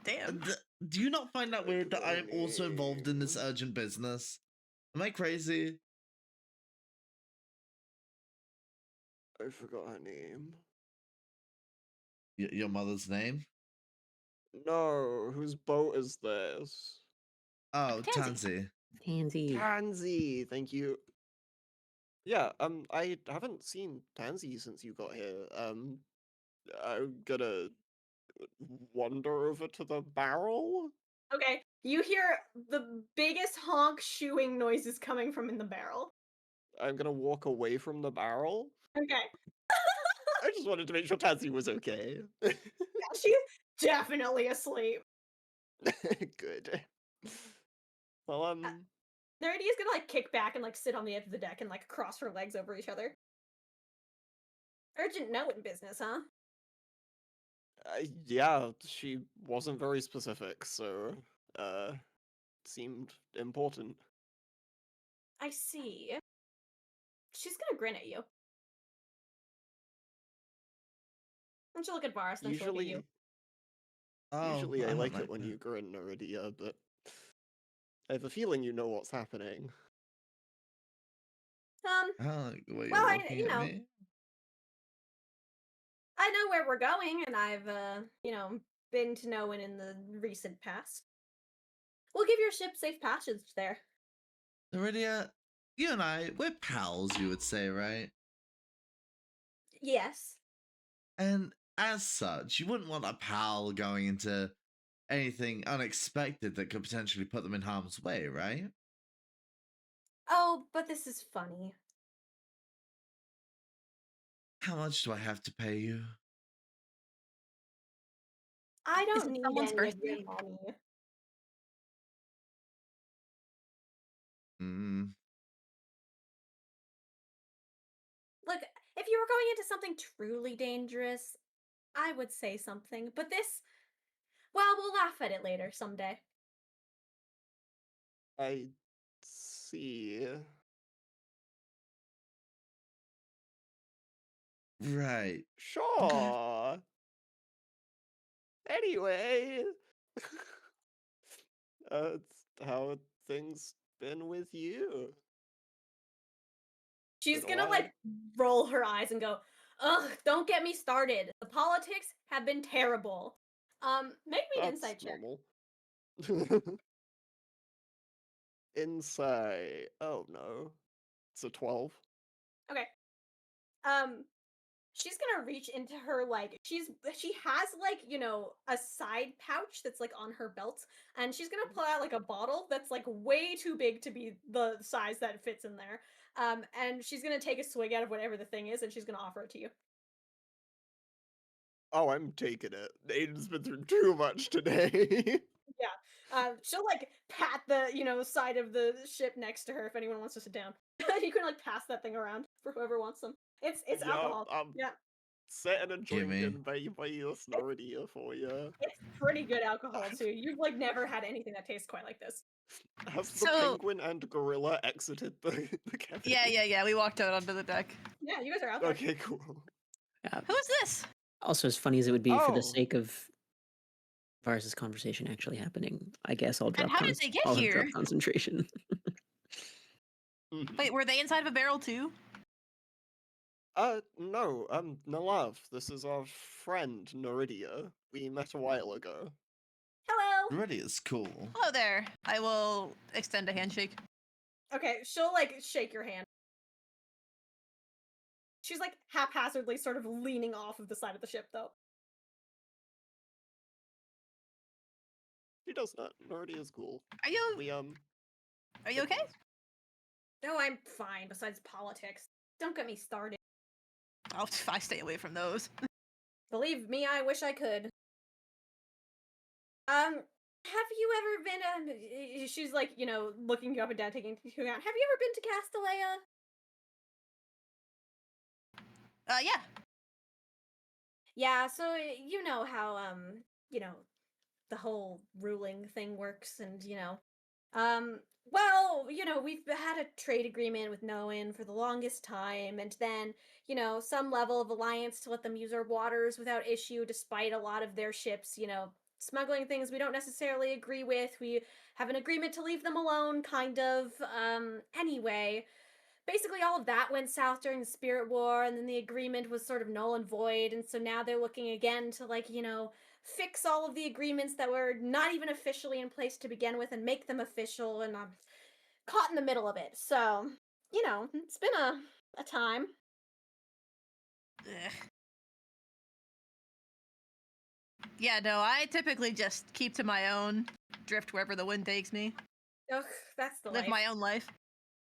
Damn. Do you not find that weird that I am also involved in this name. urgent business? Am I crazy? I forgot her name. Your mother's name? No, whose boat is this? Oh, Tansy. Tansy. Tansy. Tansy, thank you. Yeah, I haven't seen Tansy since you got here. I'm gonna wander over to the barrel. Okay, you hear the biggest honk shooing noises coming from in the barrel. I'm gonna walk away from the barrel. Okay, I just wanted to make sure Tansy was okay. yeah, she's definitely asleep. Good. Well, Neridia's gonna like kick back and like sit on the edge of the deck and like cross her legs over each other. Urgent note in business, huh? yeah, she wasn't very specific, so, seemed important. I see. She's gonna grin at you. And she'll look at Varas, then she'll look at you. Usually I don't like it when that. you grin, Neridia, but I have a feeling you know what's happening. I don't like the way you're well, looking at me. I know where we're going, and I've, been to Nowen in the recent past. We'll give your ship safe passage there. Iridia, you and I, we're pals, you would say, right? Yes. And as such, you wouldn't want a pal going into anything unexpected that could potentially put them in harm's way, right? Oh, but this is funny. How much do I have to pay you? I Is don't it need someone's any of your birthday? money. Hmm. Look, if you were going into something truly dangerous, I would say something. But this, well, we'll laugh at it later someday. I see. Right. Sure. Anyway, it's how things been with you. She's Been a gonna while. like roll her eyes and go, "Ugh, don't get me started. The politics have been terrible." Make me an That's insight check. normal. Insight. Oh no. It's a 12. Okay. She's gonna reach into her she has a side pouch that's like on her belt, and she's gonna pull out like a bottle that's like way too big to be the size that fits in there. And she's gonna take a swig out of whatever the thing is, and she's gonna offer it to you. Oh, I'm taking it. Aiden's been through too much today. Yeah. She'll like pat the side of the ship next to her if anyone wants to sit down. You can like pass that thing around for whoever wants some. It's Yeah, alcohol. Yeah. setting a drink Gimme. in by this Neridia for you. It's pretty good alcohol too. You've like never had anything that tastes quite like this. Has the So- penguin and gorilla exited the cabin? Yeah. We walked out onto the deck. Yeah, you guys are out there. Okay, cool. Who's this? Also, as funny as it would be for Oh. the sake of Vars's conversation actually happening, I guess I'll drop. how did they get I'll here? drop concentration. Mhm. Wait, were they inside of a barrel too? No, Nellav, this is our friend, Neridia. We met a while ago. Hello. Really, it's cool. Hello there. I will extend a handshake. Okay, she'll like shake your hand. She's like haphazardly sort of leaning off of the side of the ship though. She does not. Nerdy is cool. Are you We are you okay? No, I'm fine, besides politics. Don't get me started. Oh, I stay away from those. Believe me, I wish I could. Have you ever been, she's like, you know, looking you up and down, taking into account. Have you ever been to Castellea? Yeah. Yeah, so you know how, you know, the whole ruling thing works and, you know, well, you know, we've had a trade agreement with Nowen for the longest time, and then, you know, some level of alliance to let them use our waters without issue, despite a lot of their ships, you know, smuggling things we don't necessarily agree with. We have an agreement to leave them alone, kind of. Anyway, basically all of that went south during the Spirit War, and then the agreement was sort of null and void, and so now they're looking again to, like, you know, fix all of the agreements that were not even officially in place to begin with and make them official, and I'm caught in the middle of it. So, you know, it's been a time. Ugh. Yeah, no, I typically just keep to my own, drift wherever the wind takes me, Ugh, that's the live life. my own life.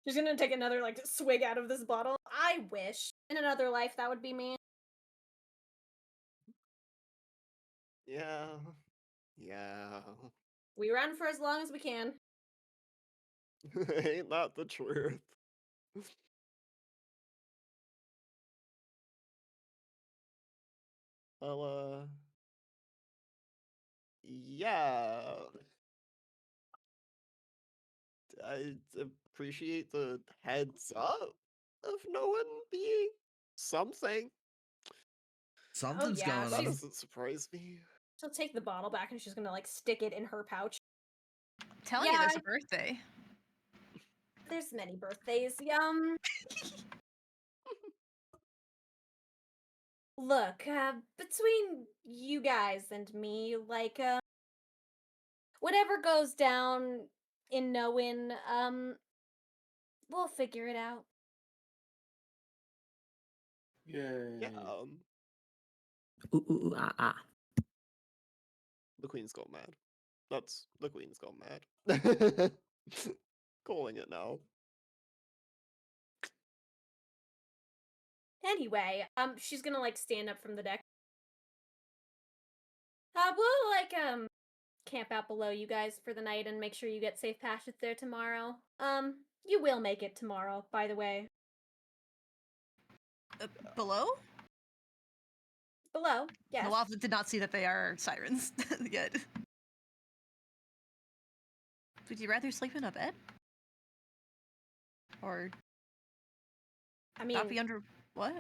She's gonna take another, like, swig out of this bottle. I wish. In another life, that would be me. Yeah. Yeah. We run for as long as we can. Ain't that the truth? Well, yeah. I appreciate the heads up of no one being something. Something's yeah, going That on. she's- doesn't surprise me. She'll take the bottle back and she's gonna, like, stick it in her pouch. I'm telling you, Yeah, there's a birthday. there's many birthdays. Look, between you guys and me, like, whatever goes down in Nowen, we'll figure it out. Yay. Yeah, Ooh, ooh, ooh, ah, ah. the queen's gone mad. That's the queen's gone mad. Calling it now. Anyway, she's gonna, like, stand up from the deck. We'll, like, camp out below you guys for the night and make sure you get safe passage there tomorrow. You will make it tomorrow, by the way. Below? Below, yes. Nellav did not see that they are sirens yet. Would you rather sleep in a bed? Or I mean, not be under what?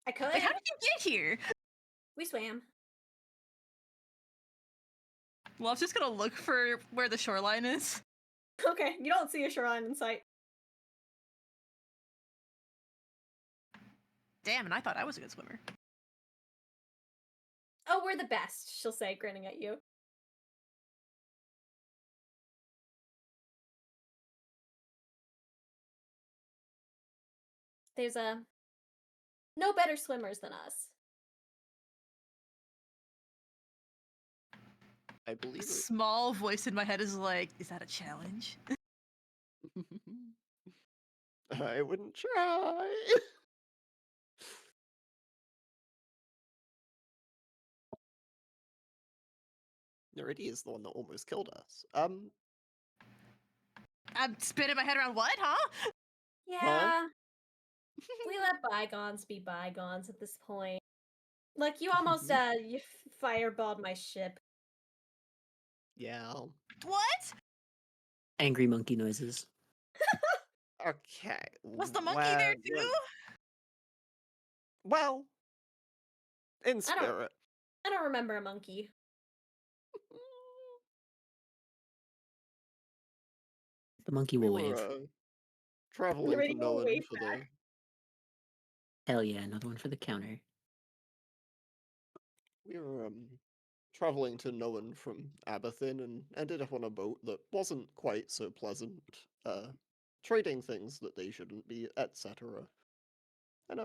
I could. Wait, how did you get here? We swam. Well, I was just gonna look for where the shoreline is. Okay, you don't see a shoreline in sight. Damn, and I thought I was a good swimmer. Oh, we're the best, she'll say, grinning at you. There's no better swimmers than us. I A believe it. small voice in my head is like, is that a challenge? I wouldn't try. Nerdy is the one that almost killed us. I'm spinning my head around what, huh? Yeah. We let bygones be bygones at this point. Look, you almost, you fireballed my ship. Yeah. What? Angry monkey noises. Okay. Was the monkey there too? Well, in I don't- spirit. I don't remember a monkey. The monkey We will were wave. traveling Ready to to go Nowen wave for back. Hell yeah, another one for the counter. we were traveling to Nowen from Abathin and ended up on a boat that wasn't quite so pleasant. trading things that they shouldn't be, etc. And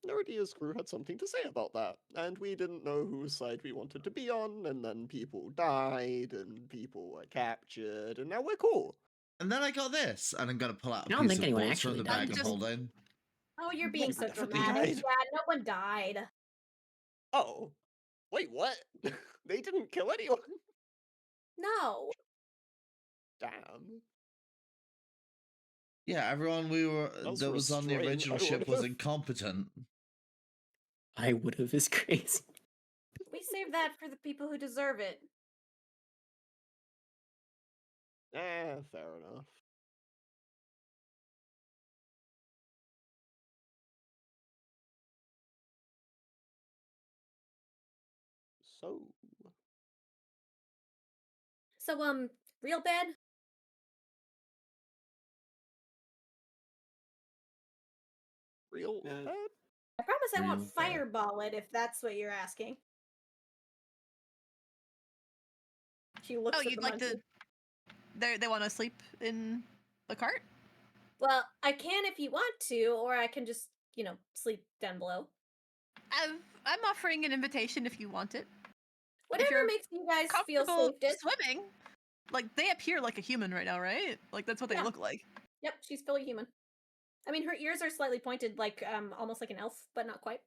Neridia's crew had something to say about that, and we didn't know whose side we wanted to be on, and then people died, and people were captured, and now we're cool. And then I got this, and I'm gonna pull out I a don't piece think of anyone bolts from actually the died. bag I'm Just- holding. Oh, you're being so definitely dramatic. died. Yeah, no one died. Oh, wait, what? They didn't kill anyone? No. Damn. Yeah, everyone that was on the restrained. original I ship was would've. incompetent. I would have is crazy. We save that for the people who deserve it. Fair enough. So, So, real bad? real Yeah. bad? I promise I won't Real bad. fireball it if that's what you're asking. She looks Oh, at you'd the like monkey. to? They want to sleep in the cart? Well, I can if you want to, or I can just, sleep down below. I'm offering an invitation if you want it. Whatever you're makes you guys feel Comfortable safest. swimming. Like they appear like a human right now, right? Like that's what they Yeah. look like. Yep, she's fully human. I mean, her ears are slightly pointed, like almost like an elf, but not quite.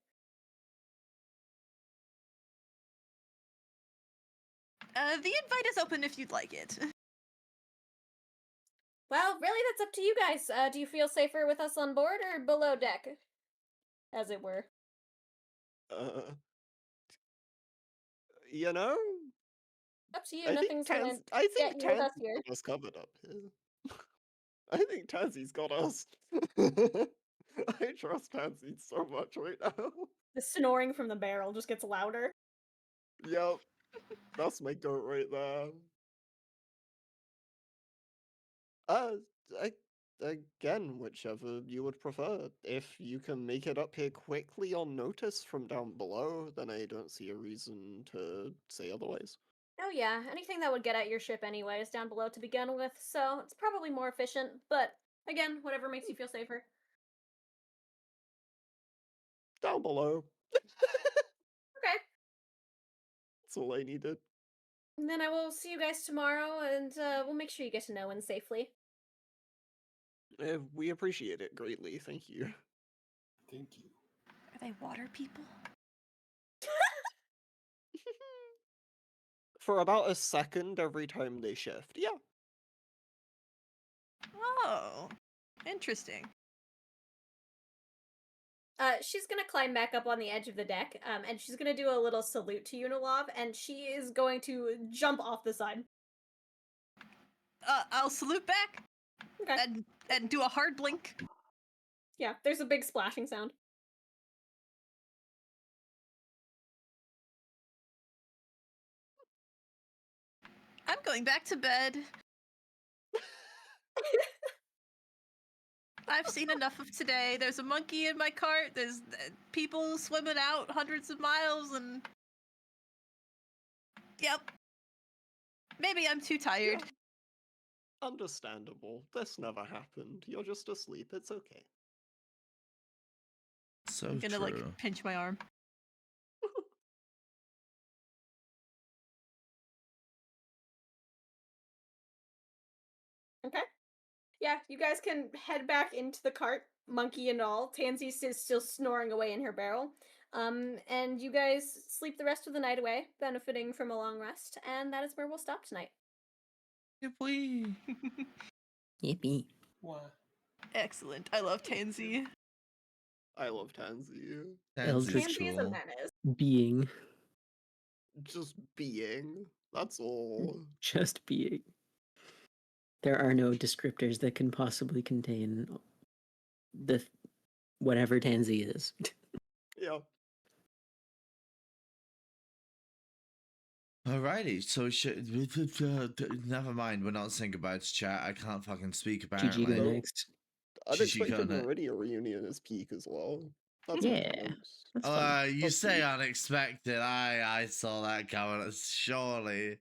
The invite is open if you'd like it. Well, really, that's up to you guys. Do you feel safer with us on board or below deck, as it were? You know, Up to you. I Nothing's think gonna I get think you with us Tansy here. got us covered up here. I think Tansy's got us. I trust Tansy so much right now. The snoring from the barrel just gets louder. Yep, that's my goat right there. I, again, whichever you would prefer. If you can make it up here quickly on notice from down below, then I don't see a reason to say otherwise. Oh yeah, anything that would get at your ship anyway is down below to begin with, so it's probably more efficient, but again, whatever makes you feel safer. Down below. Okay. That's all I needed. And then I will see you guys tomorrow, and we'll make sure you get to Nowen safely. We appreciate it greatly, thank you. Thank you. Are they water people? For about a second every time they shift, yeah. Oh, interesting. She's gonna climb back up on the edge of the deck, and she's gonna do a little salute to you, Nellav, and she is going to jump off the side. I'll salute back Okay. and do a hard blink. Yeah, there's a big splashing sound. I'm going back to bed. I've seen enough of today. There's a monkey in my cart. There's people swimming out hundreds of miles, and yep. Maybe I'm too tired. Yeah. Understandable. This never happened. You're just asleep. It's okay. So I'm gonna true. like pinch my arm. Okay. Yeah, you guys can head back into the cart, monkey and all. Tansy is still snoring away in her barrel. And you guys sleep the rest of the night away, benefiting from a long rest, and that is where we'll stop tonight. If we... Yippee. Why? Excellent. I love Tansy. I love Tansy. Eldritch Tansy is a cool. menace. Being. Just being. That's all. Just being. There are no descriptors that can possibly contain the whatever Tansy is. Yeah. Alrighty, so never mind. We're not saying goodbye to chat. I can't fucking speak GG apparently. go No. next. Unexpected gonna- Meridia reunion is peak as well. That's Yeah. nice. That's fun. You That's say sweet. unexpected. I saw that coming. Surely.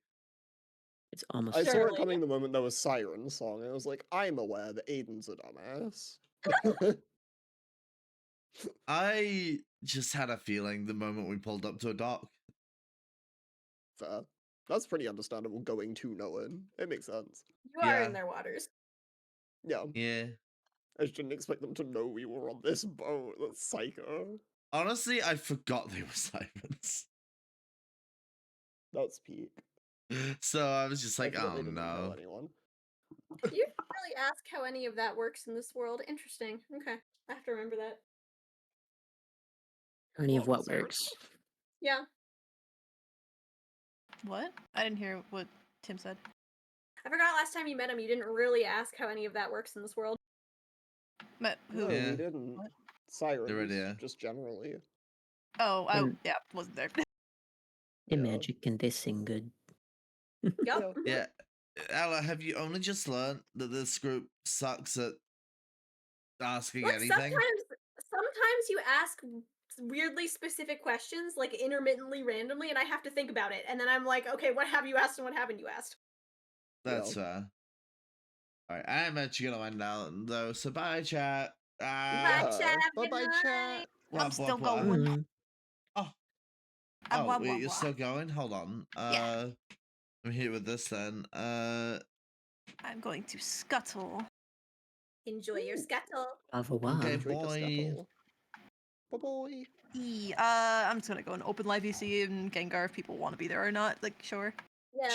It's almost I saw Surely. it coming the moment there was Siren song. I was like, I'm aware that Aiden's a dumbass. I just had a feeling the moment we pulled up to a dock. Fair. That's pretty understandable going to Nowen. It makes sense. You are Yeah. in their waters. Yeah. Yeah. I just didn't expect them to know we were on this boat. That's psycho. Honestly, I forgot they were Simons. That's peak. So I was just I like, forgot oh they didn't tell no. anyone. You didn't really ask how any of that works in this world. Interesting. Okay. I have to remember that. Any of What, what Siren works. stuff? Yeah. What? I didn't hear what Tim said. I forgot last time you met him, you didn't really ask how any of that works in this world. But who? No, Yeah. we didn't. What? Sirens, idea. just generally. Oh, And- yeah, wasn't there. The Yeah. magic and they sing good. Yup. Yeah. mhm. Yeah. Ella, have you only just learned that this group sucks at asking Like anything? sometimes you ask weirdly specific questions, like intermittently, randomly, and I have to think about it. And then I'm like, okay, what have you asked and what haven't you asked? That's fair. Alright, I'm actually gonna end out though, so bye chat. Bye, chat. Have a good Bye-bye, night. chat. Wah, I'm still wah, wah. going. Mm. Oh, Wah, wah, wait, you're wah. still going? Hold on. Yeah. I'm here with this then. I'm going to scuttle. Enjoy your Ooh. scuttle. Lava Okay, Enjoy the boy. scuttle. Bye-bye. I'm just gonna go and open live EC and Gengar if people want to be there or not. Like, sure.